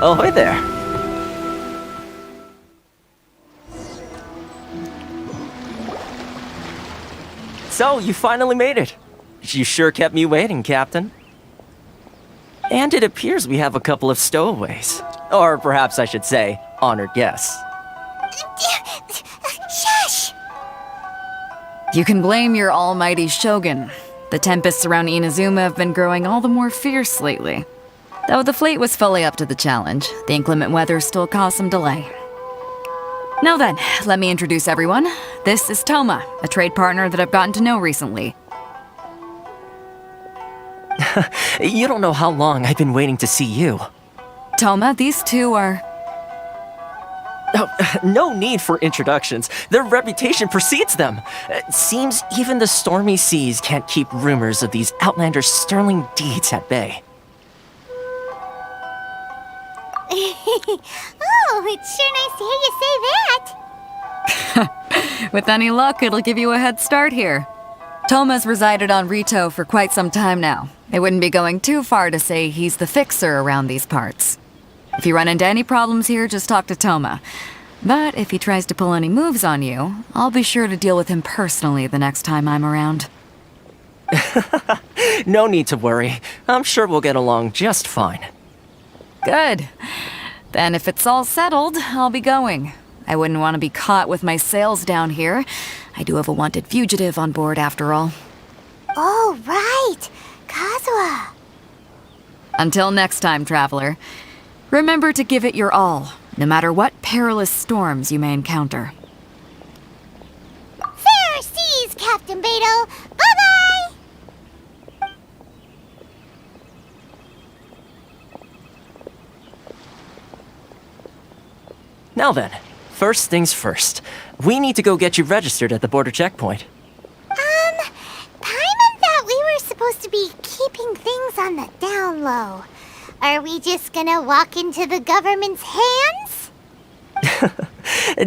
Oh, hi there. So, you finally made it. You sure kept me waiting, Captain. And it appears we have a couple of stowaways. Or perhaps I should say, honored guests. Shush! You can blame your almighty shogun. The tempests around Inazuma have been growing all the more fierce lately. Though the fleet was fully up to the challenge, the inclement weather still caused some delay. Now then, let me introduce everyone. This is Toma, a trade partner that I've gotten to know recently. You don't know how long I've been waiting to see you. Toma, these two are... Oh, no need for introductions. Their reputation precedes them. Seems even the stormy seas can't keep rumors of these outlanders' sterling deeds at bay. Oh, it's sure nice to hear you say that. With any luck, it'll give you a head start here. Toma's resided on Rito for quite some time now. It wouldn't be going too far to say he's the fixer around these parts. If you run into any problems here, just talk to Toma. But if he tries to pull any moves on you, I'll be sure to deal with him personally the next time I'm around. No need to worry. I'm sure we'll get along just fine. Good. Then if it's all settled, I'll be going. I wouldn't want to be caught with my sails down here. I do have a wanted fugitive on board after all. Oh, right. Kazuha. Until next time, traveler. Remember to give it your all, no matter what perilous storms you may encounter. Fair seas, Captain Beto. Bye-bye! Now then, first things first. We need to go get you registered at the border checkpoint. Paimon thought we were supposed to be keeping things on the down low. Are we just gonna walk into the government's hands?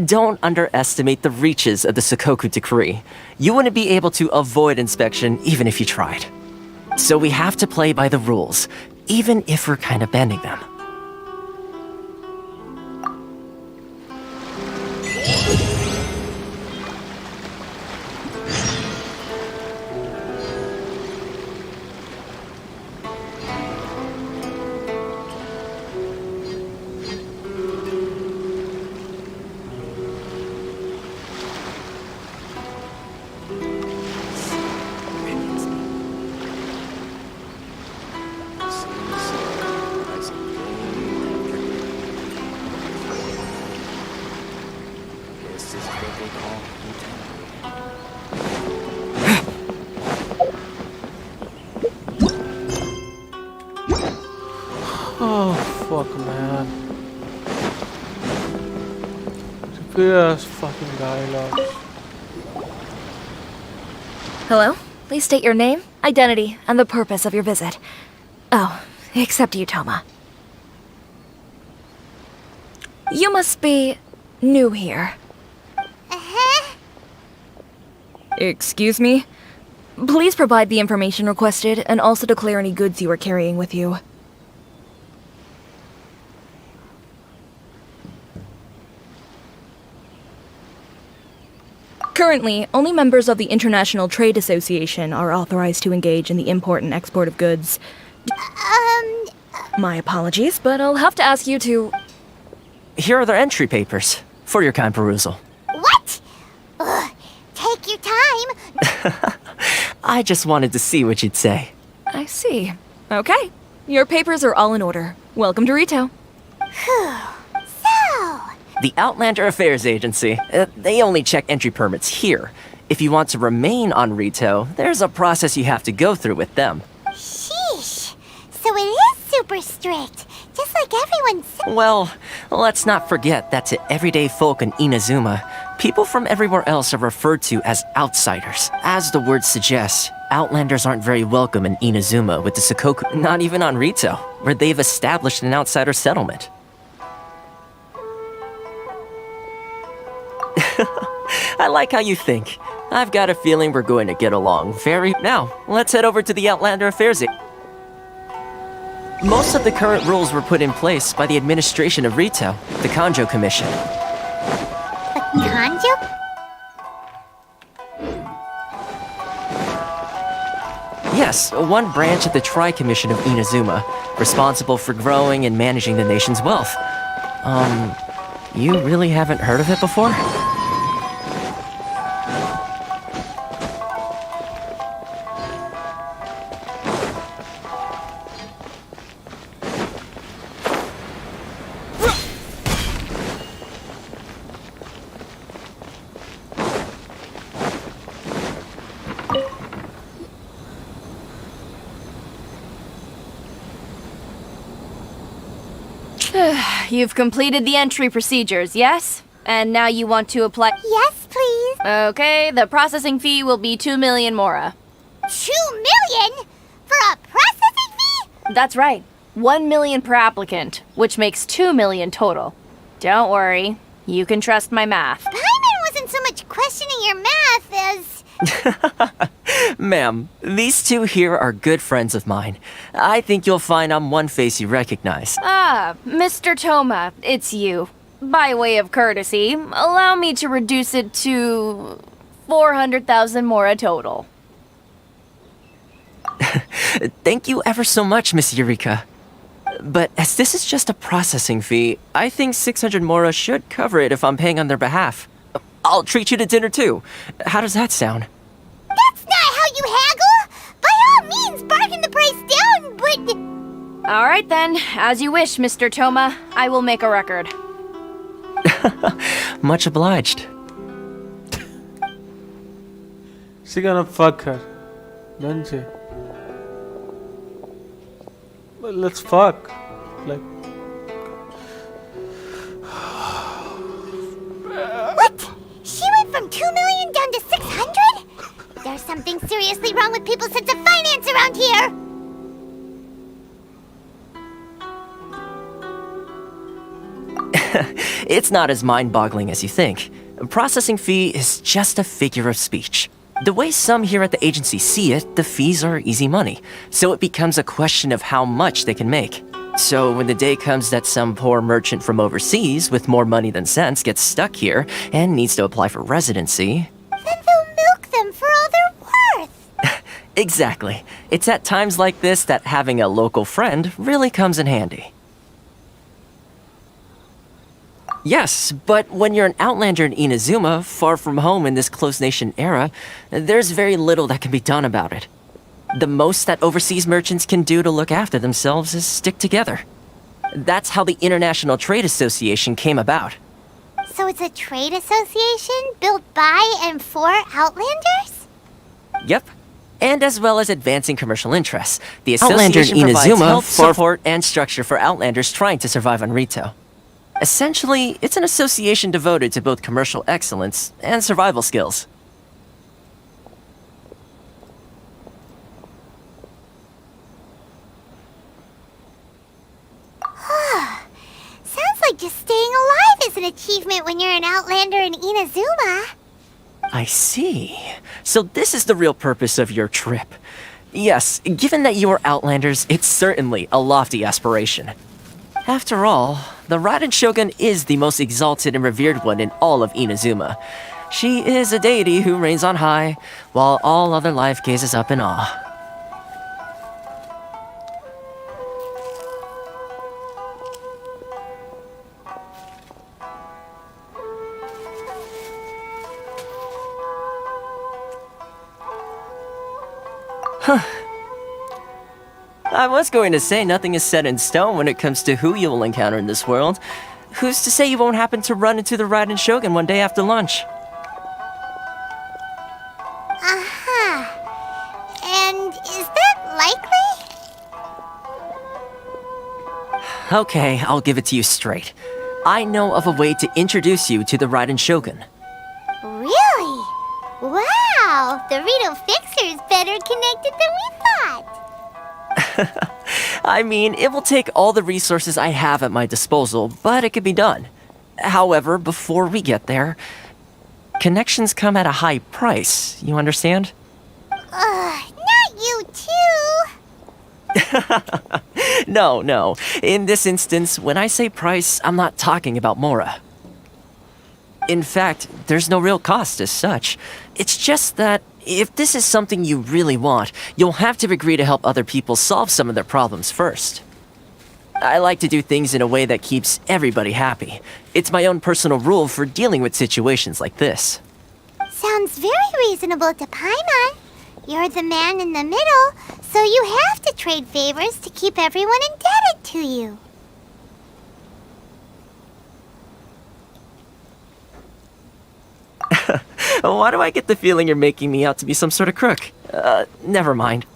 Don't underestimate the reaches of the Sakoku Decree. You wouldn't be able to avoid inspection even if you tried. So we have to play by the rules, even if we're kind of bending them. Oh, fuck, man. Repeat fucking dialogue. Hello? Please state your name, identity, and the purpose of your visit. Oh, except you, Toma. You must be new here. Excuse me? Please provide the information requested and also declare any goods you are carrying with you. Currently, only members of the International Trade Association are authorized to engage in the import and export of goods. My apologies, but I'll have to ask you to... Here are their entry papers, for your kind perusal. What? Ugh, take your time. I just wanted to see what you'd say. I see. Okay. Your papers are all in order. Welcome to Rito. The Outlander Affairs Agency. They only check entry permits here. If you want to remain on Rito, there's a process you have to go through with them. Sheesh. So it is super strict, just like everyone said. Well, let's not forget that to everyday folk in Inazuma, people from everywhere else are referred to as outsiders. As the word suggests, Outlanders aren't very welcome in Inazuma with the Sakoku, not even on Rito, where they've established an outsider settlement. I like how you think. I've got a feeling we're going to get along very... Now, let's head over to the Outlander Affairs. Most of the current rules were put in place by the administration of Rito, the Kanjo Commission. The Kanjo? Yes, one branch of the Tri-Commission of Inazuma, responsible for growing and managing the nation's wealth. You really haven't heard of it before? You've completed the entry procedures, yes? And now you want to apply— Yes, please. Okay, the processing fee will be 2 million mora. 2 million? For a processing fee? That's right. 1 million per applicant, which makes 2 million total. Don't worry, you can trust my math. Paimon wasn't so much questioning your math as... Ma'am, these two here are good friends of mine. I think you'll find I'm one face you recognize. Ah, Mr. Toma, it's you. By way of courtesy, allow me to reduce it to 400,000 mora total. Thank you ever so much, Miss Eureka. But as this is just a processing fee, I think 600 mora should cover it if I'm paying on their behalf. I'll treat you to dinner too. How does that sound? That's not how you haggle! By all means, bargain the price down, but... All right then, as you wish, Mr. Toma. I will make a record. Much obliged. She gonna fuck her, doesn't she? Well, let's fuck. Like... What? She went from 2 million down to 600? There's something seriously wrong with people's sense of finance around here! It's not as mind-boggling as you think. A processing fee is just a figure of speech. The way some here at the agency see it, the fees are easy money, so it becomes a question of how much they can make. So when the day comes that some poor merchant from overseas with more money than sense gets stuck here and needs to apply for residency... Then they'll milk them for all they're worth! Exactly. It's at times like this that having a local friend really comes in handy. Yes, but when you're an outlander in Inazuma, far from home in this closed nation era, there's very little that can be done about it. The most that overseas merchants can do to look after themselves is stick together. That's how the International Trade Association came about. So it's a trade association built by and for Outlanders? Yep. And as well as advancing commercial interests, the association provides health, support, and structure for Outlanders trying to survive on Rito. Essentially, it's an association devoted to both commercial excellence and survival skills. Sounds like just staying alive is an achievement when you're an Outlander in Inazuma. I see. So this is the real purpose of your trip. Yes, given that you are Outlanders, it's certainly a lofty aspiration. After all, the Raiden Shogun is the most exalted and revered one in all of Inazuma. She is a deity who reigns on high, while all other life gazes up in awe. Huh. I was going to say nothing is set in stone when it comes to who you will encounter in this world. Who's to say you won't happen to run into the Raiden Shogun one day after lunch? And is that likely? Okay, I'll give it to you straight. I know of a way to introduce you to the Raiden Shogun. Really? Wow, the Rito Fixer is better connected than we thought. I mean, it will take all the resources I have at my disposal, but it can be done. However, before we get there, connections come at a high price, you understand? Not you too! No. In this instance, when I say price, I'm not talking about Mora. In fact, there's no real cost as such. It's just that if this is something you really want, you'll have to agree to help other people solve some of their problems first. I like to do things in a way that keeps everybody happy. It's my own personal rule for dealing with situations like this. Sounds very reasonable to Paimon. You're the man in the middle, so you have to trade favors to keep everyone indebted to you. Why do I get the feeling you're making me out to be some sort of crook? Never mind.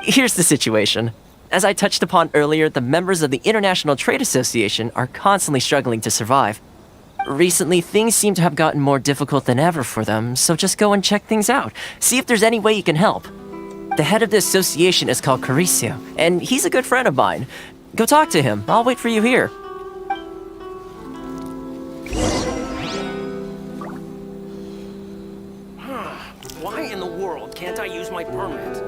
Here's the situation. As I touched upon earlier, the members of the International Trade Association are constantly struggling to survive. Recently, things seem to have gotten more difficult than ever for them, so just go and check things out. See if there's any way you can help. The head of the association is called Caricio, and he's a good friend of mine. Go talk to him. I'll wait for you here. Why in the world can't I use my permit?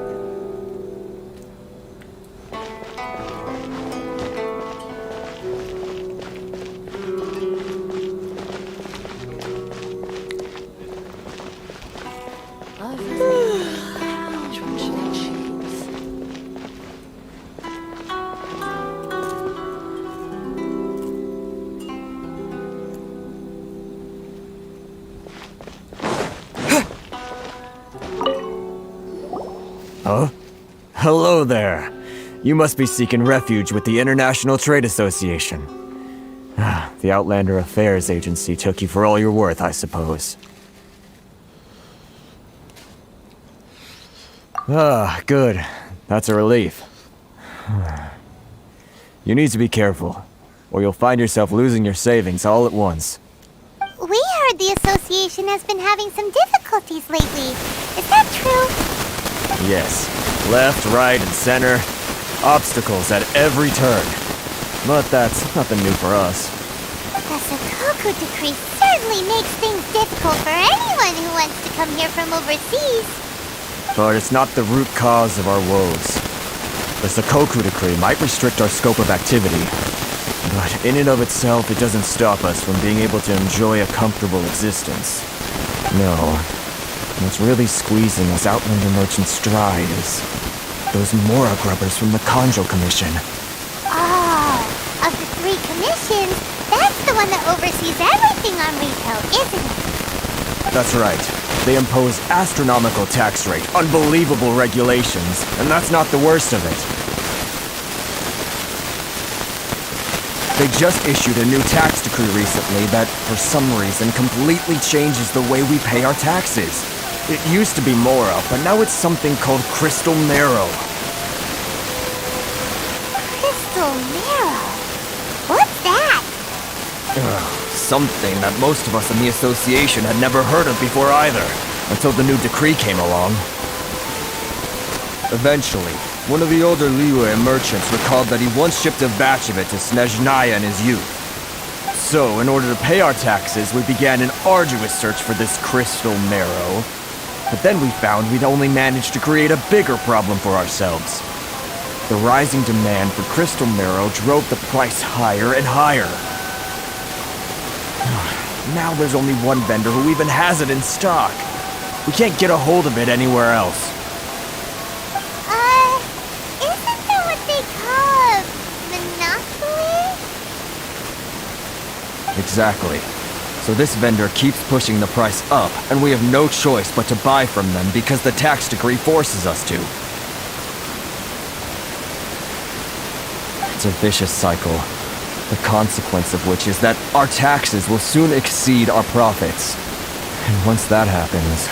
Huh? Hello there. You must be seeking refuge with the International Trade Association. The Outlander Affairs Agency took you for all you're worth, I suppose. Good. That's a relief. You need to be careful, or you'll find yourself losing your savings all at once. We heard the association has been having some difficulties lately. Is that true? Yes. Left, right, and center. Obstacles at every turn. But that's nothing new for us. The Sakoku decree certainly makes things difficult for anyone who wants to come here from overseas. But it's not the root cause of our woes. The Sakoku decree might restrict our scope of activity, but in and of itself, it doesn't stop us from being able to enjoy a comfortable existence. No. What's really squeezing us Outlander merchants dry is those Mora grubbers from the Conjo Commission. Oh, of the 3 commissions, that's the one that oversees everything on retail, isn't it? That's right. They impose astronomical tax rate, unbelievable regulations, and that's not the worst of it. They just issued a new tax decree recently that, for some reason, completely changes the way we pay our taxes. It used to be Mora, but now it's something called Crystal Marrow. Crystal Marrow? What's that? Something that most of us in the association had never heard of before either, until the new decree came along. Eventually, one of the older Liyue merchants recalled that he once shipped a batch of it to Snezhnaya in his youth. So, in order to pay our taxes, we began an arduous search for this Crystal Marrow. But then we found we'd only managed to create a bigger problem for ourselves. The rising demand for Crystal Marrow drove the price higher and higher. Now there's only one vendor who even has it in stock. We can't get a hold of it anywhere else. Isn't that what they call a monopoly? Exactly. So this vendor keeps pushing the price up, and we have no choice but to buy from them because the tax decree forces us to. It's a vicious cycle, the consequence of which is that our taxes will soon exceed our profits. And once that happens...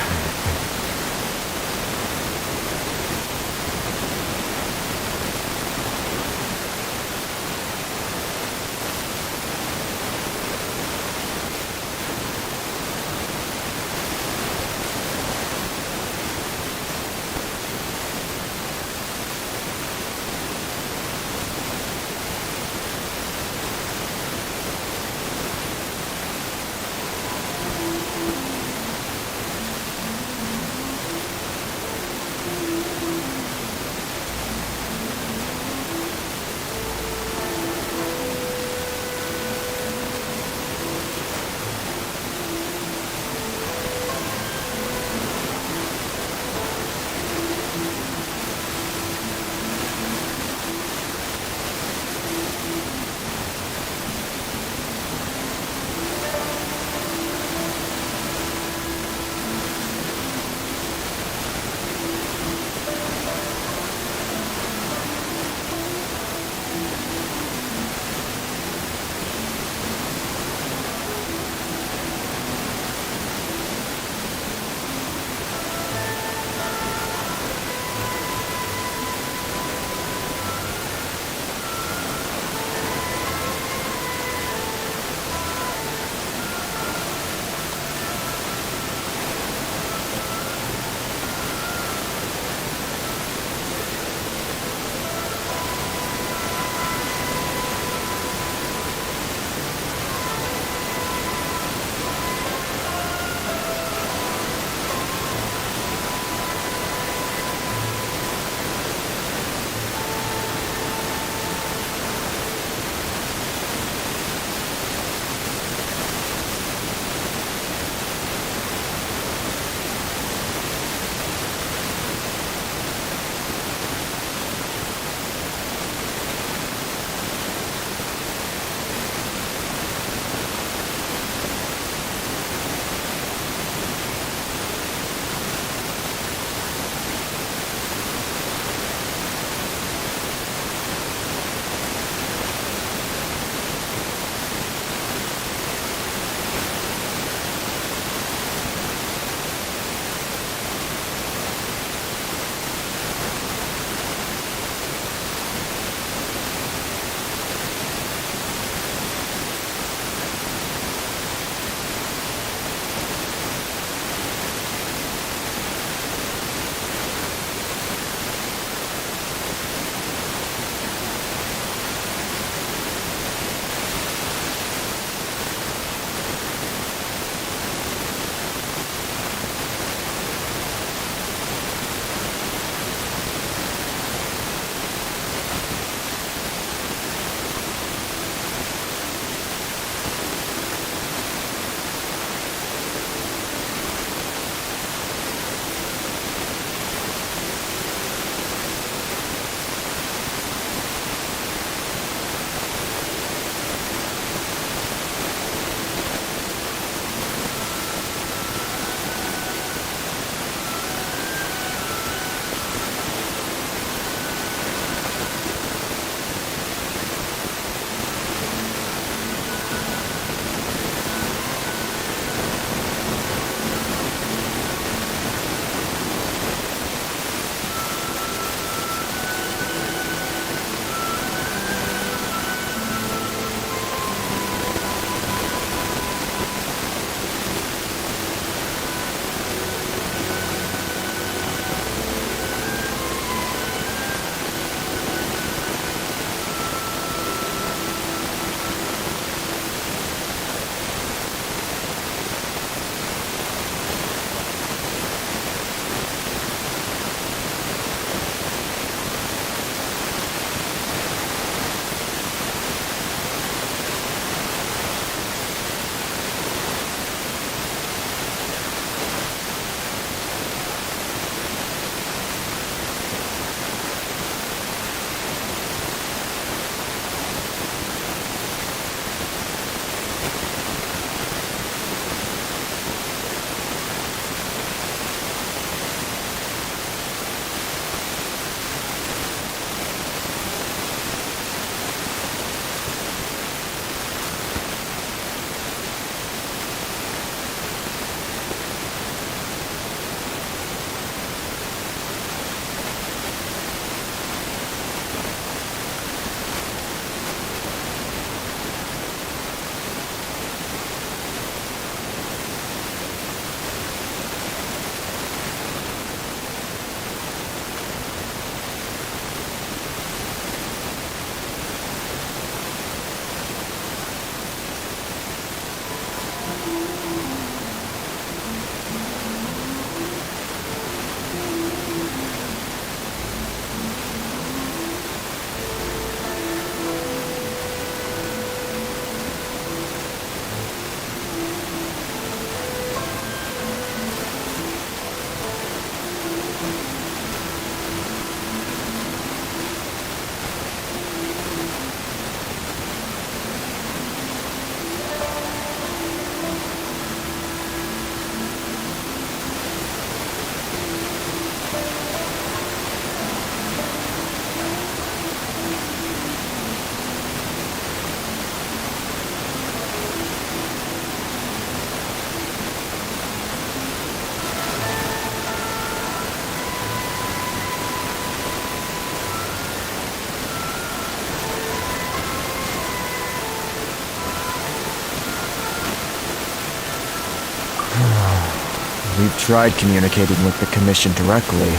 We've tried communicating with the Commission directly,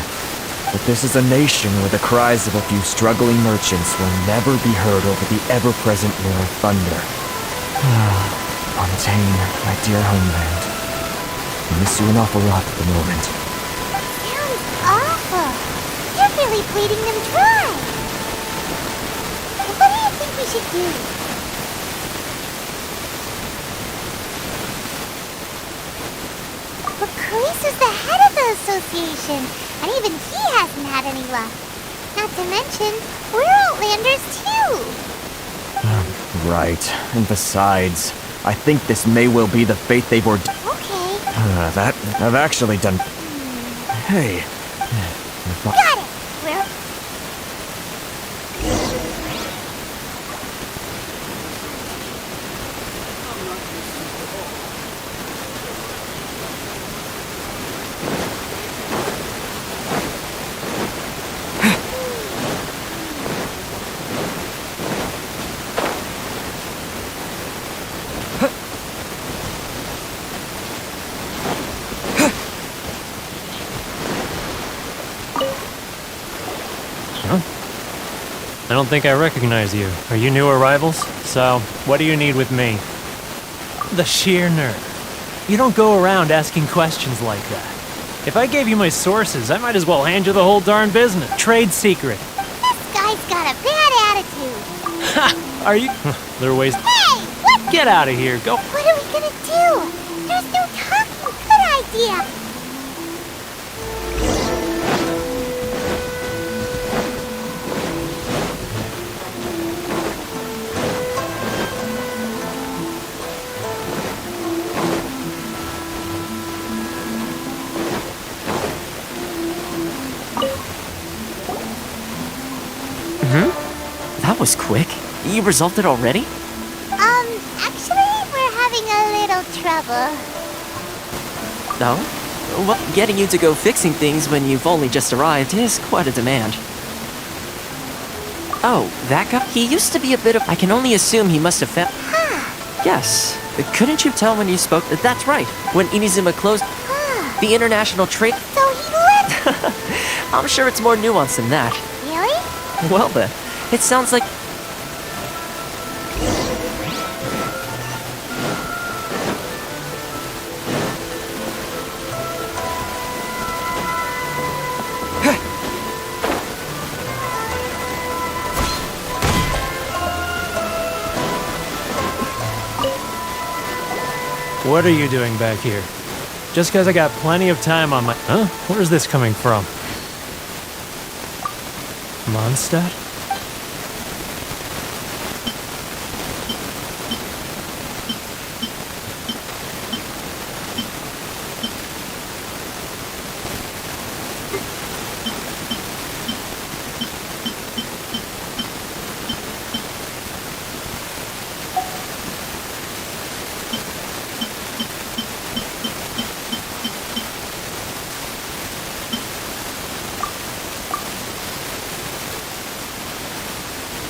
but this is a nation where the cries of a few struggling merchants will never be heard over the ever-present roar of thunder. Fontaine, my dear homeland. I miss you an awful lot at the moment. Sounds awful. You're really bleeding them dry. What do you think we should do? But Chris is the head of the association, and even he hasn't had any luck. Not to mention, we're Outlanders too. Right. And besides, I think this may well be the fate they've ordained. Okay. That I've actually done. Hey. Got it. We're... I don't think I recognize you. Are you new arrivals? So, what do you need with me? The sheer nerve. You don't go around asking questions like that. If I gave you my sources, I might as well hand you the whole darn business. Trade secret. This guy's got a bad attitude. Ha! Are you? There are ways. Hey! What? Get out of here. Go. What are we gonna do? There's no talking. Good idea. That was quick. You resolved it already? Actually, we're having a little trouble. Oh? Well, getting you to go fixing things when you've only just arrived is quite a demand. Oh, that guy? He used to be a bit of... I can only assume he must have found... Yes. Couldn't you tell when you spoke? That's right. When Inizuma closed... the international trade... So he left? I'm sure it's more nuanced than that. Really? Well then, it sounds like... What are you doing back here? Just because I got plenty of time on my... Huh? Where's this coming from? Mondstadt?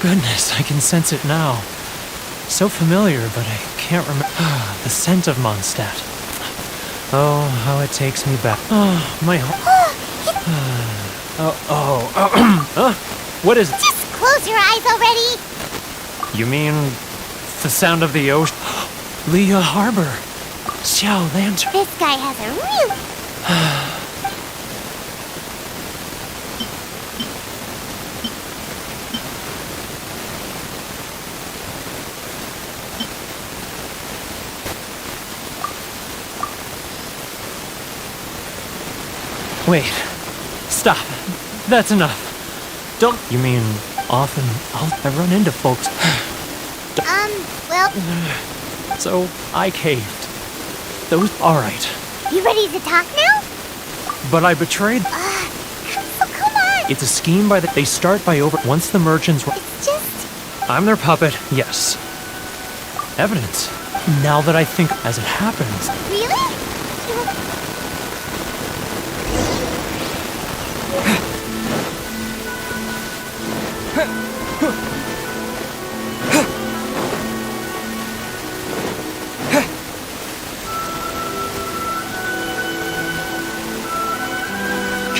Goodness, I can sense it now. So familiar, but I can't remember. The scent of Mondstadt. Oh, how it takes me back. Oh, my what is it? Just close your eyes already. You mean the sound of the ocean? Leah Harbor. Xiao Lantern. This guy has a real... Wait. Stop. That's enough. Don't... You mean, often I run into folks... well... So, I caved. Those... Alright. You ready to talk now? But I betrayed... So come on! It's a scheme by the... They start by over... Once the merchants... It's just... I'm their puppet, yes. Evidence. Now that I think as it happens... Really?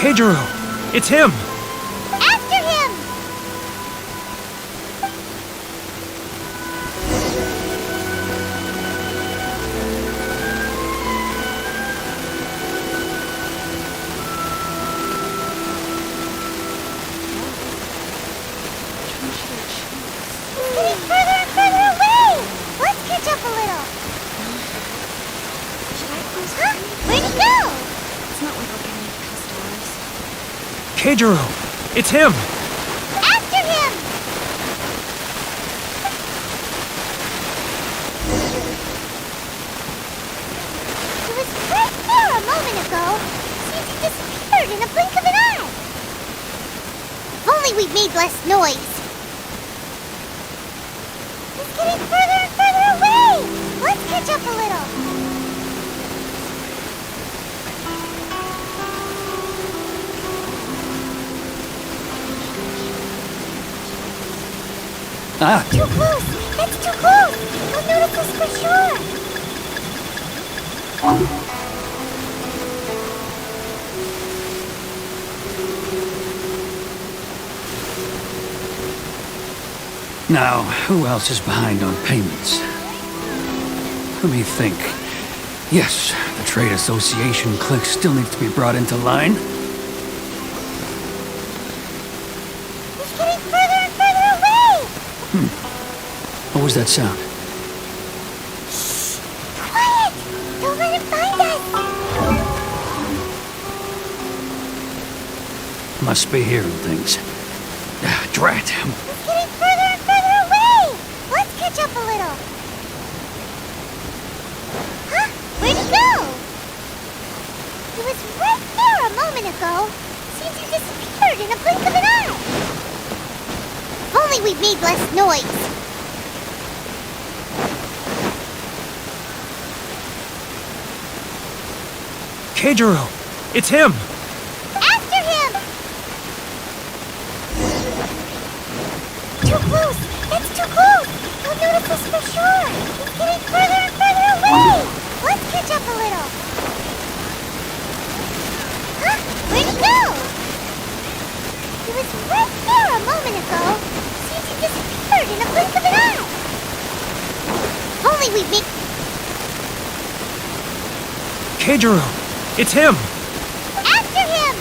Keijiro! It's him! After him! It's getting further and further away! Let's catch up a little. Huh? Where'd he go? It's not like we're getting any customers. Keijiro! It's him! After him! He was right there a moment ago. Seems he disappeared in a blink of an eye. If only we'd made less noise. He's getting further and further away. Let's catch up a little. Ah, Too close! That's too close! I'll notice this for sure! now, who else is behind on payments? Let me think. Yes, the trade association clique still needs to be brought into line. He's getting further and further away! What was that sound? Quiet! Don't let him find us! Must be hearing things. Ah, drat. He's getting further and further away! Let's catch up a little. Huh? Where'd he go? He was right there a moment ago. Seems he disappeared in a blink of an eye. If only we'd made less noise. Keijiro! It's him! After him! Too close! That's too close! I'll notice this for sure! He's getting further and further away! Let's catch up a little. Huh? Where'd he go? He was right there a moment ago. Seems he disappeared in a blink of an eye. If only we'd made... Keijiro! It's him! After him!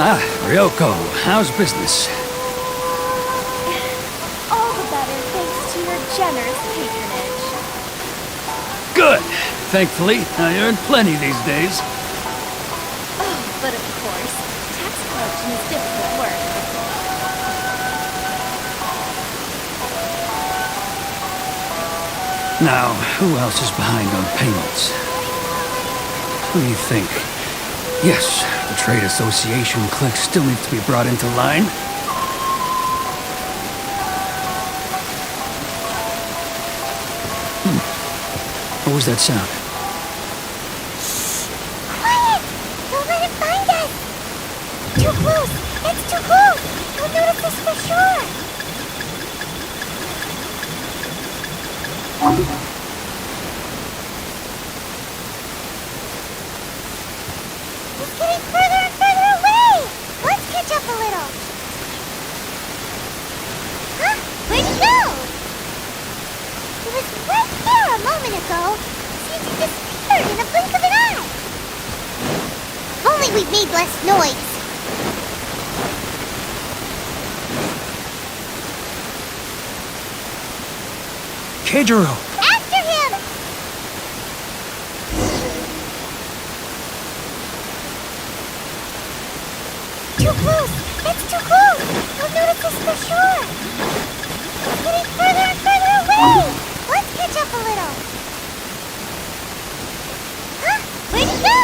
Ah, Ryoko, how's business? All the better thanks to your generous patronage. Good! Thankfully, I earn plenty these days. Oh, but of course, tax collection is difficult work. Now, who else is behind on payments? Let me think. Yes, the trade association clique still needs to be brought into line. What was that sound? Quiet! Don't let him find us! Too close! That's too close! I'll notice this for sure! He's getting further and further away! Let's catch up a little. Huh? Where'd he go? He was right there a moment ago. Seems he disappeared in a blink of an eye. If only we'd made less noise. Keijiro! After him! Too close! That's too close! I'll notice this for sure! He's getting further and further away! Let's catch up a little. Huh? Where'd he go?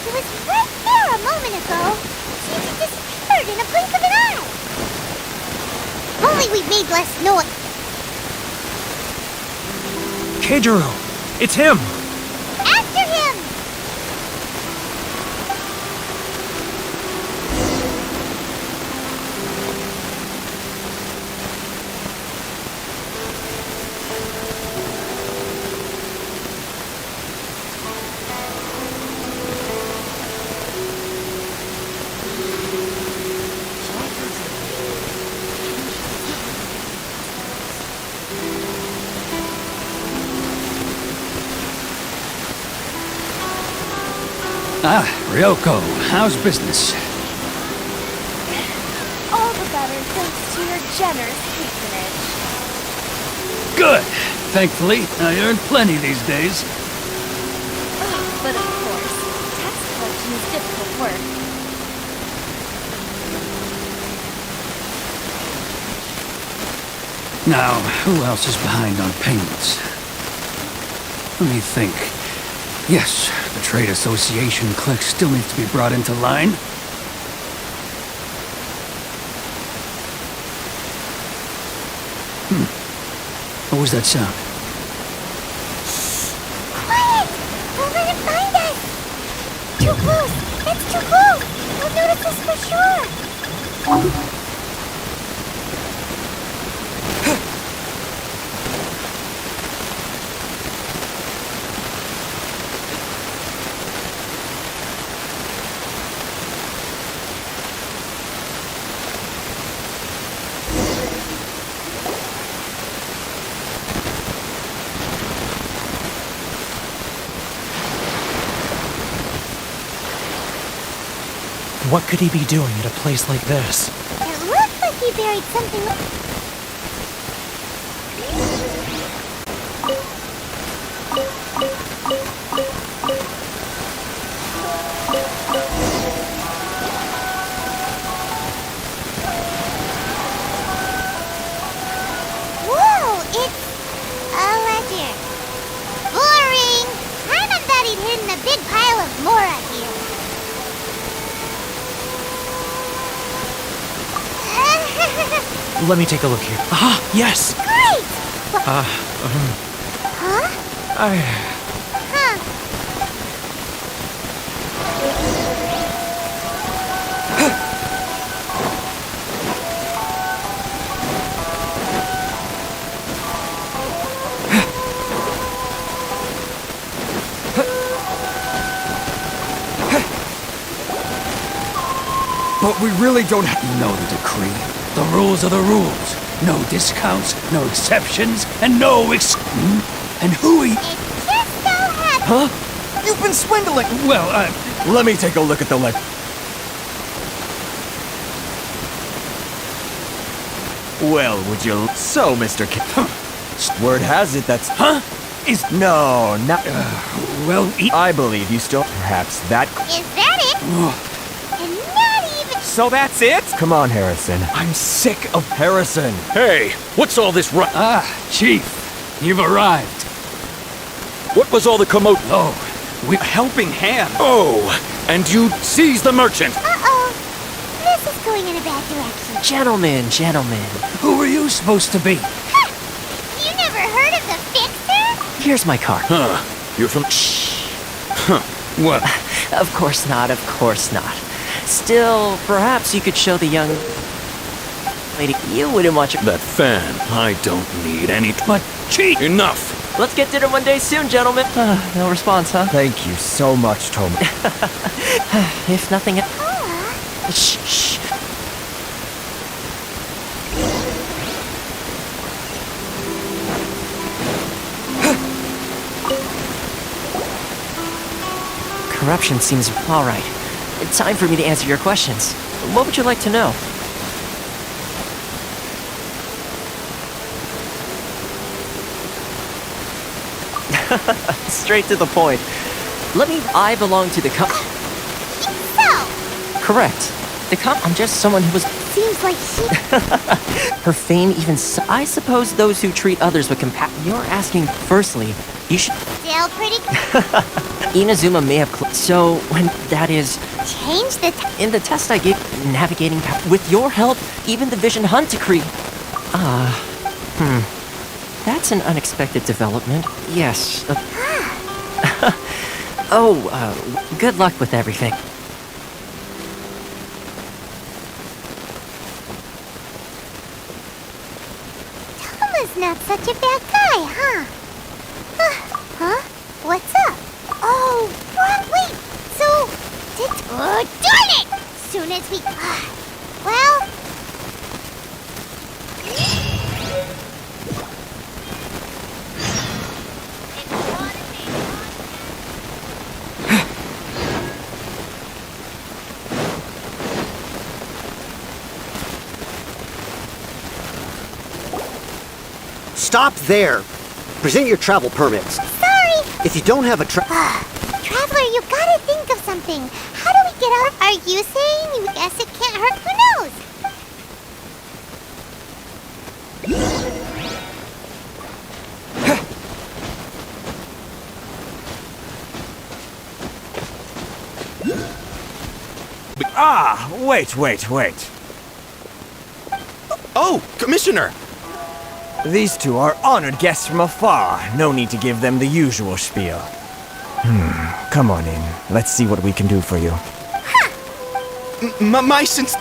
He It was right there a moment ago. She just disappeared in a blink of an eye. If only we'd made less noise. Keijiro! It's him! After him! Ah, Ryoko, how's business? All the better thanks to your generous patronage. Good. Thankfully, I earn plenty these days. But of course, tax collection is difficult work. Now, who else is behind on payments? Let me think. Yes, the Trade Association clique still needs to be brought into line. What was that sound? Quiet! Don't let him find us! Too close! It's too close! He'll notice us for sure! What could he be doing at a place like this? It looks like he buried something. Whoa! It's a ledger. Boring! I thought he'd hidden a big pile of Mora here. Let me take a look here. Ah, yes! Great! Huh? But we really don't have... You know the decree. The rules are the rules. No discounts, no exceptions, and no And who he... Huh? You've been swindling! Well, Let me take a look at the leg. Well, would you... So, Mr. Word has it that's... Huh? No, not... well, I believe you still... Perhaps that... Is that it? And not even... So that's it? Come on, Harrison. I'm sick of Harrison. Hey, what's all this Chief, you've arrived. What was all the commotion? Oh, we're helping hand. Oh, and you seized the merchant. Uh-oh. This is going in a bad direction. Gentlemen. Who are you supposed to be? You never heard of the Fixer? Here's my card. Huh. You're from... What? Of course not. Still, perhaps you could show the young lady you wouldn't watch it. That fan, I don't need any... But, Chief! Enough! Let's get dinner one day soon, gentlemen. No response, huh? Thank you so much, Tom. If nothing... Shh. Corruption seems all right. Time for me to answer your questions. What would you like to know? Straight to the point. I belong to the So, Correct. I'm just someone who was... seems like she... Her fame even... I suppose those who treat others with compassion... You're asking, firstly, You should. Still pretty Inazuma may have. So, when that is. change the In the test I gave, navigating. With your help, even the Vision Hunt decree. That's an unexpected development. Yes. Good luck with everything. Toma's not such a bad guy, huh? Huh? What's up? Oh, wait! So, oh, darn it! Soon as we... well... Stop there! Present your travel permits. Sorry! If you don't have a Traveler, you gotta think of something. How do we get out? Are you saying you guess it can't hurt? Who knows? Wait. Oh, Commissioner! These two are honored guests from afar. No need to give them the usual spiel. Come on in. Let's see what we can do for you. My sense...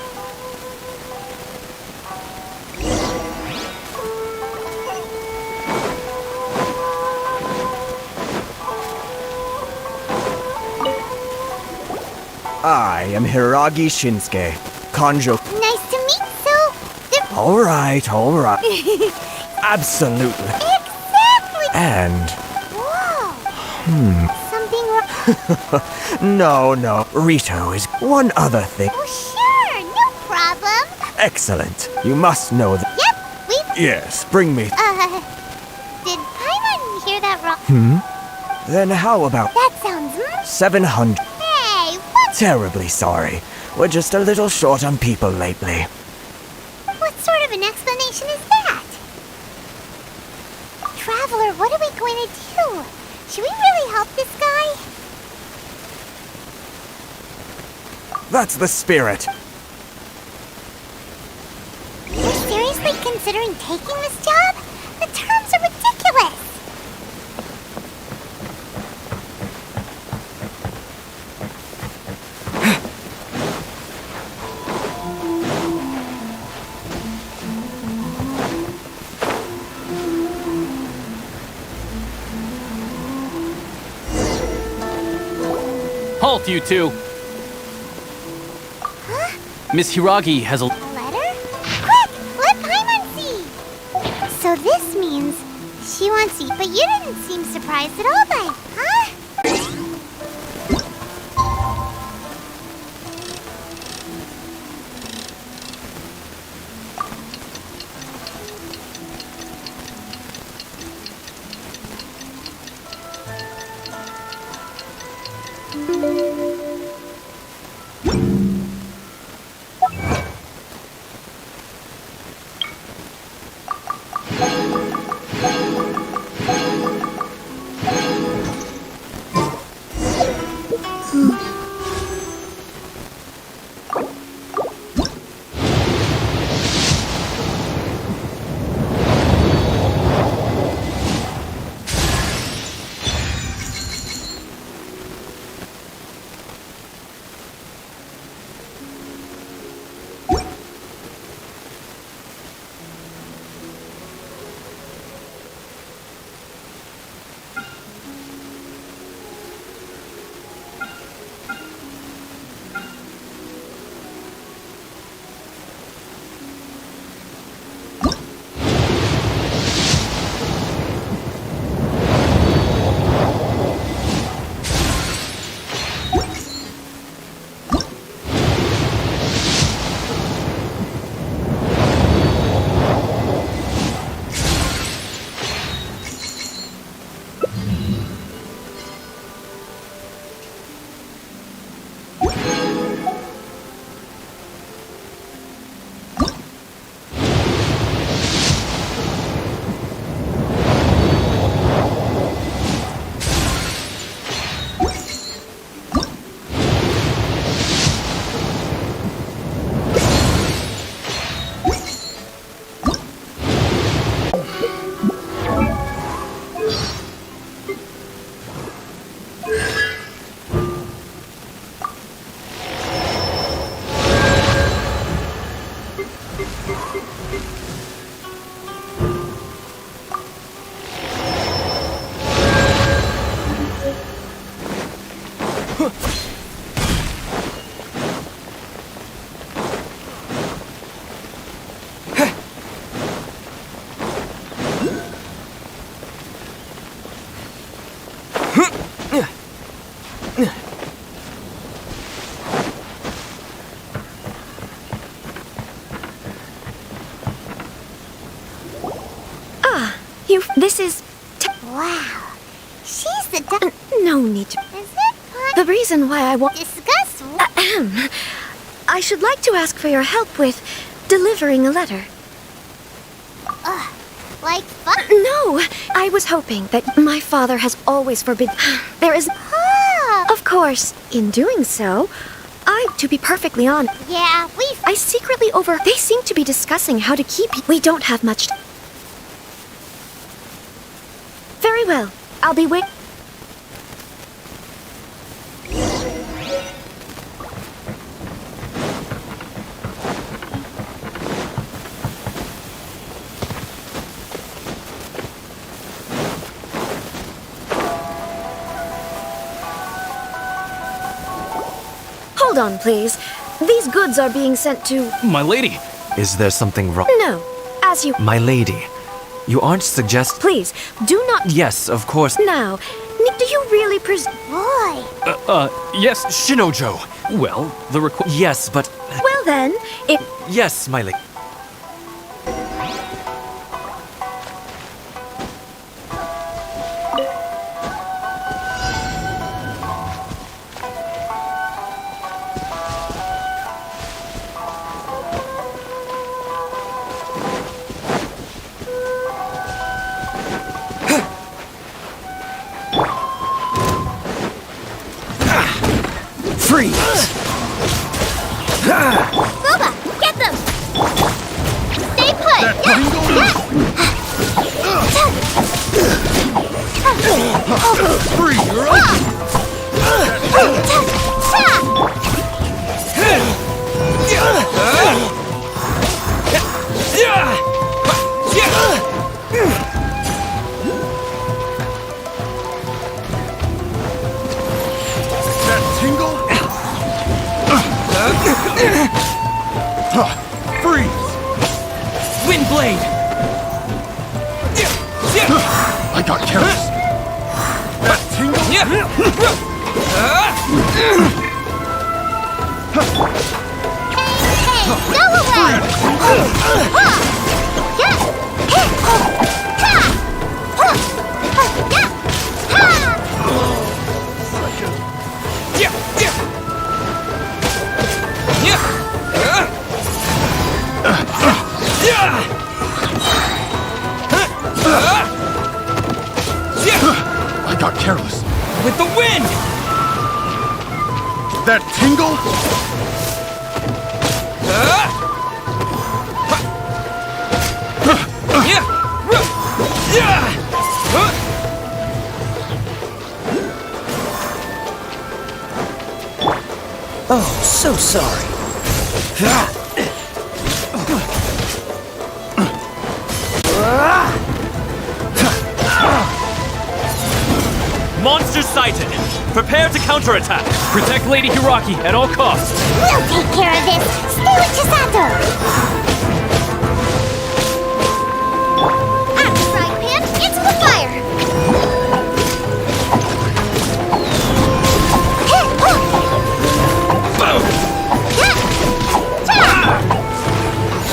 I am Hiragi Shinsuke, Kanjo. Nice to meet you. All right. Absolutely. Exactly. And... Whoa. Something wrong? No. Rito is one other thing. Oh, sure. No problem. Excellent. You must know that... Yep, we... Yes, bring me... Did Paimon hear that wrong? Then how about... That sounds... 700... Hey, what? Terribly sorry. We're just a little short on people lately. What sort of an explanation is that? Traveler, what are we going to do? Should we really help this guy? That's the spirit. You're seriously considering taking this job? The terms are ridiculous! Halt, you two! Miss Hiragi has a... Letter? Quick! Let Paimon see! So this means she wants you, but you didn't seem surprised at all by it, huh? This is... Wow. She's the no need to... Is it fun? The reason why I want... Discuss what? I should like to ask for your help with delivering a letter. Like fun? No, I was hoping that my father has always forbidden... There is... Of course, in doing so, to be perfectly honest... Yeah, I secretly They seem to be discussing how to keep... We don't have much... Very well. I'll be wait... Hold on, please. These goods are being sent to... My lady! Is there something wrong? No, as you... My lady, you aren't suggest... Please, do not... Yes, of course. Now, do you really Boy! Yes, Shinojo. Well, the Yes, but... Well then, it... Yes, my lady. Boba, get them! Stay put! Freeze! Windblade! I got careless. That tingle? Go I got careless. With the wind! That tingle? Oh, so sorry. Monster sighted! Prepare to counterattack! Protect Lady Hiraki at all costs! We'll take care of this! Stay with Chisato! At the frying pan, into the fire!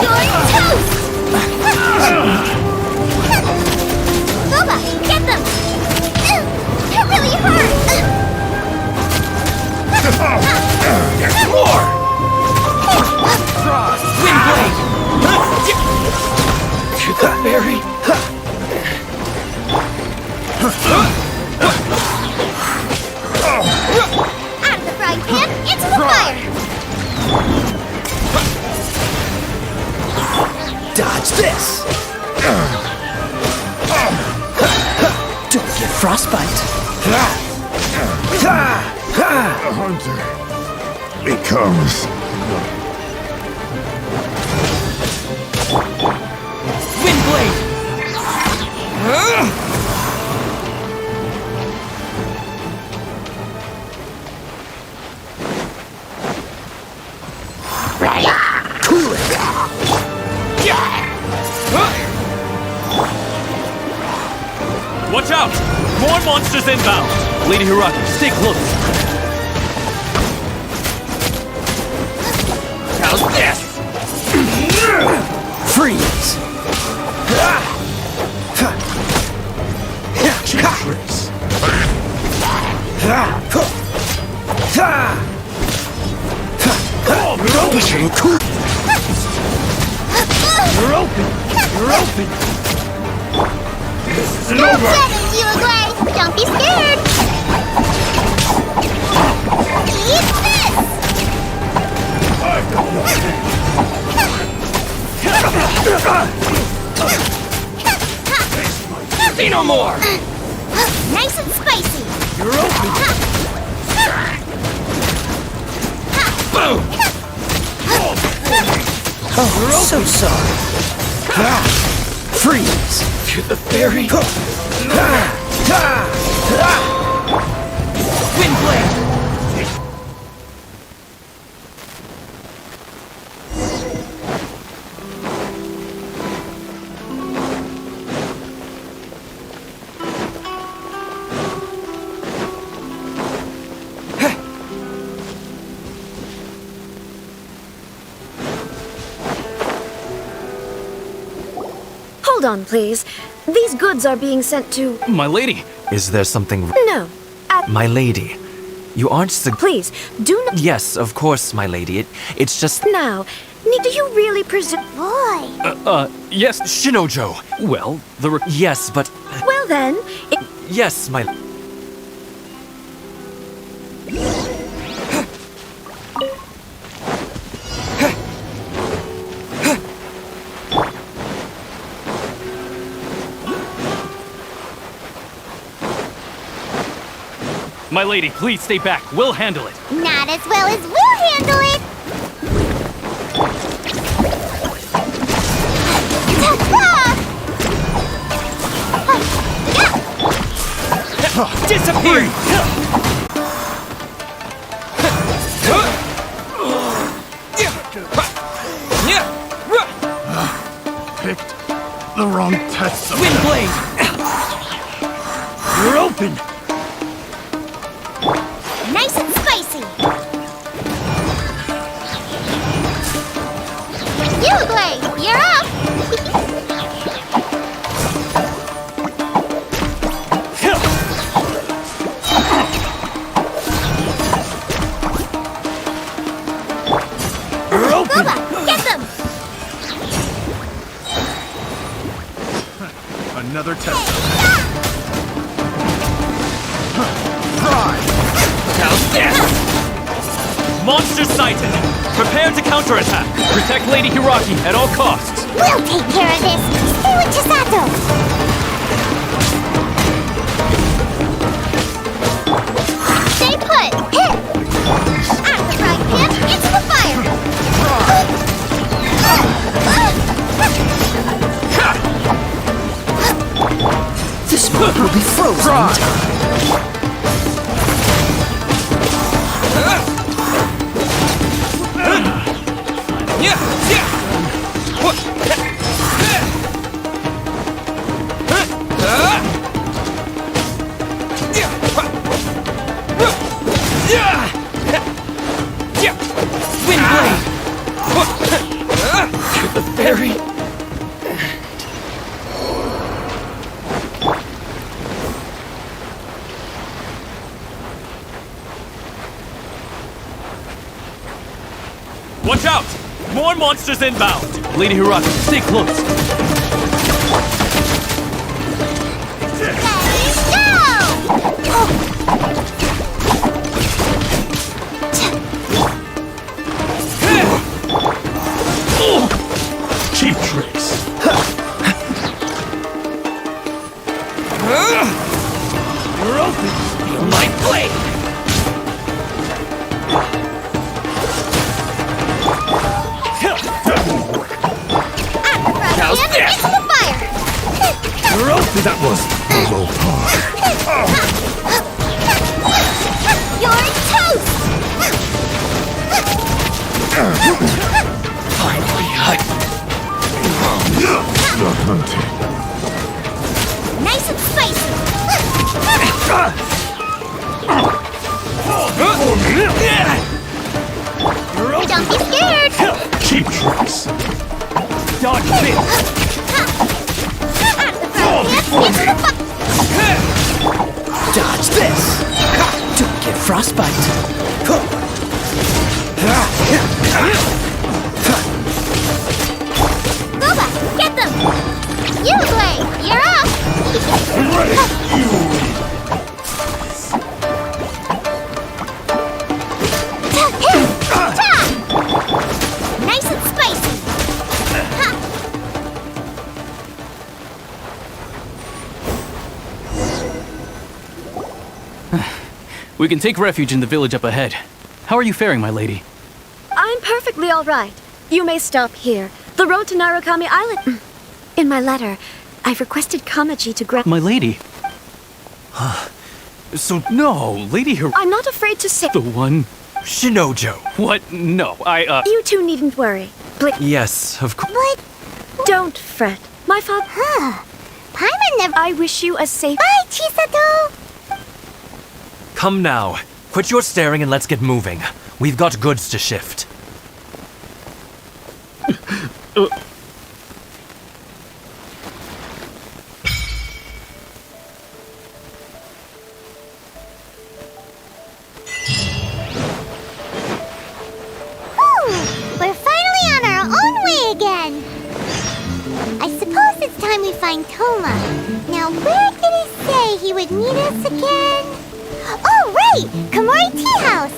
You're toast! Boba, get them! They're really hurt! More! Windblade! Mary! Out of the frying pan, into the fire! Dodge this! Don't get frostbite. A hunter becomes Windblade! Watch out! More monsters inbound! Lady Hiraki, stay close! How's this? Freeze! You're open! You're open! This isn't Go over! get it, you guys! Don't be scared! Eat this! Say no more! Nice and spicy! You're open! Boom! Oh, so sorry. Freeze! To the fairy! Wind blade! Hold on, please. These goods are being sent to... My lady! Is there something... No. At... My lady, you aren't Please, do not... Yes, of course, my lady. It's just... Now, do you really presume... Boy! Yes, Shinojo. Well, Yes, but... Well then, Yes, my... My lady, please stay back. We'll handle it. Not as well as we'll handle it! Disappear! Picked the wrong test. Wind blade! You're open! Nice and spicy! Uglay, you're up! You're open! Booba, get them! Another test. How's this? Monster sighted! Prepare to counterattack! Protect Lady Hiraki at all costs! We'll take care of this! Stay with Chisato! Stay put! Hit! Out of the frying pan, into the fire! This smoke will be frozen in time. Wind blade! To the fairy! Watch out! More monsters inbound! Lady Hiraki, stay close! Cheap tricks. You're open! Feel my blade! How's this? Into the fire! You're open! That was a low par. You're toast! Finally, The hunting. Nice and spicy! Don't be scared! Cheap tricks. Dodge this! dodge this! Don't get frostbite! Booba, We can take refuge in the village up ahead. How are you faring, my lady? I'm perfectly all right. You may stop here. The road to Narukami Island. In my letter, I've requested Kamaji to grant. My lady. So no, Lady Hir. I'm not afraid to say. The one. Shinojo. What? No, You two needn't worry. Yes, of course. What? Don't fret. My father. Paimon never. I wish you a safe. Bye, Chisato. Come now. Quit your staring and let's get moving. We've got goods to shift. We're finally on our own way again. I suppose it's time we find Toma. Now, where did he say he would meet us again? Oh, right! Komori Tea House!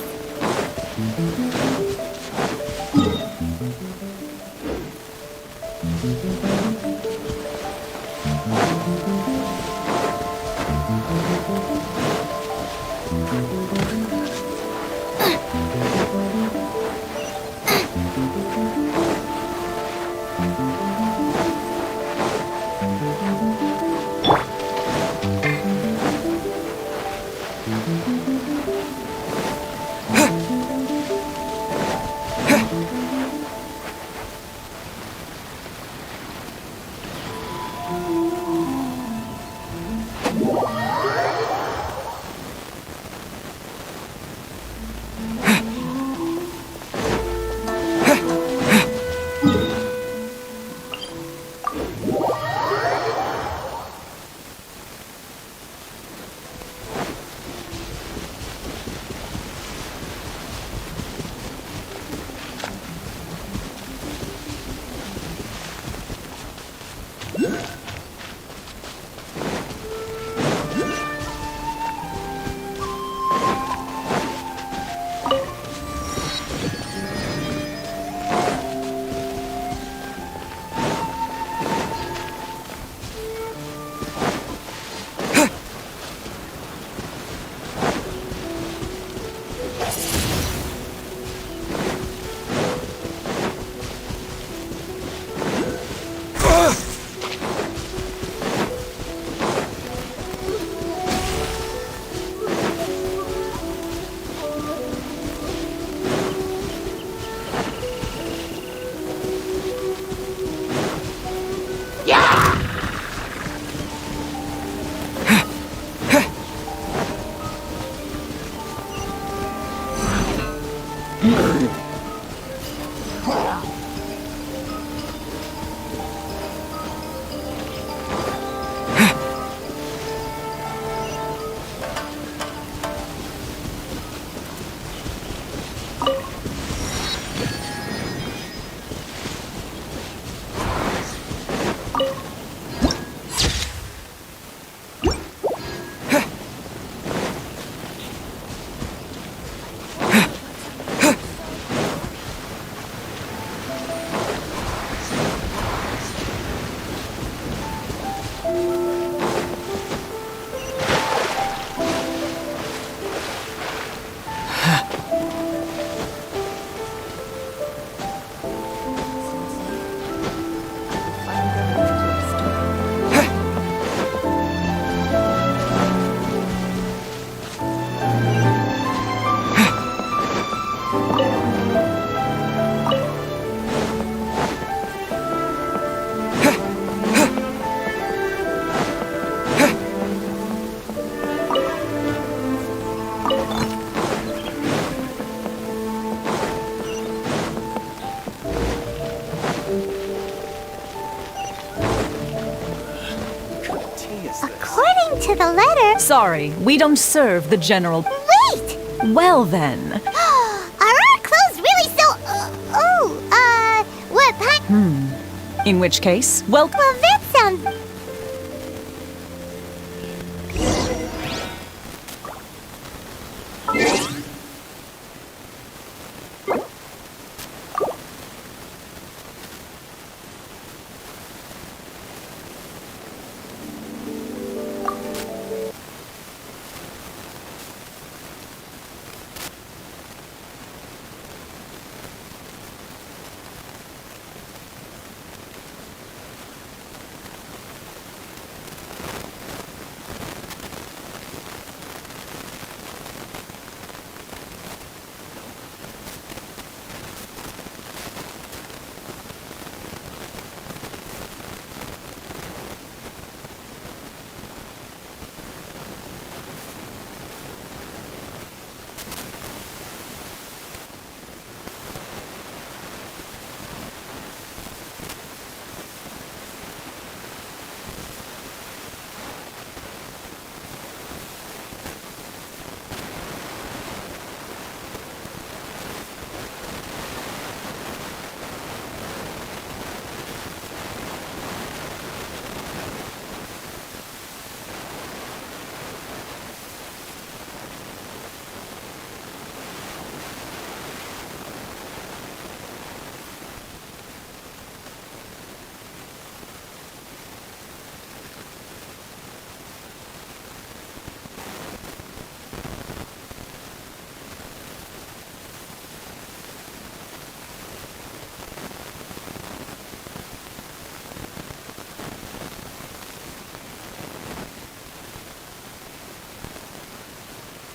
According to the letter... Sorry, we don't serve the general... Wait! Well then. Are our clothes really so... what... In which case, well... Well, that sounds...